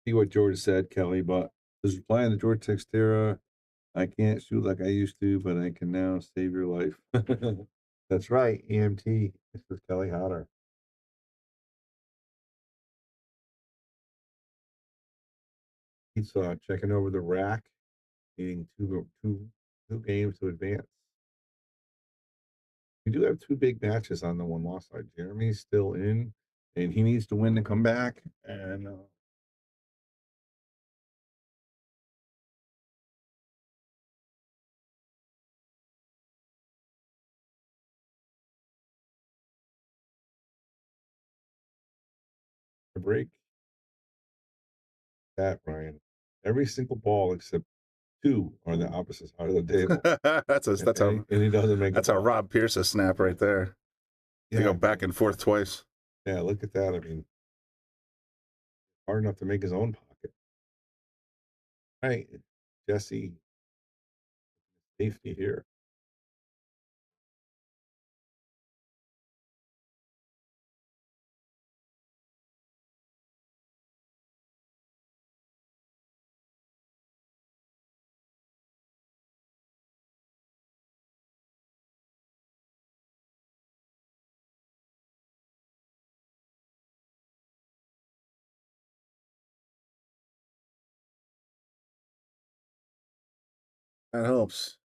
See what George said, Kelly, but was replying to George Textera, I can't shoot like I used to, but I can now save your life. That's right, EMT. This is Kelly Hodder. He's checking over the rack, needing two games to advance. We do have 2 big matches on the 1-loss side. Jeremy's still in, and he needs to win to come back. And the break. That, Ryan. Every single ball except 2 are on the opposite side of the table. that's and he doesn't make. That's a Rob Pierce snap right there. They go back and forth twice. Yeah, look at that. I mean, hard enough to make his own pocket. Right, Jesse. Safety here. That helps.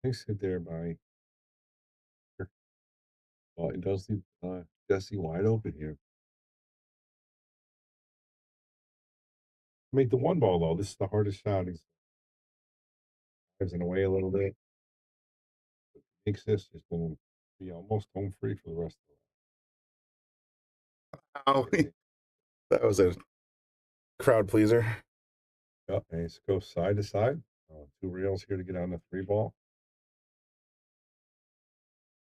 I sit there by. Well, it does leave Jesse wide open here. Make the one ball though. This is the hardest shot. He's in away a little bit. Makes this, he's going to be almost home free for the rest of the Oh, that was a crowd pleaser. Yep, and it's go side to side. 2 rails here to get on the 3 ball.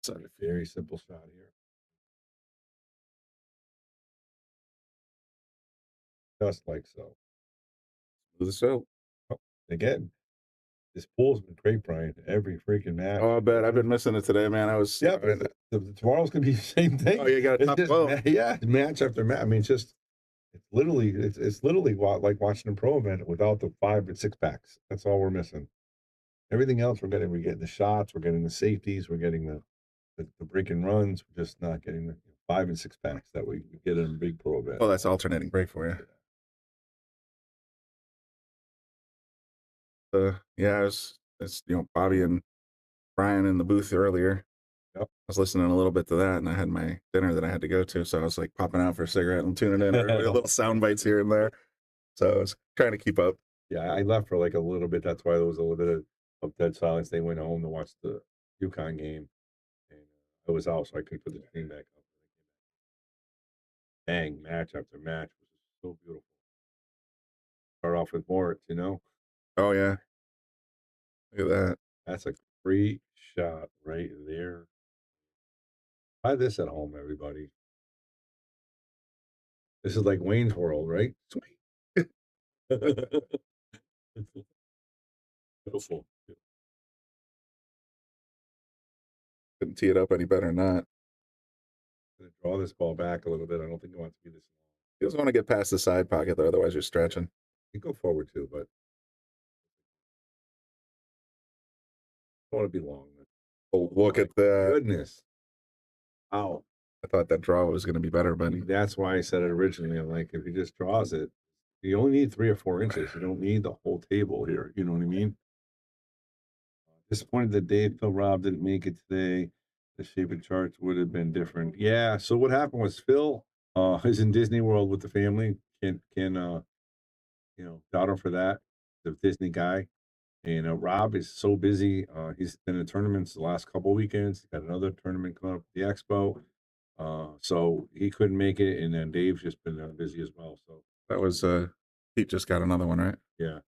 It's a very simple shot here. Just like so. Smooth as so. Oh, again, this pool's been great, Brian. Every freaking match. Oh, I bet. I've been missing it today, man. I was. Yeah, tomorrow's gonna be the same thing. Oh, you got a top 12. Yeah, match after match. I mean, it's literally like watching a pro event without the 5 and 6 packs. That's all we're missing. Everything else we're getting the shots, we're getting the safeties, we're getting the break and runs. We're just not getting the 5 and 6 packs that we get in a big pro event. Oh, that's alternating break for you. Yeah, it's Bobby and Brian in the booth earlier. Yep. I was listening a little bit to that, and I had my dinner that I had to go to, so I was like popping out for a cigarette and tuning in, a little sound bites here and there. So I was trying to keep up. Yeah, I left for like a little bit. That's why there was a little bit of dead silence. They went home to watch the UConn game, and I was out, so I couldn't put the screen back up. Bang, match after match, which is so beautiful. Start off with Moritz, Oh yeah, look at that. That's a great shot right there. Try this at home, everybody. This is like Wayne's World, right? Sweet. Beautiful. Couldn't tee it up any better than that. Gonna draw this ball back a little bit. I don't think it wants to be this long. You just want to get past the side pocket, though, otherwise you're stretching. You go forward too, but I don't want to be long. Oh, look at that. Goodness. Wow. I thought that draw was going to be better, but That's why I said it originally. I'm like, if he just draws it, you only need 3 or 4 inches. You don't need the whole table here. You know what I mean? Disappointed that Phil Rob didn't make it today. The shape of charts would have been different. Yeah. So what happened was Phil is in Disney World with the family. Can doubt him for that. The Disney guy. And Rob is so busy. He's been in tournaments the last couple weekends. He got another tournament coming up at the Expo. So he couldn't make it. And then Dave's just been busy as well. So that was Pete just got another one, right? yeah.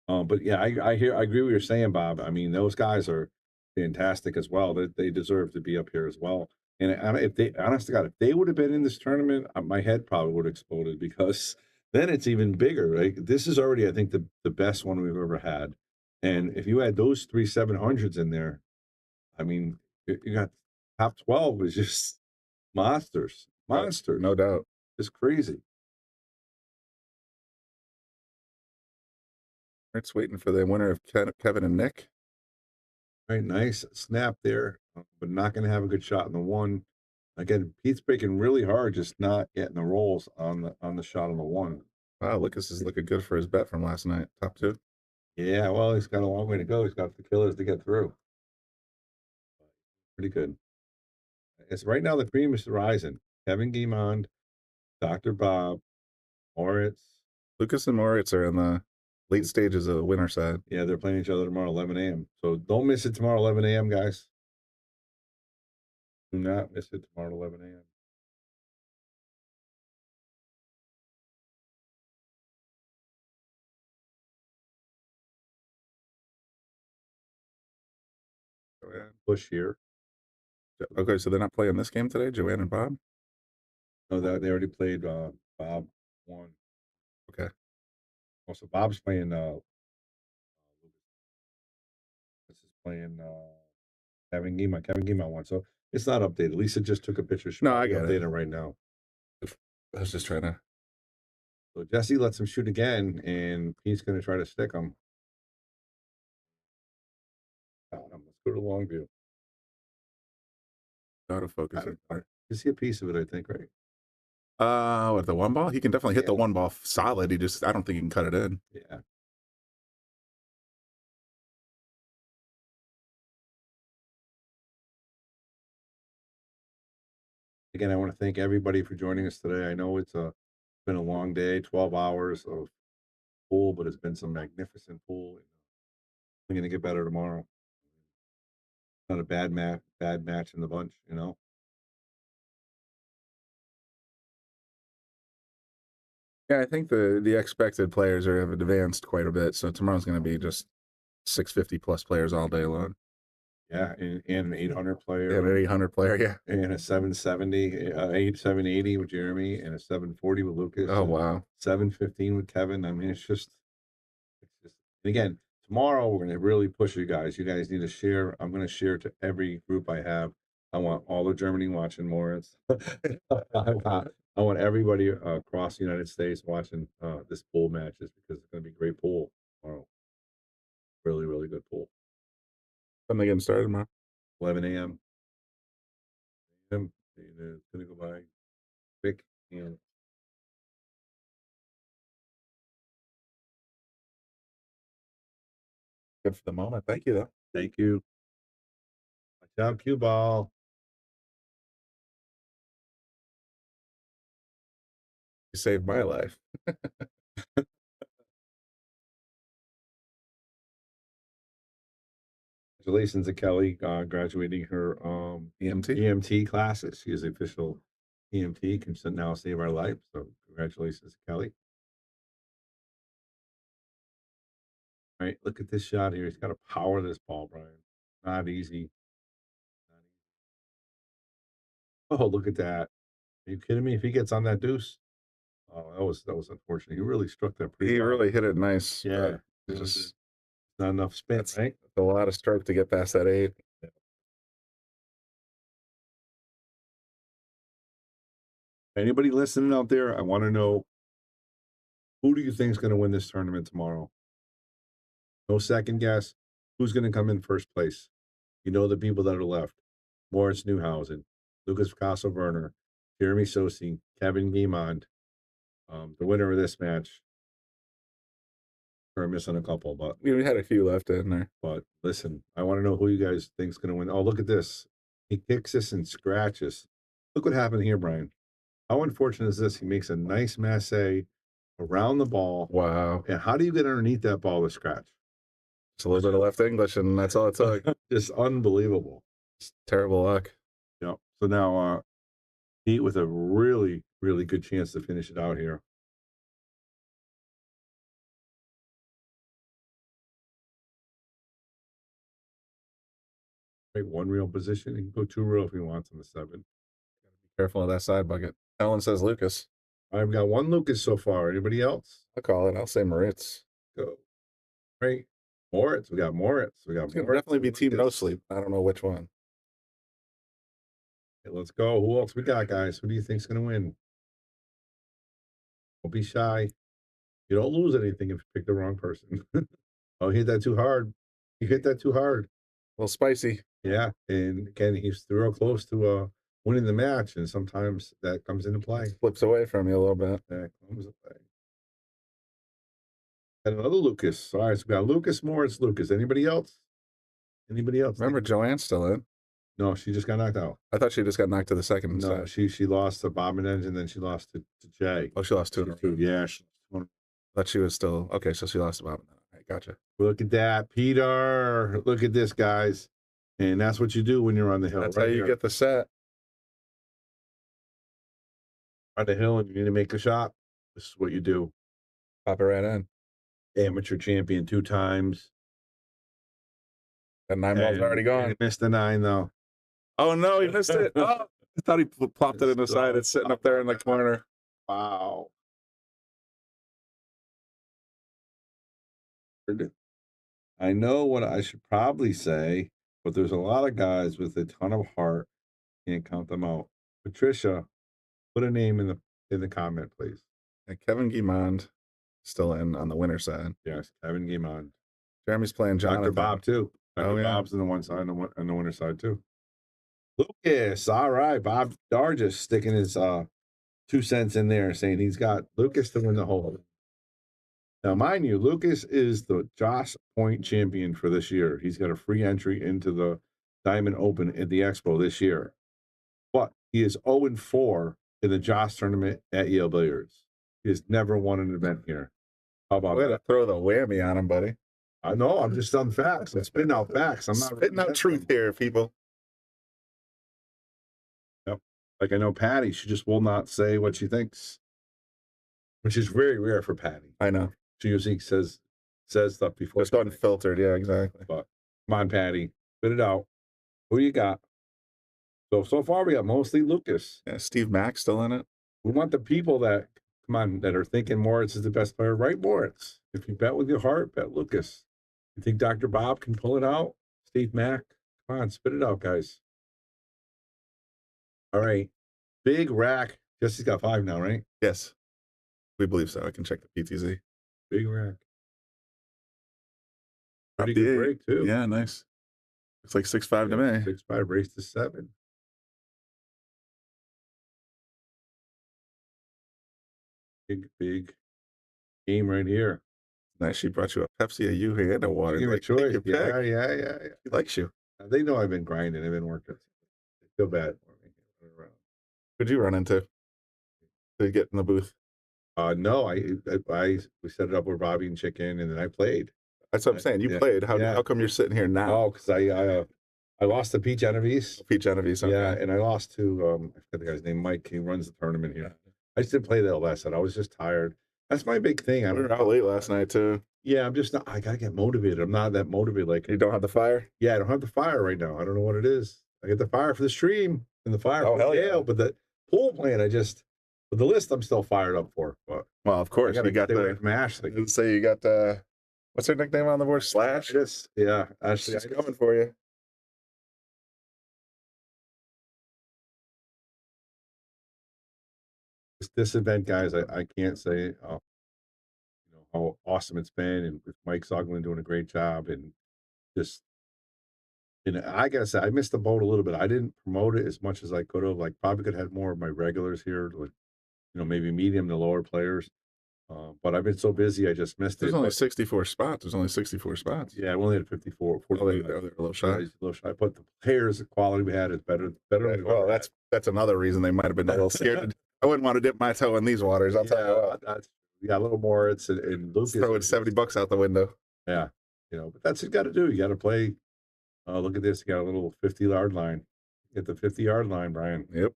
But yeah, I agree with what you're saying, Bob. I mean, those guys are fantastic as well. They deserve to be up here as well. And if they, honest to God, if they would have been in this tournament, my head probably would have exploded because then it's even bigger. Right? This is already, I think, the best one we've ever had. And if you had those 3 700s in there, I mean, you got top 12 is just monsters, no doubt. It's crazy. It's waiting for the winner of Kevin and Nick. Right, nice snap there, but not going to have a good shot in the one. Again, Pete's breaking really hard, just not getting the rolls on the shot on the one. Wow, Lucas is looking good for his bet from last night. Top 2. Yeah, well, he's got a long way to go. He's got the killers to get through. Pretty good. It's right now the cream is rising. Kevin Guimond, Dr. Bob, Moritz. Lucas and Moritz are in the late stages of the winner side. Yeah, they're playing each other tomorrow, 11 a.m. So don't miss it tomorrow, 11 a.m., guys. Do not miss it tomorrow, 11 a.m. Push here. Okay, so they're not playing this game today, Joanne and Bob? No, they already played. Bob won. Okay. Also, Bob's playing. This is playing. Kevin Guimond won. So it's not updated. Lisa just took a picture. No, I get it right now. I was just trying to. So Jesse lets him shoot again, and Pete's going to try to stick him. Let's go to Longview. Autofocus. You see a piece of it, I think, right? With the one ball, he can definitely hit the one ball solid. I don't think he can cut it in. Yeah. Again, I want to thank everybody for joining us today. I know it's been a long day, 12 hours of pool, but it's been some magnificent pool. We're going to get better tomorrow. Not a bad match in the bunch, you know. Yeah, I think the expected players have advanced quite a bit. So tomorrow's going to be just 650 plus players all day long. Yeah, and an 800 player. Yeah, an 800 player, yeah. And a 770, 780 with Jeremy, and a 740 with Lucas. Oh, wow. 715 with Kevin. I mean, it's just, and again, tomorrow we're going to really push you guys. You guys need to share. I'm going to share to every group I have. I want all the Germany watching Moritz. I want everybody across the United States watching this pool matches because it's going to be a great pool tomorrow. Really, really good pool. When they getting started tomorrow? 11 a.m. It's going to go by quick and Good for the moment. Thank you, though. Thank you. Watch out, cue ball. You saved my life. Congratulations to Kelly graduating her EMT classes. She is the official EMT, can now save our life. So congratulations to Kelly. All right, look at this shot here. He's got to power this ball, Brian. Not easy. Oh, look at that. Are you kidding me? If he gets on that deuce, oh, that was unfortunate. He really struck that pretty He hard. really hit it nice. Yeah. Just not enough spin, right? A lot of stroke to get past that 8. Yeah. Anybody listening out there, I want to know, who do you think is going to win this tournament tomorrow? No second guess. Who's going to come in first place? You know the people that are left. Moritz Newhausen, Lucas Picasso-Werner, Jeremy Sossei, Kevin Guimond. The winner of this match. We're missing a couple, but we had a few left in there. But listen, I want to know who you guys think is going to win. Oh, look at this. He kicks this and scratches. Look what happened here, Brian. How unfortunate is this? He makes a nice masse around the ball. Wow. And how do you get underneath that ball to scratch? Just a little bit of left English, and that's all it took. Just unbelievable. It's terrible luck. Yeah. So now Pete with a really, really good chance to finish it out here. Take one real position. He can go 2 real if he wants on the 7. Be careful of that side bucket. Ellen says Lucas. I've got one Lucas so far. Anybody else? I'll call it. I'll say Moritz. Go. Right. Moritz. We got Moritz. We got It's gonna Moritz. definitely be Team No Sleep. I don't know which one. Okay, let's go. Who else we got, guys? Who do you think's going to win? Don't be shy. You don't lose anything if you pick the wrong person. Oh, he hit that too hard. He hit that too hard. A little spicy. Yeah. And again, he's real close to winning the match, and sometimes that comes into play. Flips away from you a little bit. That comes into play. And another Lucas. All right, so we got Lucas, Moritz, Lucas. Anybody else? Anybody else? Remember, Joanne's still in. No, she just got knocked out. I thought she just got knocked to the second No, side. she lost to Bob and Engine, then she lost to Jay. Oh, she lost 2 in a row. Yeah. I thought she was still okay. So she lost to Bob. All right, gotcha. Look at that, Peter. Look at this, guys. And that's what you do when you're on the hill. That's right how you here. get the set. On the hill and you need to make a shot. This is what you do. Pop it right in. Amateur champion 2 times. That 9 ball's already gone. He missed the 9 though. Oh no, he missed it. Oh, I thought he plopped it in the side. It's sitting up there in the corner. Wow. I know what I should probably say, but there's a lot of guys with a ton of heart. Can't count them out. Patricia, put a name in the comment, please. And Kevin Guimond still in on the winner side. Yes, Kevin Guimond. Jeremy's playing Jonathan. Dr. Bob too. Dr. Oh, yeah. Bob's on the one side and on the winner side too. Lucas. All right. Bob Dargis sticking his 2 cents in there, saying he's got Lucas to win the whole. Now, mind you, Lucas is the Josh Point champion for this year. He's got a free entry into the Diamond Open at the Expo this year. But he is 0-4 in the Josh tournament at Yale Billiards. He has never won an event here. How about Way to that? throw the whammy on him, buddy. I know. I'm just on facts. I'm spitting out facts. I'm not Spitting out truth here, people. Yep. Like I know Patty, she just will not say what she thinks, which is very rare for Patty. I know. She usually says stuff before. Just unfiltered. Yeah, exactly. But come on, Patty, spit it out. Who you got? So far we got mostly Lucas. Yeah, Steve Mack still in it. We want the people that that are thinking Moritz is the best player. Right, Moritz. If you bet with your heart, bet Lucas. You think Dr. Bob can pull it out? Steve Mack, come on, spit it out, guys. All right, big rack. Jesse's got 5 now, right? Yes, we believe so. I can check the PTZ. Big rack. Pretty good break too. Yeah, nice. Looks like 6-5 to me. 6-5 race to 7. Big game right here. Nice. She brought you a Pepsi, a Yoo-hee, and a water. Give me a choice. Yeah. She likes you. They know I've been grinding. I've been working. They feel bad for me. Who'd you run into? Did you get in the booth? No, we set it up with Bobby and Chicken, and then I played. That's what I'm saying. You played. How come you're sitting here now? Oh, because I lost to Pete Genovese. Pete Genovese, okay. Yeah, and I lost to I forget the guy's name, Mike. He runs the tournament here. I just didn't play that last night. I was just tired. That's my big thing. We were out late last night too. Yeah, I'm just not. I gotta get motivated. I'm not that motivated. Like you don't have the fire. Yeah, I don't have the fire right now. I don't know what it is. I get the fire for the stream and the fire for hell the yeah. but the pool playing, but the list I'm still fired up for. But well, of course, you got the Ashley. Say you got what's her nickname on the board? Slash. Yeah, Ashley. She's coming for you. This event, guys, I can't say how awesome it's been, and with Mike Zuglan doing a great job, and just, and I gotta say, I missed the boat a little bit. I didn't promote it as much as I could have. Like, probably could have had more of my regulars here, like maybe medium to lower players. But I've been so busy, I just missed There's it. only 64 spots. There's only 64 spots. Yeah, I only had 54. They're a little shy. But the players, the quality we had is better. Right. Well, that's another reason they might have been a little scared. I wouldn't want to dip my toe in these waters. I'll tell you what. Yeah, a little more. It's in Lucas. Throwing $70 out the window. Yeah, but that's what you got to do. You got to play. Look at this. You got a little 50-yard line. Get the 50-yard line, Brian. Yep.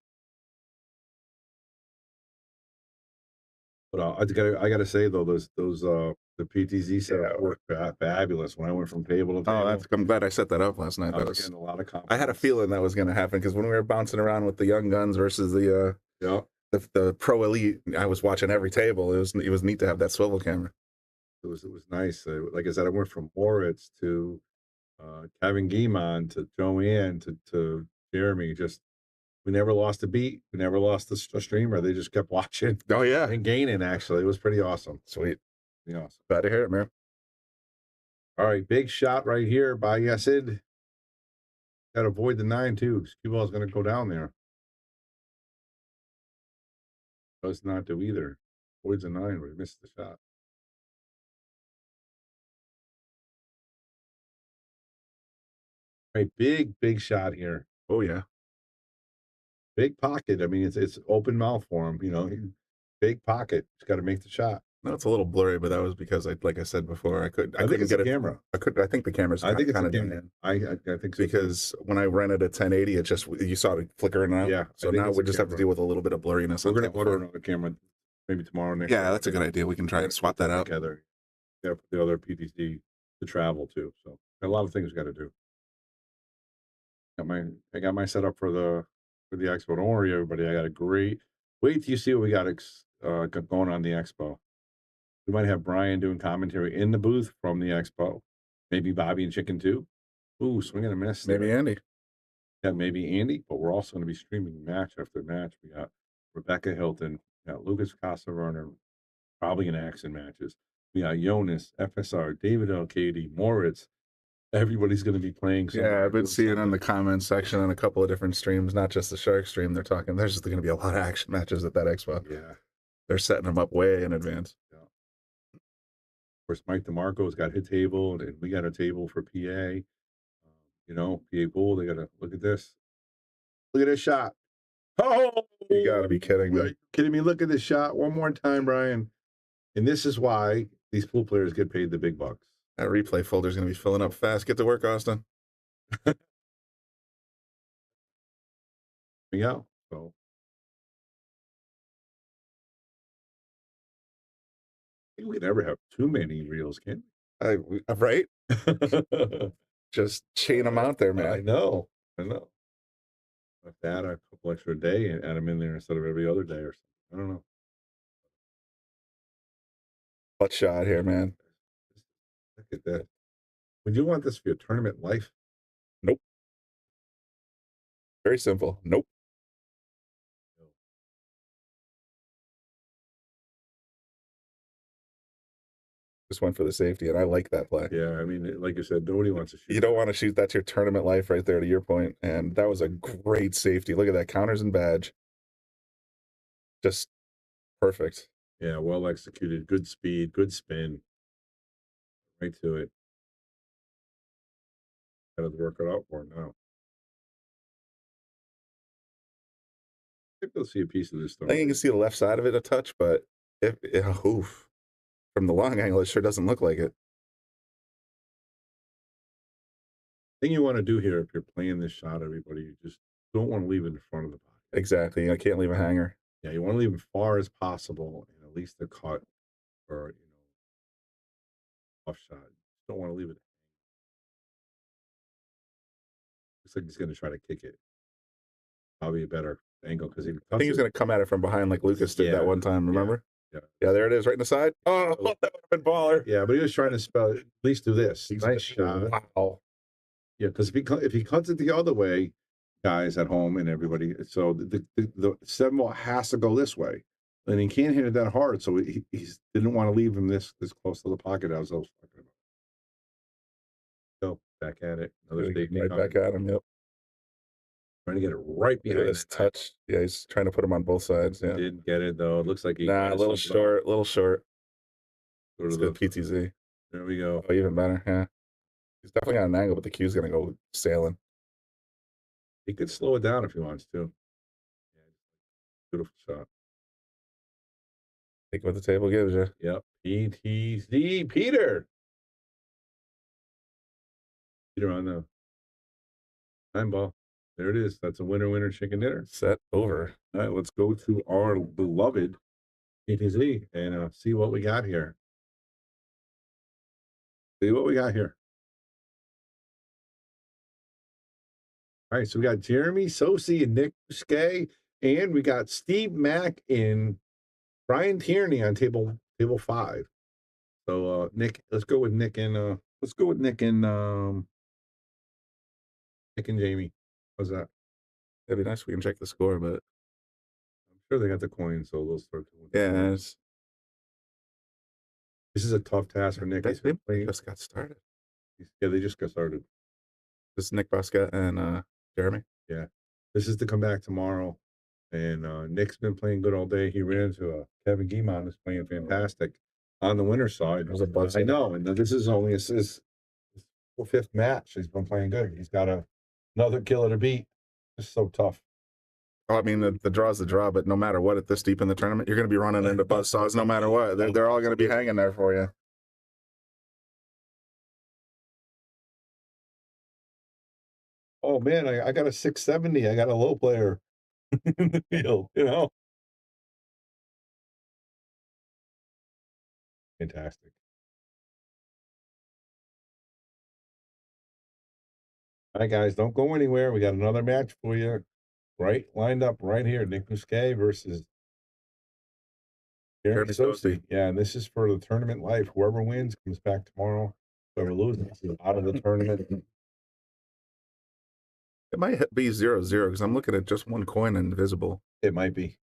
But I gotta say though, those the PTZ setup worked fabulous. When I went from table to table. I'm glad I set that up last night. I was getting a lot of compliments. I had a feeling that was going to happen because when we were bouncing around with the young guns versus the pro elite, I was watching every table. It was neat to have that swivel camera. It was nice. Like I said, I went from Moritz to Kevin Guimond to Joanne to Jeremy. Just we never lost a beat. We never lost a streamer. They just kept watching. Oh yeah, and gaining. Actually, it was pretty awesome. Sweet. Yeah, awesome. Glad to hear it, man. All right, big shot right here by Yesid. Got to avoid the 9 too. Cue ball's going to go down there. Does not do either. Avoids a 9, but he missed the shot. All right, big shot here. Oh yeah. Big pocket. I mean, it's open mouth for him. Big pocket. Just got to make the shot. No, it's a little blurry, but that was because like I said before, I couldn't get a camera. I think the camera's I think it's kind a of camera. I think so because when I rented a 1080, it just you saw it flickering out. Yeah. So now we just have to deal with a little bit of blurriness. We're going to order another camera maybe tomorrow. Yeah, that's a good idea. We can try and swap that out together. Yeah, put the other PTC to travel too. So a lot of things we got to do. I got my setup for the expo. Don't worry, everybody. I got a great. Wait till you see what we got going on the expo. We might have Brian doing commentary in the booth from the expo. Maybe Bobby and Chicken too. Ooh, swing and a miss. Maybe Andy. Yeah, maybe Andy. But we're also going to be streaming match after match. We got Rebecca Hilton. We got Lucas Casa-Werner. Probably in action matches. We got Jonas, FSR, David L. Katie, Moritz, Everybody's going to be playing. Yeah, I've been seeing in the comments section on a couple of different streams, not just the Shark stream. They're talking. There's just going to be a lot of action matches at that expo. Yeah, they're setting them up way in advance. Yeah. Of course, Mike DeMarco's got his table, and we got a table for PA. You know, PA Bull. They got to look at this. Look at this shot. Oh, you got to be kidding me! Are you kidding me? Look at this shot one more time, Brian. And this is why these pool players get paid the big bucks. That replay folder is going to be filling up fast. Get to work, Austin. Yeah. So. I think we never have too many reels, can we? Right? Just chain them out there, man. I know. Like that, a couple extra a day and add them in there instead of every other day or something. I don't know. Butt shot here, man. Look at that. Would you want this for your tournament life? Nope. Very simple. Nope. Just went for the safety, and I like that play. Yeah, I mean, like you said, nobody wants to shoot. You don't want to shoot. That's your tournament life right there, to your point. And that was a great safety. Look at that. Counters and badge. Just perfect. Yeah, well executed. Good speed. Good spin. Right to it. Got to work it out for him now. I think they'll see a piece of this stuff. I think you can see the left side of it a touch, but oof. From the long angle, it sure doesn't look like it. Thing you want to do here, if you're playing this shot, everybody, you just don't want to leave it in front of the pocket. Exactly. I can't leave a hanger. Yeah, you want to leave it far as possible, and at least a cut or off shot. You don't want to leave it. Looks like he's going to try to kick it. Probably a better angle because I think he's going to come at it from behind like Lucas did that one time. Remember? Yeah, there it is, right in the side. Oh, that would have been baller. Yeah, but he was trying to spell at least do this. Nice shot. Wow. Yeah, because if he cuts it the other way, guys at home and everybody, so the 7 ball has to go this way, and he can't hit it that hard. So he didn't want to leave him this close to the pocket. I was talking about. So back at it. Another right back at him. Yep. Trying to get it right behind this touch. Yeah, he's trying to put him on both sides. Yeah. Didn't get it though. It looks like he a little short. It's good PTZ. There we go. Oh, even better. Yeah. He's definitely got an angle, but the cue's going to go sailing. He could slow it down if he wants to. Yeah, beautiful shot. Take what the table gives you. Yep. PTZ. Peter on the 9 ball. There it is. That's a winner chicken dinner. Set over. All right, let's go to our beloved PTZ and see what we got here. All right, so we got Jeremy Sossei and Nick Skay, and we got Steve Mack and Brian Tierney on table 5. So Nick, let's go with Nick and Jamie. How's that? That'd be nice if we can check the score, but I'm sure they got the coin, so they'll start doing yeah. This is a tough task for Nick. They just got started. Yeah, they just got started. This is Nick Bosca and Jeremy. Yeah. This is to come back tomorrow. And Nick's been playing good all day. He ran into Kevin Guimond, who's playing fantastic on the winner's side. I know. And this is only his 5th match. He's been playing good. He's got another killer to beat. It's so tough. Oh, I mean, the draw's the draw, but no matter what, at this deep in the tournament, you're going to be running into buzzsaws no matter what. They're all going to be hanging there for you. Oh, man, I got a 670. I got a low player in the field, Fantastic. All right, guys, don't go anywhere. We got another match for you. Right, lined up right here. Nick Busquet versus Jeremy Sossei. Yeah, and this is for the tournament life. Whoever wins comes back tomorrow. Whoever loses is out of the tournament. It might be 0-0 because I'm looking at just one coin invisible. It might be.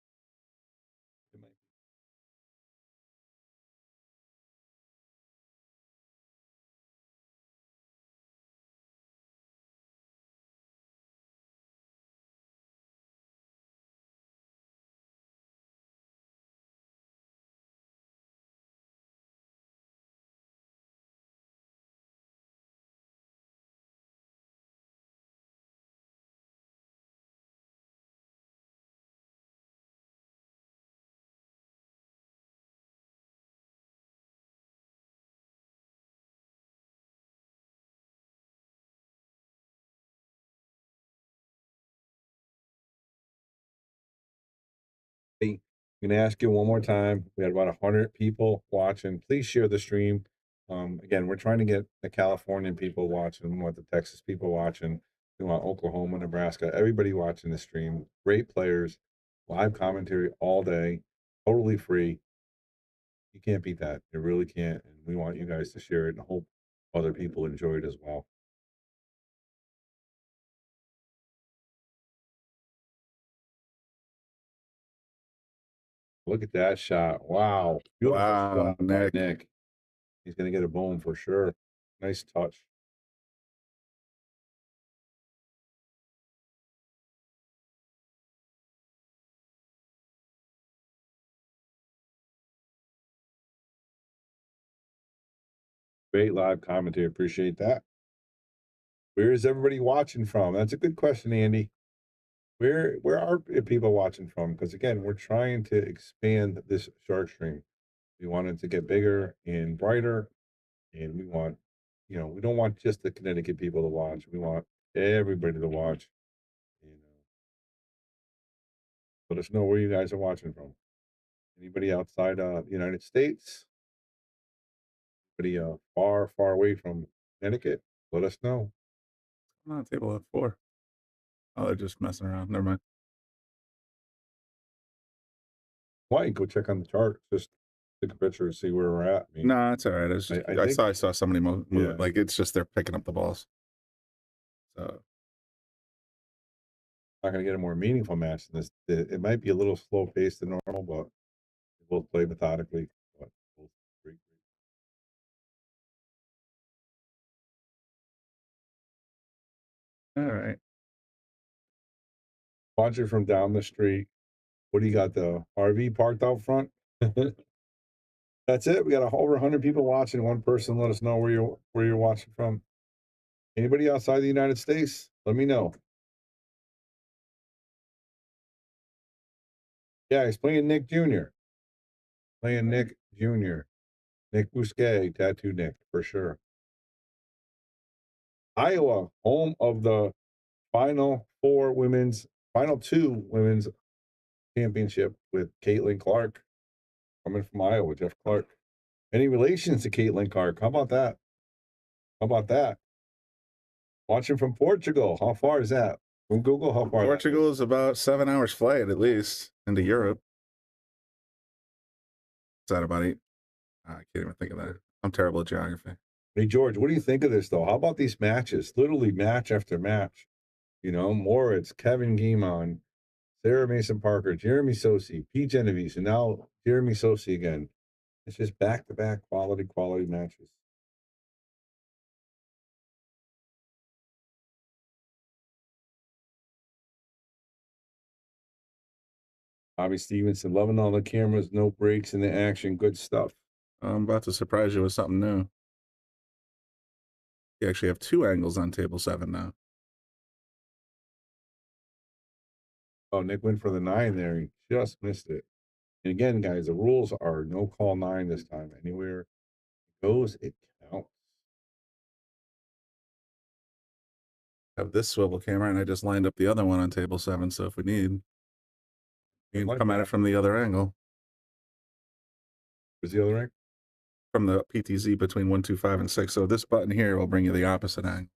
I'm going to ask you one more time. We had about 100 people watching. Please share the stream. Again, we're trying to get the Californian people watching. We want the Texas people watching. We want Oklahoma, Nebraska, everybody watching the stream. Great players, live commentary all day, totally free. You can't beat that. You really can't. And we want you guys to share it and hope other people enjoy it as well. Look at that shot. Wow. Beautiful Wow, shot by Nick. Nick. He's going to get a bone for sure. Nice touch. Great live commentary. Appreciate that. Where is everybody watching from? That's a good question, Andy. Where are people watching from? Because again, we're trying to expand this shark stream. We want it to get bigger and brighter, and we want, we don't want just the Connecticut people to watch. We want everybody to watch. Let us know where you guys are watching from. Anybody outside the United States? Anybody far, far away from Connecticut? Let us know. I'm on table at 4. Oh, they're just messing around. Never mind. Why don't you go check on the chart? Just take a picture and see where we're at. I mean, No, it's all right. It's just, I saw somebody move. Yeah. Like, it's just they're picking up the balls. So not going to get a more meaningful match than this. It might be a little slow paced than normal, but we'll play methodically. But we'll great. all right. Watching from down the street. What do you got? The RV parked out front? That's it. We got over 100 people watching. One person, let us know where you're watching from. Anybody outside the United States? Let me know. Yeah, he's playing Nick Jr. Playing Nick Jr. Nick Bousquet, Tattoo Nick, for sure. Iowa, home of the final two women's championship with Caitlin Clark. Coming from Iowa, Jeff Clark. Any relations to Caitlin Clark? How about that? Watching from Portugal. How far is that? From Google, how far? Portugal is about 7 hours flight at least into Europe. Is that about 8? I can't even think of that. I'm terrible at geography. Hey, George, what do you think of this, though? How about these matches? Literally match after match. Moritz, Kevin Guimon, Sarah Mason Parker, Jeremy Sossei, Pete Genovese, and now Jeremy Sossei again. It's just back-to-back quality matches. Bobby Stevenson, loving all the cameras, no breaks in the action, good stuff. I'm about to surprise you with something new. You actually have 2 angles on table 7 now. Oh, Nick went for the 9 there. He just missed it. And again, guys, the rules are no call 9 this time. Anywhere it goes, it counts. I have this swivel camera, and I just lined up the other one on table 7, so if we need, you can come at it from the other angle. Where's the other angle? From the PTZ between 1, 2, 5, and 6. So this button here will bring you the opposite angle.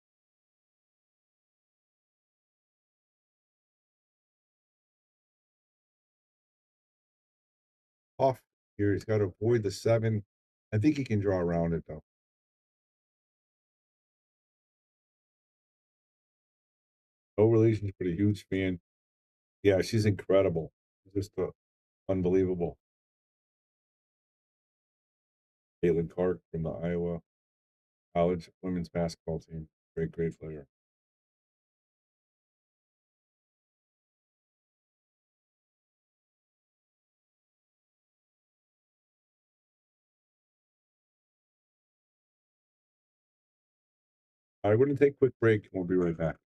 Off here, he's got to avoid the 7. I think he can draw around it, though. No relations, but a huge fan. Yeah, she's incredible. Just unbelievable. Caitlin Clark from the Iowa College women's basketball team. Great player. All right, we're going to take a quick break. We'll be right back.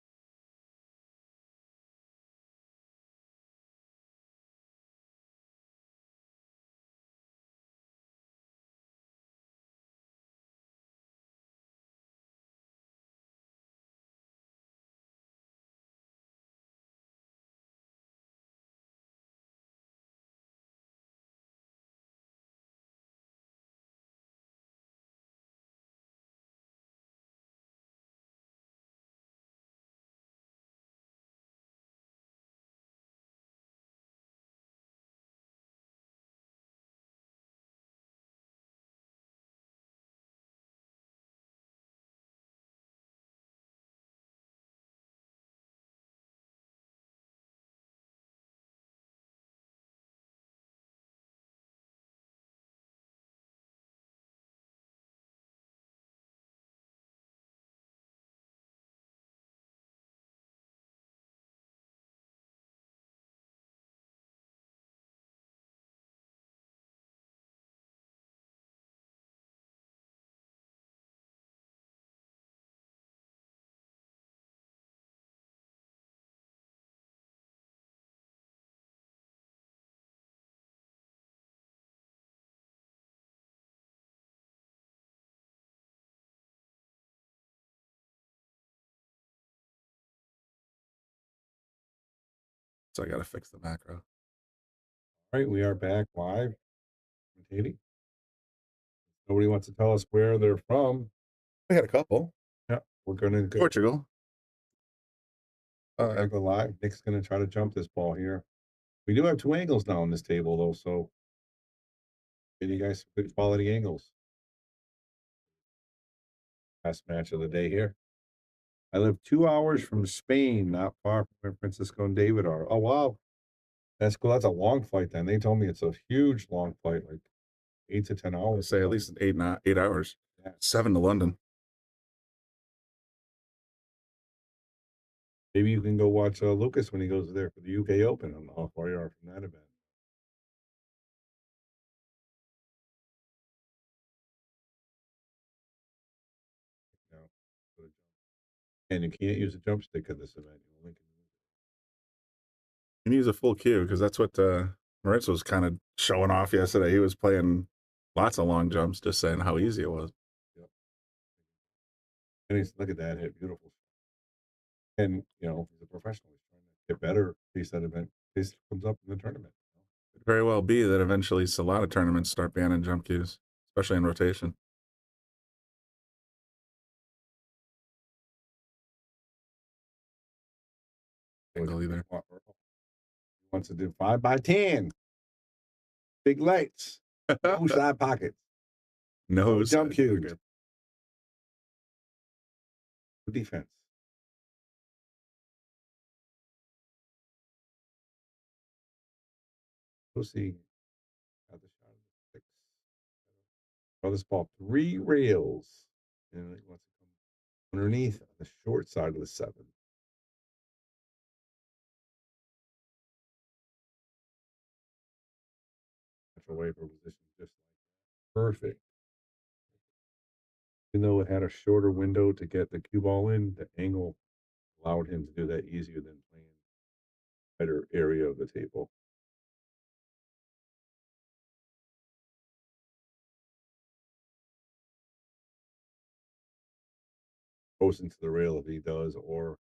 So I got to fix the macro. All right, we are back live. Commentating. Nobody wants to tell us where they're from. We had a couple. Yeah, we're going to go. Portugal. We're gonna go live. Nick's going to try to jump this ball here. We do have 2 angles now on this table, though, so give you guys some good quality angles. Last match of the day here. I live 2 hours from Spain, not far from where Francisco and David are. Oh, wow. That's cool. That's a long flight then. They told me it's a huge long flight, like 8 to 10 I hours. would say at least 8 hours. Yeah. 7 to London. Maybe you can go watch Lucas when he goes there for the UK Open. I don't know how far you are from that event. No. And you can't use a jump stick at this event. You only can use You can use a full cue because that's what Moritz was kind of showing off yesterday. He was playing lots of long jumps, just saying how easy it was. Yep. And look at that hit. Beautiful. And, you know, he's a professional. He's trying to get better. Piece that event. Piece comes up in the tournament. It could very well be that eventually a lot of tournaments start banning jump cues, especially in rotation. Angle either. He wants to do 5 by 10. Big lights. No side pockets. No jump cues. Defense. Sossei got the shot of the 6. Throw this ball 3 rails. And it wants to come underneath on the short side of the 7. Natural way for position just like that. Perfect. Even though it had a shorter window to get the cue ball in, the angle allowed him to do that easier than playing a better area of the table. Goes into the rail if he does, or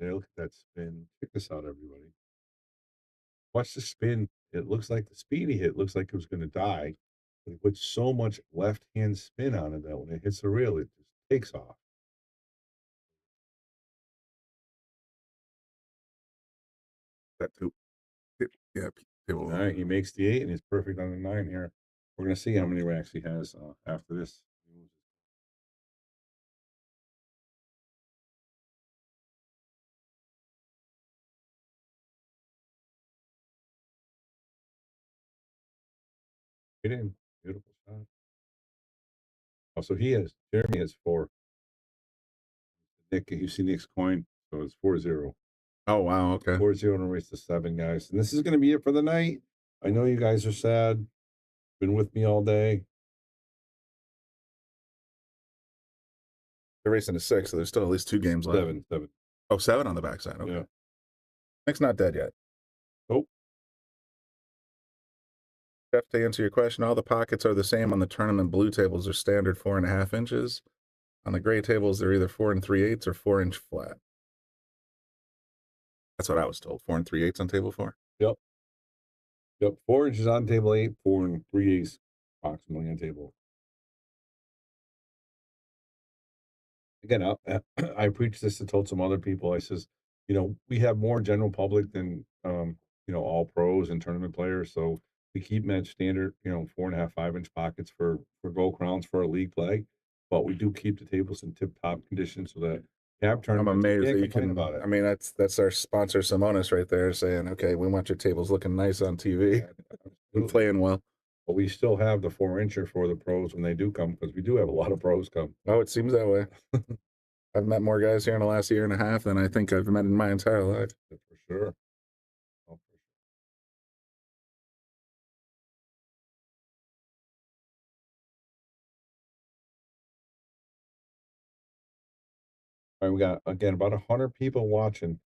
look at that spin. Check this out, everybody. Watch the spin. It looks like the speedy hit looks like it was going to die. But he put so much left hand spin on it that when it hits the rail, it just takes off. That too. Yeah. All right, he makes the 8 and he's perfect on the 9 here. We're going to see how many racks he has after this. Get in. Beautiful shot. Oh, so Jeremy has 4. Nick, you see Nick's coin? So it's 4-0. Oh, wow. Okay. 4-0 and race to 7, guys. And this is going to be it for the night. I know you guys are sad. Been with me all day. They're racing to 6, so there's still at least 2 games left. 7. Oh, 7 on the backside. Okay. Yeah. Nick's not dead yet. Nope. Jeff, to answer your question, all the pockets are the same on the tournament. Blue tables are standard 4.5 inches. On the gray tables, they're either 4 3/8 or 4-inch flat. That's what I was told. 4 3/8 on table 4. Yep. 4 inches on table 8, 4 3/8 approximately on table. Again, I preached this and told some other people. I says, you know, we have more general public than you know, all pros and tournament players. So we keep them at standard, you know, 4.5, 5-inch pockets for gold crowns for a league play. But we do keep the tables in tip-top condition so that I'm tournaments, amazed that you complain can. about it. I mean, that's our sponsor Simonis right there saying, "Okay, we want your tables looking nice on TV and playing well." But we still have the 4-incher for the pros when they do come, because we do have a lot of pros come. Oh, it seems that way. I've met more guys here in the last year and a half than I think I've met in my entire life. That's for sure. All right, we got again about 100 people watching.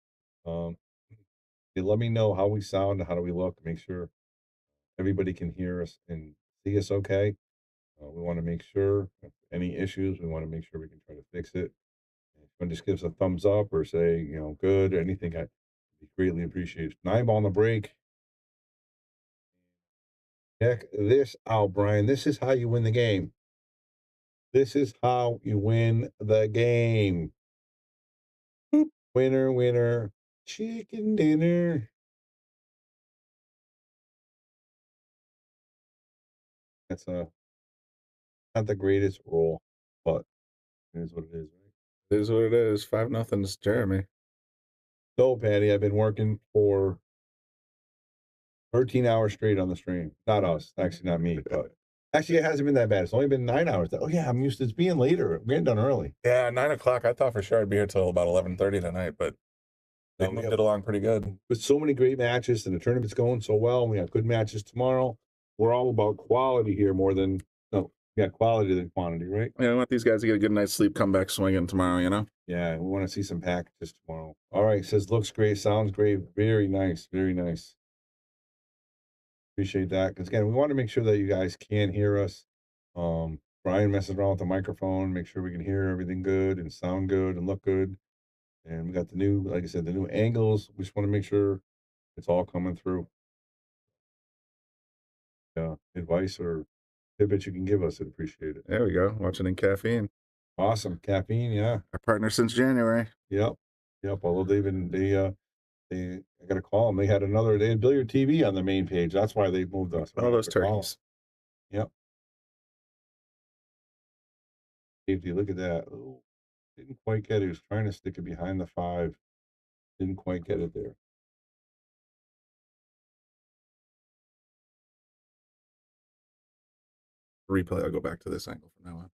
Um, let me know how we sound and how do we look. Make sure everybody can hear us and see us okay. We want to make sure if any issues, we want to make sure we can try to fix it. If someone just gives a thumbs up or say, good or anything, I'd be greatly appreciated. 9 ball on the break. Check this out, Brian. This is how you win the game. This is how you win the game. Boop. Winner, winner, chicken dinner. That's not the greatest roll, but it is what it is, right? It is what it is. 5-0 is Jeremy. So, Patty, I've been working for 13 hours straight on the stream. Not us, actually, not me, but actually, it hasn't been that bad. It's only been 9 hours. Oh, yeah, I'm used to it being later. We're getting done early. Yeah, 9 o'clock. I thought for sure I'd be here till about 11:30 tonight, but they moved it along pretty good. With so many great matches and the tournament's going so well, we have good matches tomorrow. We're all about quality here more than quality than quantity, right? Yeah, I want these guys to get a good night's sleep, come back swinging tomorrow, you know? Yeah, we want to see some packages tomorrow. All right, says looks great, sounds great, very nice, very nice. Appreciate that. Because again, we want to make sure that you guys can hear us. Brian messes around with the microphone, make sure we can hear everything good and sound good and look good. And we got the new, like I said, the new angles. We just want to make sure it's all coming through. Advice or tidbits you can give us, I'd appreciate it. There we go. Watching in caffeine. Awesome. Caffeine, yeah. Our partner since January. Yep. Although I got to call them. They had Billiard TV on the main page. That's why they moved us. All those turkeys. Yep. Safety, look at that. Oh, didn't quite get it. He was trying to stick it behind the 5. Didn't quite get it there. Replay, I'll go back to this angle from now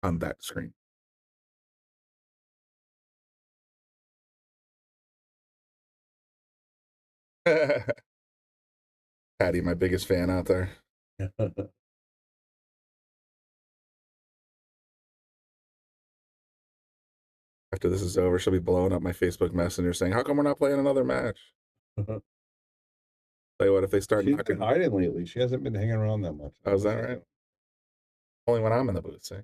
on that screen. Patty, my biggest fan out there. After this is over, she'll be blowing up my Facebook Messenger saying, how come we're not playing another match? Tell you what, if they start She's knocking... been hiding lately. She hasn't been hanging around that much. Oh, is that right? Only when I'm in the booth, see?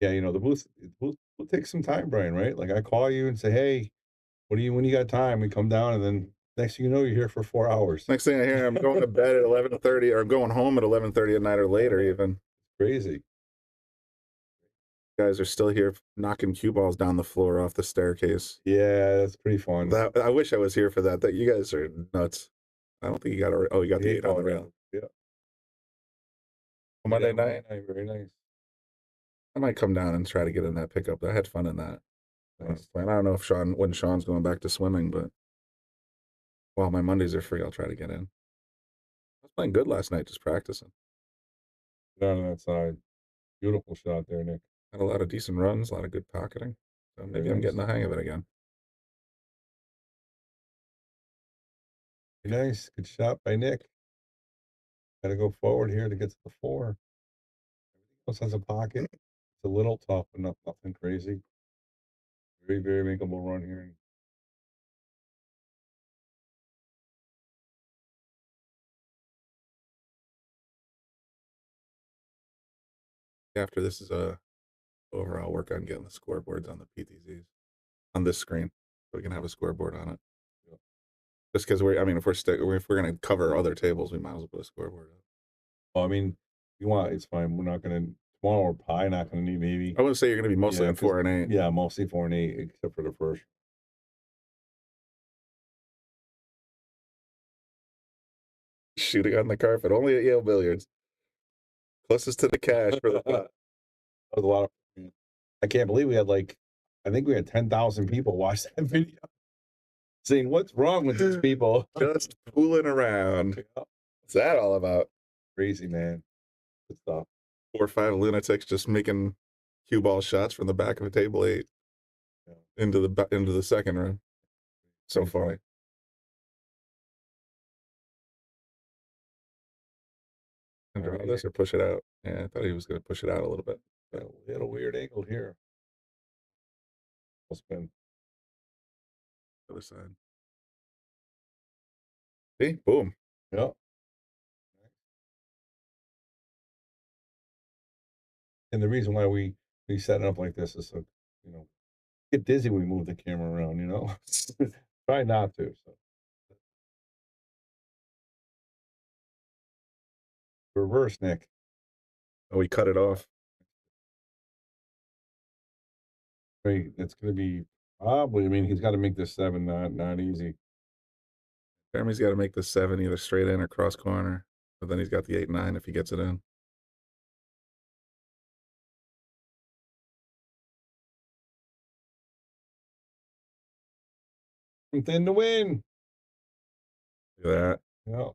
Yeah, the booth will take some time, Brian, right? Like I call you and say, hey, when you got time? We come down and then next thing you know, you're here for 4 hours. Next thing I hear, I'm going to bed at 11:30 or I'm going home at 11:30 at night or later even. Crazy. You guys are still here knocking cue balls down the floor off the staircase. Yeah, that's pretty fun. I wish I was here for that. That you guys are nuts. I don't think you got you got the 8 on the rail. Yeah. Monday night. Very nice. I might come down and try to get in that pickup. I had fun in that. Nice. I don't know if when Sean's going back to swimming, but while my Mondays are free, I'll try to get in. I was playing good last night, just practicing. Down on that side. Beautiful shot there, Nick. Had a lot of decent runs, a lot of good pocketing. So maybe I'm getting the hang of it again. Nice. Good shot by Nick. Got to go forward here to get to the 4. Everything else has a pocket. It's a little tough, but nothing crazy. Very, very makeable run here. After this is over, I'll work on getting the scoreboards on the PTZs on this screen so we can have a scoreboard on it. Yeah. Just because if we're gonna cover other tables, we might as well put a scoreboard up. Well, I mean, you want it's fine. We're not gonna tomorrow. We're probably not gonna need maybe. I wouldn't say you're gonna be mostly on 4 and 8. Yeah, mostly 4 and 8, except for the first. Shooting on the carpet, only at Yale Billiards. Closest to the cash for the That was a lot of. I can't believe we had I think we had 10,000 people watch that video, saying, "What's wrong with these people?" Just fooling around. What's that all about? Crazy, man. Good stuff. 4 or 5 lunatics just making cue ball shots from the back of a table 8 into the second room. So funny. draw this or push it out. Yeah, I thought he was going to push it out a little bit. Yeah, we had a weird angle here. Full spin. Other side. See? Boom. Yep. And the reason why we set it up like this is so, you know, get dizzy when we move the camera around, you know. Try not to. So reverse, Nick. Oh, he cut it off. Great. It's going to be probably. I mean, he's got to make this 7 not easy. Jeremy's got to make the 7 either straight in or cross corner, but then he's got the 8-9 if he gets it in. Thin to win. Look at that. Yeah.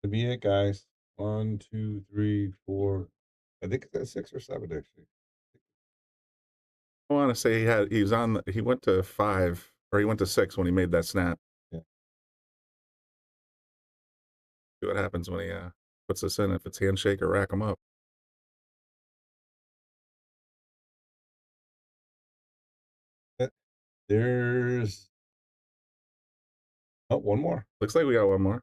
To be it, guys. 1, 2, 3, 4. I think it's 6 or 7 actually. I want to say he went to 5 or he went to 6 when he made that snap. Yeah. See what happens when he puts this in. If it's handshake or rack him up. There's one more. Looks like we got one more.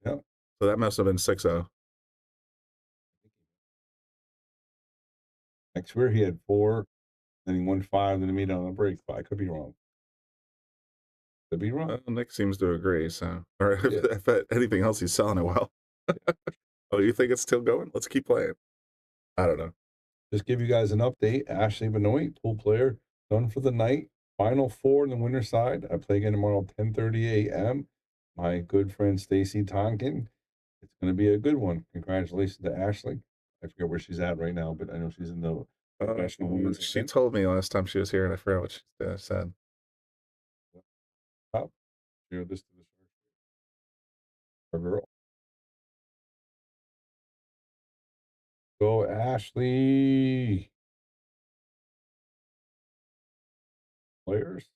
Yeah. So that must have been 6-0. I swear he had 4, then he won 5, then he made it on the break. But I could be wrong. Could be wrong. Well, Nick seems to agree. So, or Yeah. if anything else, he's selling it well. Oh, you think it's still going? Let's keep playing. I don't know. Just give you guys an update. Ashley Benoit, pool player, done for the night. Final 4 in the winter side. I play again tomorrow, 10:30 a.m. My good friend Stacy Tonkin. It's going to be a good one. Congratulations to Ashley. I forget where she's at right now, but I know she's in the professional women's She event. told me last time she was here, and I forgot what she said. Top. Share this to the our girl. Go, Ashley. Players.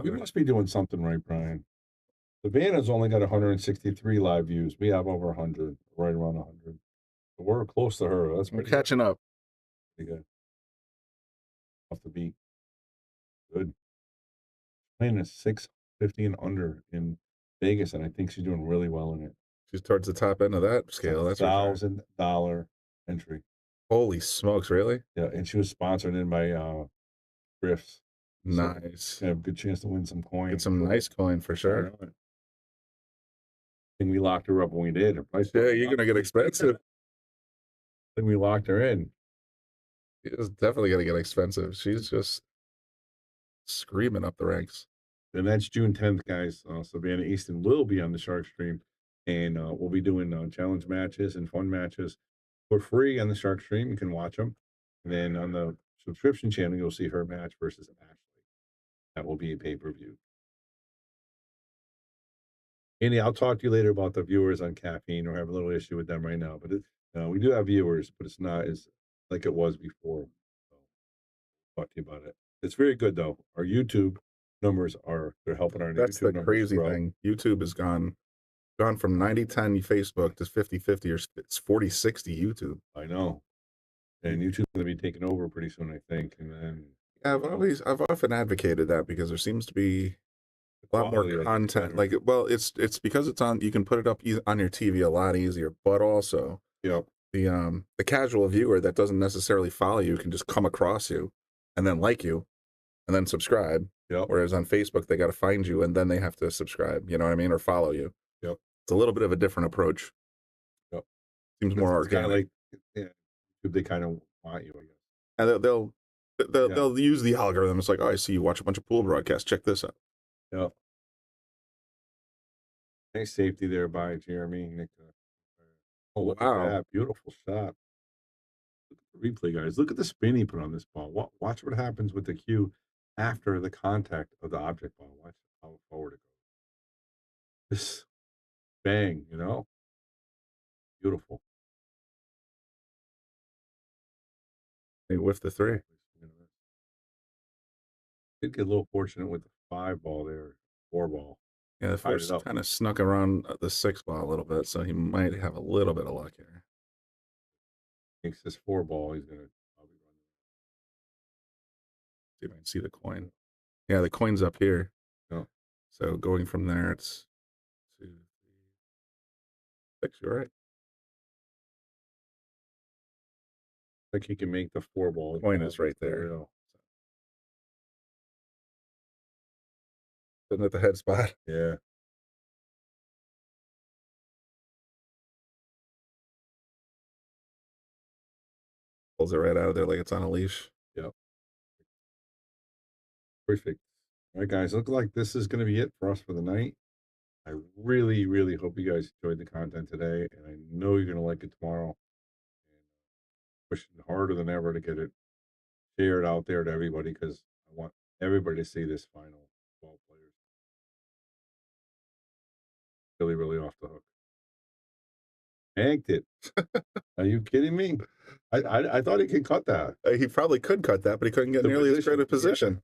We must be doing something right, Brian. Savannah's only got 163 live views. We have over 100, right around 100. So we're close to her. That's We're pretty catching up. Pretty good. Off the beat. Good. Playing a 650 and under in Vegas, and I think she's doing really well in it. She's towards the top end of that scale. That's $1,000 entry. Holy smokes! Really? Yeah, and she was sponsored in by Griff's. Nice. So have a good chance to win some coins. Get some nice coin for sure. I think we locked her up when we did. Yeah, you're gonna get expensive. I think we locked her in. It's definitely gonna get expensive. She's just screaming up the ranks. And that's June 10th, guys. Savannah Easton will be on the Shark Stream, and we'll be doing challenge matches and fun matches for free on the Shark Stream. You can watch them. And then on the subscription channel, you'll see her match versus Ashley. That will be a pay-per-view. Andy, I'll talk to you later about the viewers on caffeine. Or have a little issue with them right now, but we do have viewers, but it's not as like it was before. So I'll talk to you about it. It's very good though. Our YouTube numbers they're helping our That's YouTube the crazy thing. YouTube has gone from 90-10 Facebook to 50-50, or it's 40-60 YouTube. I know. And YouTube's going to be taking over pretty soon, I think. And then I've often advocated that because there seems to be a lot more content. Like, well, it's because it's on. You can put it up on your TV a lot easier, but also, the casual viewer that doesn't necessarily follow you can just come across you, and then like you, and then subscribe. Whereas on Facebook, they got to find you, and then they have to subscribe. You know what I mean, or follow you. It's a little bit of a different approach. Seems more organic. They kind of want you, I guess. And they'll use the algorithm. It's like, oh, I see you watch a bunch of pool broadcasts. Check this out. Yeah. Nice safety there by Jeremy. Nick. Oh, look at that. Beautiful shot. Look at the replay, guys. Look at the spin he put on this ball. Watch what happens with the cue after the contact of the object ball. Watch how forward it goes. This bang, Beautiful. They whiffed the 3. Did get a little fortunate with the 5 ball there, 4 ball. Yeah, the Tied it 4's up. kind of snuck around the 6 ball a little bit, so he might have a little bit of luck here. Makes this 4 ball. He's gonna probably run. See if I can see the coin. Yeah, the coin's up here. Oh. So going from there, it's 2, 3, 6. You're right. I think he can make the 4 ball. Coin is right there. Sitting at the head spot. Yeah. Pulls it right out of there like it's on a leash. Yep. Perfect. All right, guys. Look like this is going to be it for us for the night. I really, really hope you guys enjoyed the content today, and I know you're going to like it tomorrow. And pushing harder than ever to get it shared out there to everybody because I want everybody to see this final 12 players. Really, really off the hook. Banked it. Are you kidding me? I thought he could cut that. He probably could cut that, but he couldn't get The nearly as position, great a position.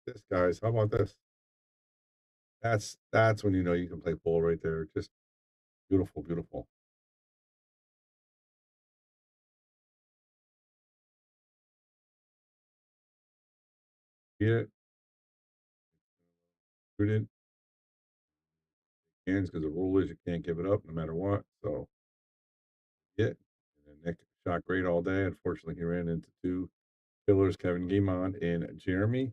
yeah. This, guys, how about this? That's when you know you can play pool right there. Just beautiful, beautiful. Yeah. Prudent. Hands because the rule is you can't give it up no matter what. So yeah. And then Nick shot great all day. Unfortunately, he ran into 2 killers, Kevin Guimond and Jeremy.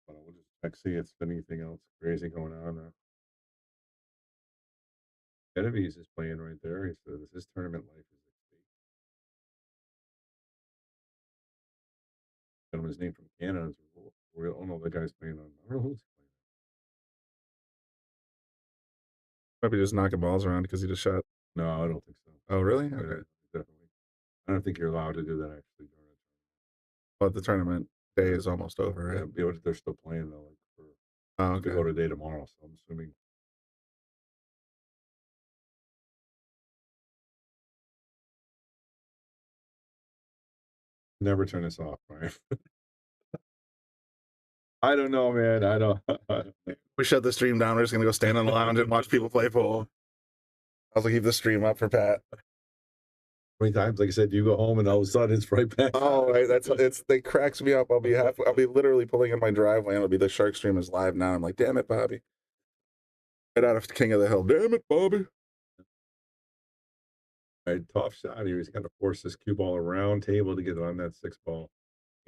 We'll just check see if anything else crazy going on. Genovese is playing right there. He says his tournament life is at stake. Gentleman's name from Canada is real. Oh no, the guy's playing on. I don't know who's playing. Probably just knocking balls around because he just shot. No, I don't think so. Oh, really? Yeah, Okay. definitely. I don't think you're allowed to do that actually during it. But the tournament day is almost over, right? Yeah, they're still playing though. Like okay. To go today tomorrow, so I'm assuming. Never turn this off, right? I don't know, man. I don't. We shut the stream down. We're just gonna go stand in the lounge and watch people play pool. I was like, keep the stream up for Pat. How many times, like I said, you go home and all of a sudden it's right back. Oh, right. It cracks me up. I'll be literally pulling in my driveway and it'll be the Shark stream is live now. I'm like, damn it, Bobby. Right out of King of the Hill. Damn it, Bobby. All right, tough shot here. He's got to force this cue ball around table to get it on that 6 ball.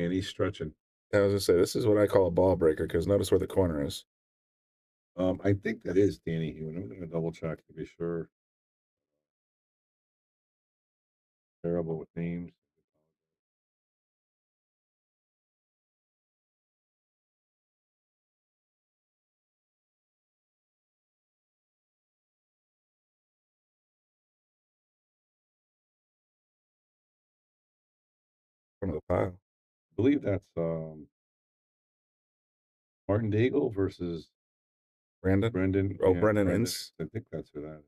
And he's stretching. I was gonna say this is what I call a ball breaker because notice where the corner is. I think that is Danny Hewen. I'm gonna double check to be sure. Terrible with names. From the pile. I believe that's Martin Daigle versus Brendan. Oh, yeah, Brendan Ince. I think that's who that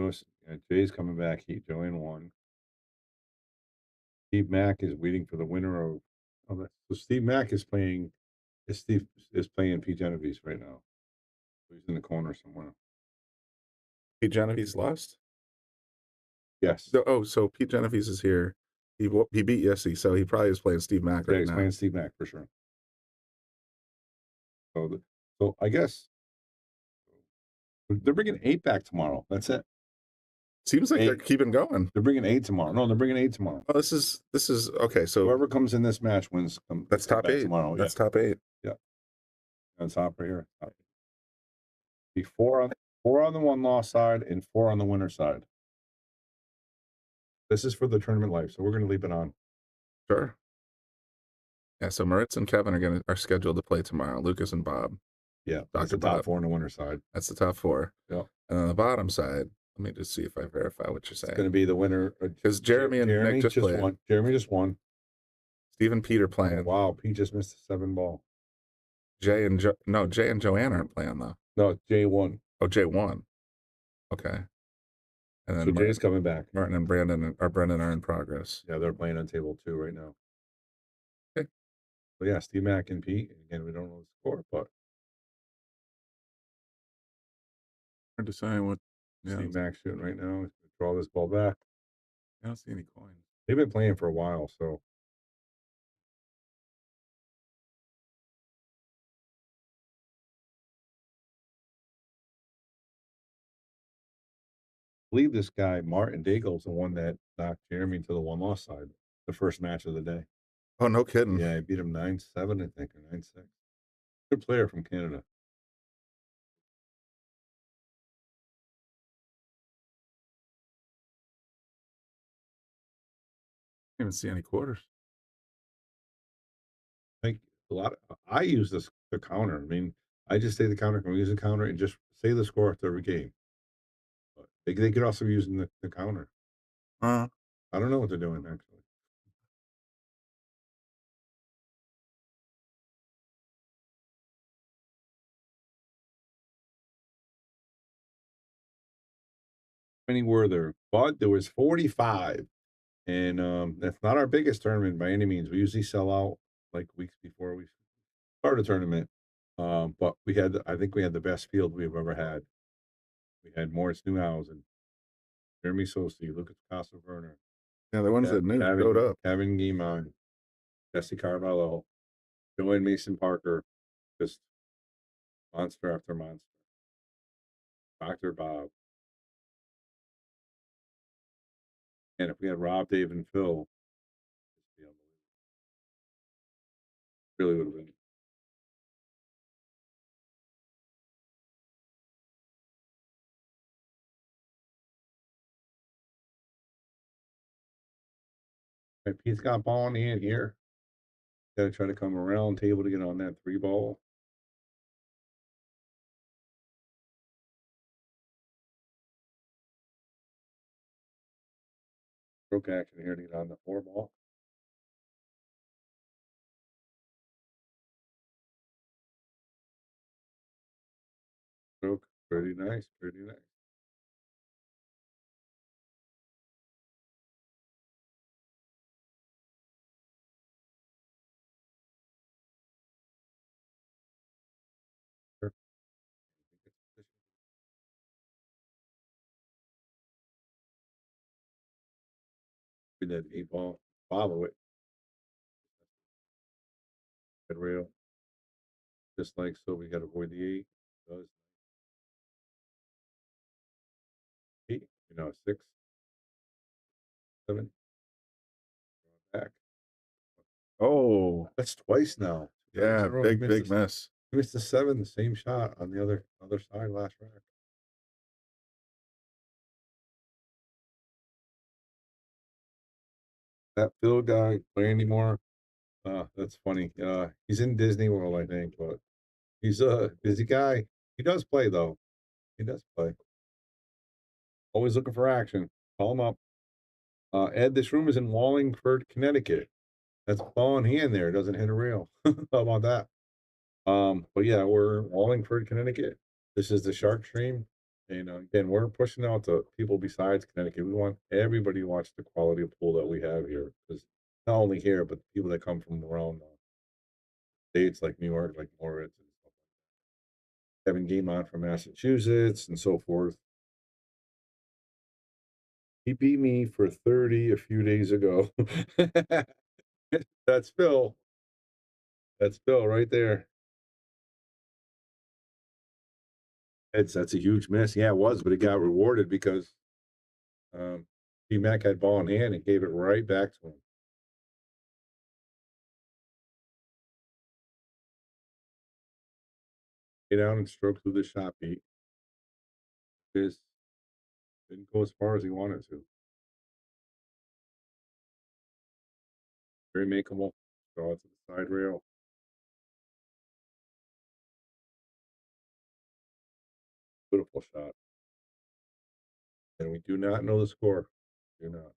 is. Jay's coming back. Joanne won. Steve Mack is waiting for the winner of. So Steve Mack is playing. Steve is playing Pete Genovese right now. He's in the corner somewhere. Pete Genovese lost? Yes. So Pete Genovese is here. He beat Yessie, so he probably is playing Steve Mack right he's now. playing Steve Mack for sure. So I guess they're bringing 8 back tomorrow. That's it. Seems like 8. they're keeping going. They're bringing 8 tomorrow. No, they're bringing 8 tomorrow. Oh, this is okay. So whoever comes in this match wins. That's top 8 tomorrow. That's top 8. Yeah. That's top right here. Be 4 on the 1-loss side and 4 on the winner side. This is for the tournament life, so we're going to leave it on. Sure. Yeah. So Moritz and Kevin are scheduled to play tomorrow. Lucas and Bob. Yeah, that's the top 4 on the winner side. That's the top 4. Yeah. And on the bottom side, let me just see if I verify what you're saying. It's going to be the winner because Jeremy and Nick just played. Won. Jeremy just won. Steve and Pete are playing. Oh, wow, Pete just missed a 7 ball. Jay and Joanne aren't playing though. No, Jay won. Oh, Jay won. Okay. And then so Jay's coming back. Martin and Brendan are in progress. Yeah, they're playing on table 2 right now. Okay. So yeah, Steve Mack and Pete. Again, we don't know the score, but hard to say what. Yeah, Steve Mack shooting right now. He's gonna draw this ball back. I don't see any coins. They've been playing for a while, so I believe this guy Martin Daigle's the one that knocked Jeremy to the one-loss side. The first match of the day. Oh, no kidding. Yeah, he beat him 9-7, I think, or 9-6. Good player from Canada. I didn't even see any quarters. I think a lot of, I use the counter. I mean, I just say the counter. Can we use the counter and just say the score after every game? But they could also be using the counter. I don't know what they're doing actually. How many were there? But there was 45. And that's not our biggest tournament by any means. We usually sell out like weeks before we start a tournament. But I think we had the best field we've ever had. We had Morris Newhausen, Jeremy Sossei, Lucas Casa Werner. Yeah, the ones that knew showed up. Kevin Guimond, Jesse Carvalho, Joanne Mason Parker, just monster after monster. Dr. Bob. And if we had Rob, Dave, and Phil, really would have been. Right, Pete's got ball in the hand here. Got to try to come around table to get on that 3 ball. Stroke action here to get on the 4 ball. Stroke, pretty nice, pretty nice. Sure. That 8 ball, follow it. Good rail. Just like so, we got to avoid the 8. Does 8, 6, 7. Back. Oh, that's twice now. Yeah, big mess. He missed the 7, the same shot on the other side last rack. That Phil guy play anymore? That's funny. He's in Disney World, I think, but he's a busy guy. He does play though. He does play. Always looking for action. Call him up. Ed, this room is in Wallingford, Connecticut. That's ball in hand there. Doesn't hit a rail. How about that? But yeah, we're Wallingford, Connecticut. This is the Shark Stream. And again, we're pushing out to people besides Connecticut. We want everybody to watch the quality of pool that we have here. Because not only here, but people that come from around states like New York, like Moritz and stuff like that. Kevin Guimond from Massachusetts and so forth. He beat me for 30 a few days ago. That's Phil. That's Phil right there. That's a huge miss. Yeah, it was, but it got rewarded because T-Mac had ball in hand and gave it right back to him. Get down and stroke through the shot beat. This didn't go as far as he wanted to. Very makeable. Draw it to the side rail. Beautiful shot. And we do not know the score. Do not.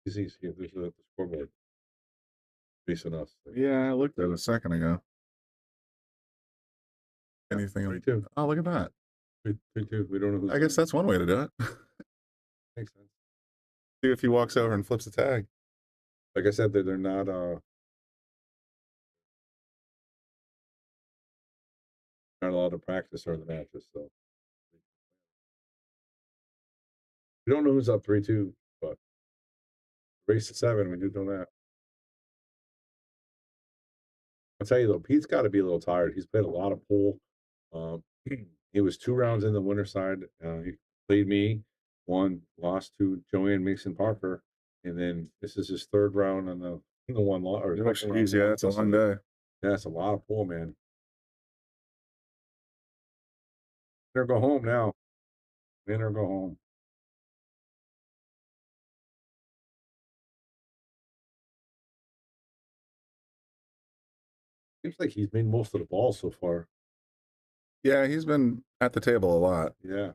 Easy. See if there's the scoreboard facing us. Yeah, I looked at it a second ago. Anything? 3-2. Oh, look at that. 3-2. We don't know who's. I guess that's one way to do it. Makes sense. See if he walks over and flips a tag. Like I said, they're not allowed to practice or the matches, so we don't know who's up 3-2, but race to 7, we do know that. I'll tell you though, Pete's got to be a little tired. He's played a lot of pool. Um, he was 2 rounds in the winter side. He played me, won, lost to Joanne Mason Parker, and then this is his 3rd round on the one lot or Oh, second round. geez, yeah, it's a long day. Yeah, it's a lot of pool, man. Better go home now. Better go home. Seems like he's made most of the balls so far. Yeah, he's been at the table a lot. Yeah.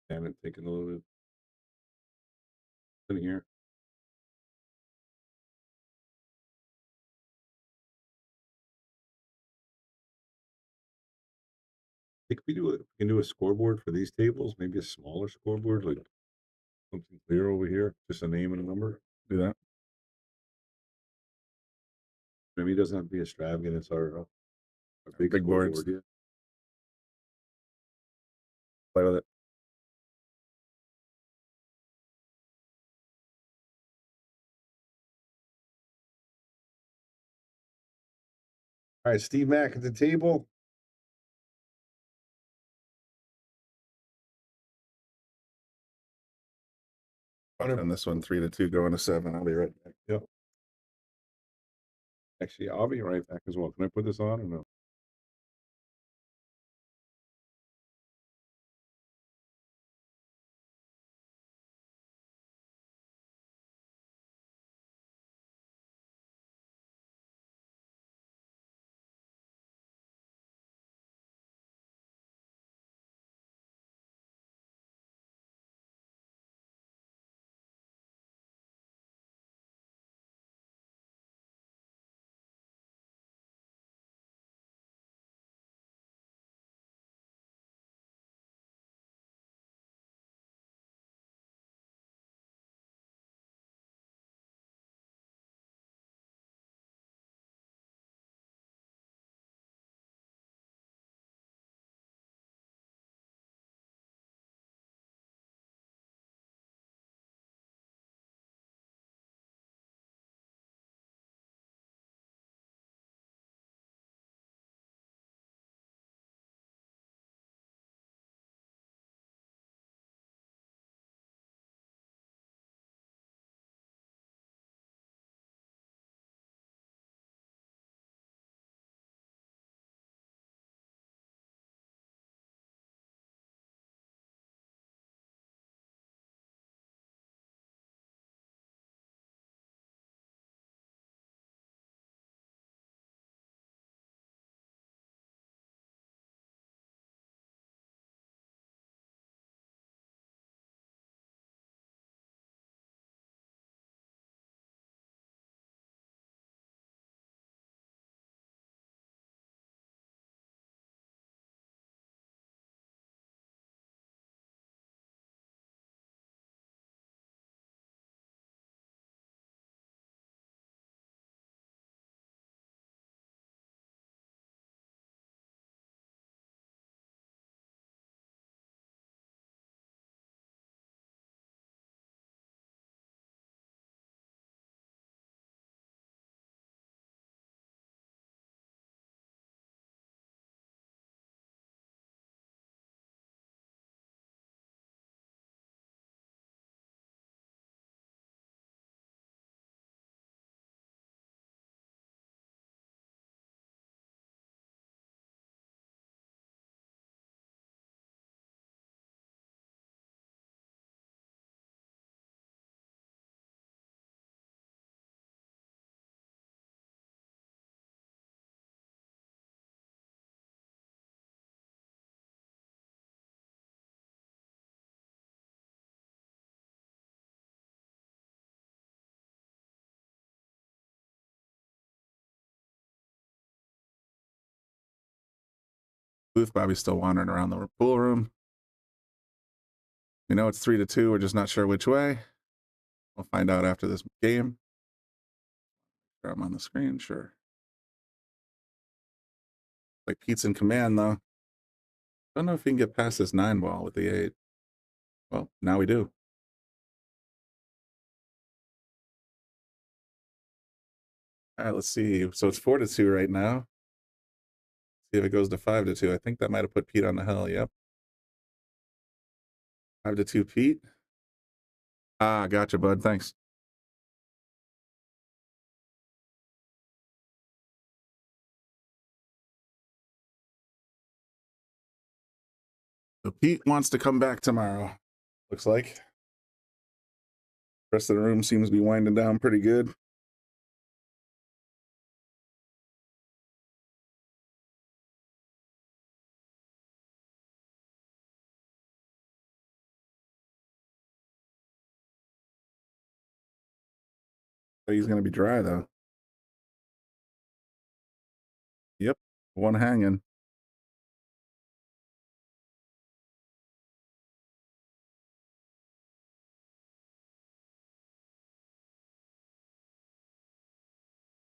Damn it, taking a little bit in here. Think we can do a scoreboard for these tables, maybe a smaller scoreboard, like something clear over here, just a name and a number. Do that. Maybe it doesn't have to be extravagant. It's our big boards. scoreboard, yeah. Play with it. All right, Steve Mack at the table. And this one 3-2 going to 7. I'll be right back. Yep. Actually, I'll be right back as well. Can I put this on or no? booth. Bobby's still wandering around the pool room. We know it's 3-2. We're just not sure which way. We'll find out after this game. I'm on the screen, sure. Like Pete's in command, though. Don't know if he can get past this 9 ball with the 8. Well, now we do. All right, let's see. So it's 4-2 right now. See if it goes to 5-2. I think that might have put Pete on the hill. Yep. 5-2 Pete. Ah, gotcha, bud. Thanks. So Pete wants to come back tomorrow. Looks like. The rest of the room seems to be winding down pretty good. He's going to be dry, though. Yep. One hanging.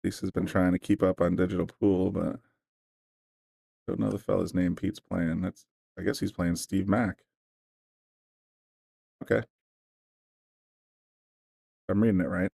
Lisa's been trying to keep up on digital pool, but don't know the fella's name Pete's playing. That's, I guess he's playing Steve Mack. Okay. I'm reading it right.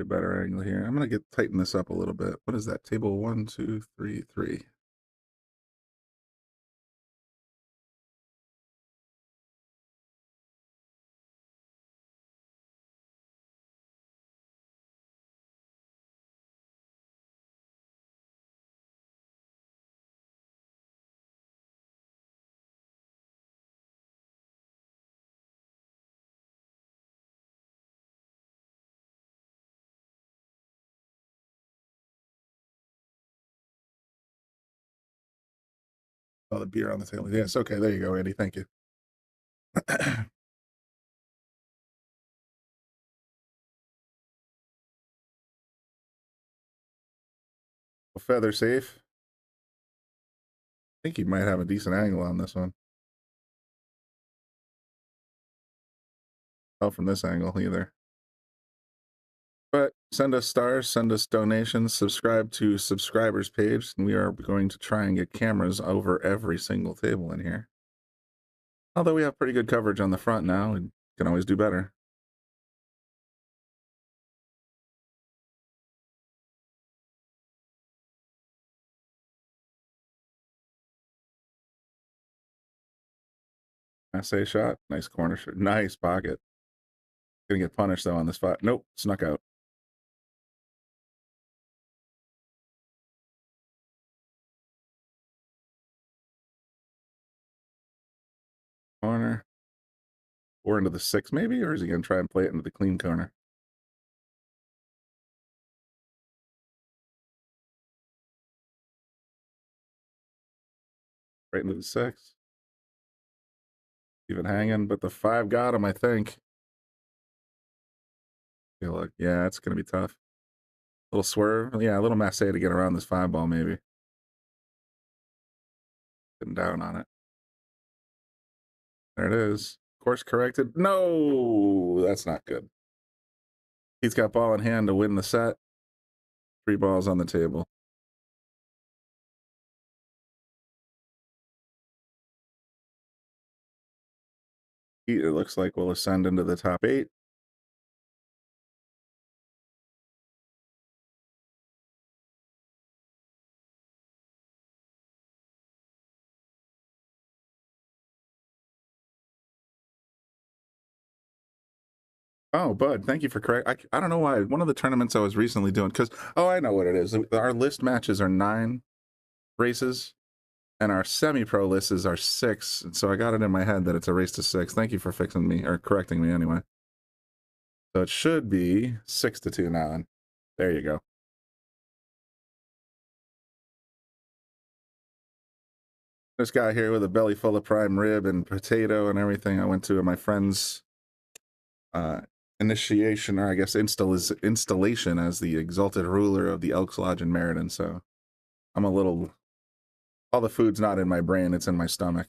A better angle here. I'm going to tighten this up a little bit. What is that? Table 1, 2, 3, 3. Oh, the beer on the table. Yes. Okay. There you go, Andy. Thank you. Feather safe. I think he might have a decent angle on this one. Oh, from this angle either. But send us stars, send us donations, subscribe to subscribers page, and we are going to try and get cameras over every single table in here. Although we have pretty good coverage on the front now, and can always do better. Assay shot, nice corner shot, nice pocket. Gonna get punished though on this spot. Nope, snuck out. Corner. Or into the 6 maybe, or is he gonna try and play it into the clean corner? Right into the 6. Even hanging, but the 5 got him, I think. Feel like, yeah, it's gonna be tough. Little swerve, yeah, a little masse to get around this 5 ball, maybe. Getting down on it. There it is. Course corrected. No, that's not good. He's got ball in hand to win the set. 3 balls on the table. It looks like we'll ascend into the top 8. Oh, Bud, thank you for correct. I don't know why. One of the tournaments I was recently doing, because, oh, I know what it is. Our list matches are 9 races, and our semi-pro lists are 6. And so I got it in my head that it's a race to 6. Thank you for fixing me, or correcting me anyway. So it should be 6-2 now. There you go. This guy here with a belly full of prime rib and potato and everything. I went to my friend's initiation, or I guess installation as the exalted ruler of the Elks Lodge in Meriden. So I'm a little, all the food's not in my brain, it's in my stomach.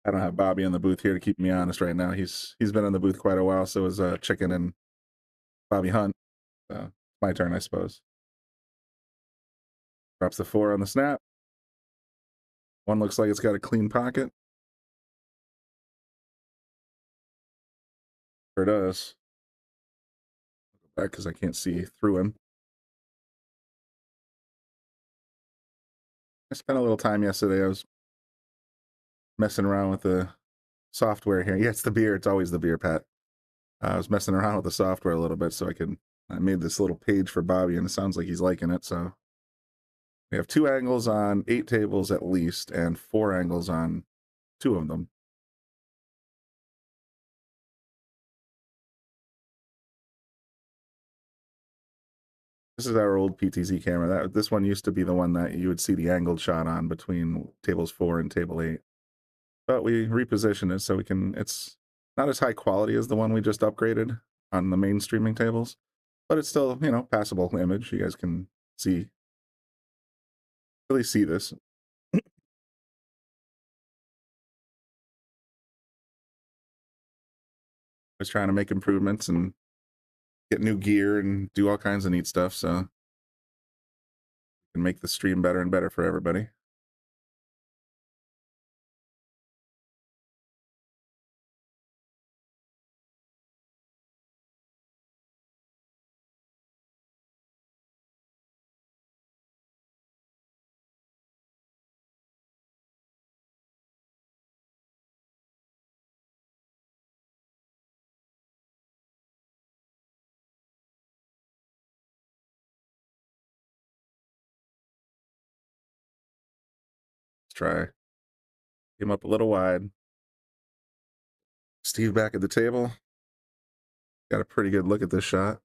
I don't have Bobby in the booth here to keep me honest right now. He's been in the booth quite a while, so is Chicken and Bobby Hunt. So my turn, I suppose. Drops the 4 on the snap. One looks like it's got a clean pocket. Sure does. Go back because I can't see through him. I spent a little time yesterday. I was messing around with the software here. Yeah, it's the beer. It's always the beer, Pat. I was messing around with the software a little bit so I made this little page for Bobby, and it sounds like he's liking it. So we have 2 angles on 8 tables at least, and 4 angles on 2 of them. This is our old PTZ camera. This one used to be the one that you would see the angled shot on between tables 4 and table 8. But we repositioned it so it's not as high quality as the one we just upgraded on the main streaming tables, but it's still, passable image. You guys can really see this. I was trying to make improvements and get new gear and do all kinds of neat stuff, so we can make the stream better and better for everybody. Let's try. Came up a little wide. Steve back at the table. Got a pretty good look at this shot.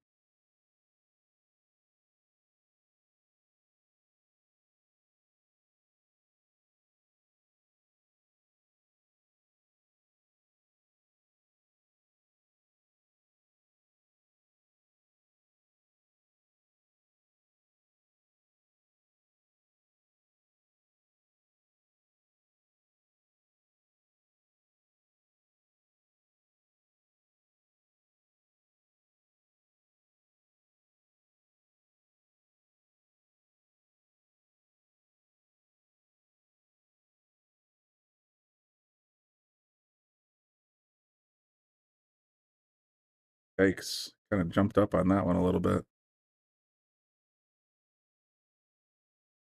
Yikes. Kind of jumped up on that one a little bit.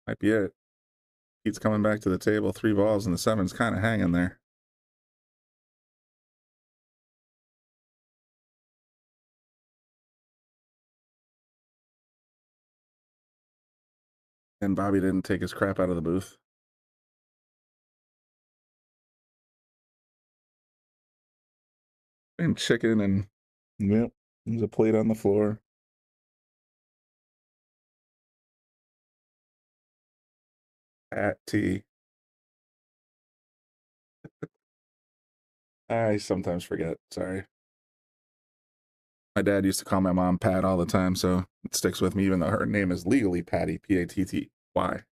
Might be it. Pete's coming back to the table. 3 balls and the 7's kind of hanging there. And Bobby didn't take his crap out of the booth. And Chicken and, yep, there's a plate on the floor. At T. I sometimes forget. Sorry. My dad used to call my mom Pat all the time, so it sticks with me, even though her name is legally Patty, P-A-T-T-Y.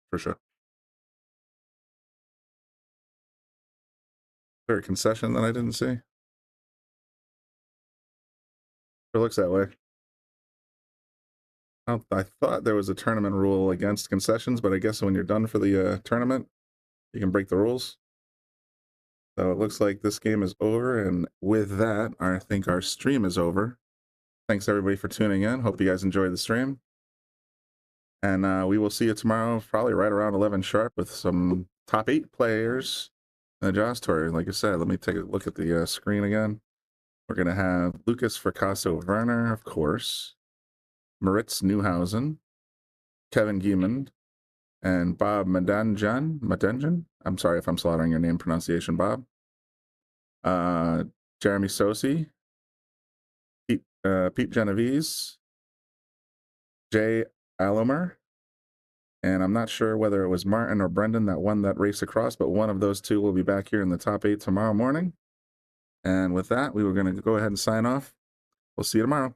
For sure. Is there a concession that I didn't see? It looks that way. I thought there was a tournament rule against concessions, but I guess when you're done for the tournament, you can break the rules. So it looks like this game is over, and with that, I think our stream is over. Thanks everybody for tuning in. Hope you guys enjoyed the stream. And we will see you tomorrow, probably right around 11 sharp, with some top 8 players in the Jaws Tour. Like I said, let me take a look at the screen again. We're going to have Lucas Fracasso Werner, of course, Moritz Neuhausen, Kevin Giemond, and Bob Madenjan. I'm sorry if I'm slaughtering your name pronunciation, Bob. Jeremy Sossei, Pete Pete Genovese, Jay Alomer, and I'm not sure whether it was Martin or Brendan that won that race across, but one of those two will be back here in the top 8 tomorrow morning. And with that, we were going to go ahead and sign off. We'll see you tomorrow.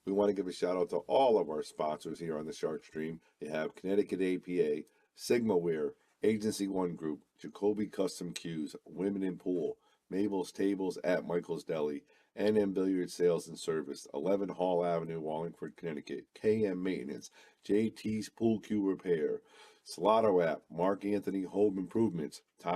We want to give a shout out to all of our sponsors here on the Shark Stream. You have Connecticut APA, Sigma Wear, Agency One Group, Jacoby Custom Cues, Women in Pool, Mabel's Tables at Michael's Deli, NM Billiard Sales and Service, 11 Hall Avenue, Wallingford, Connecticut, KM Maintenance, JT's Pool Cue Repair, Solato app, Mark Anthony Home Improvements, Tom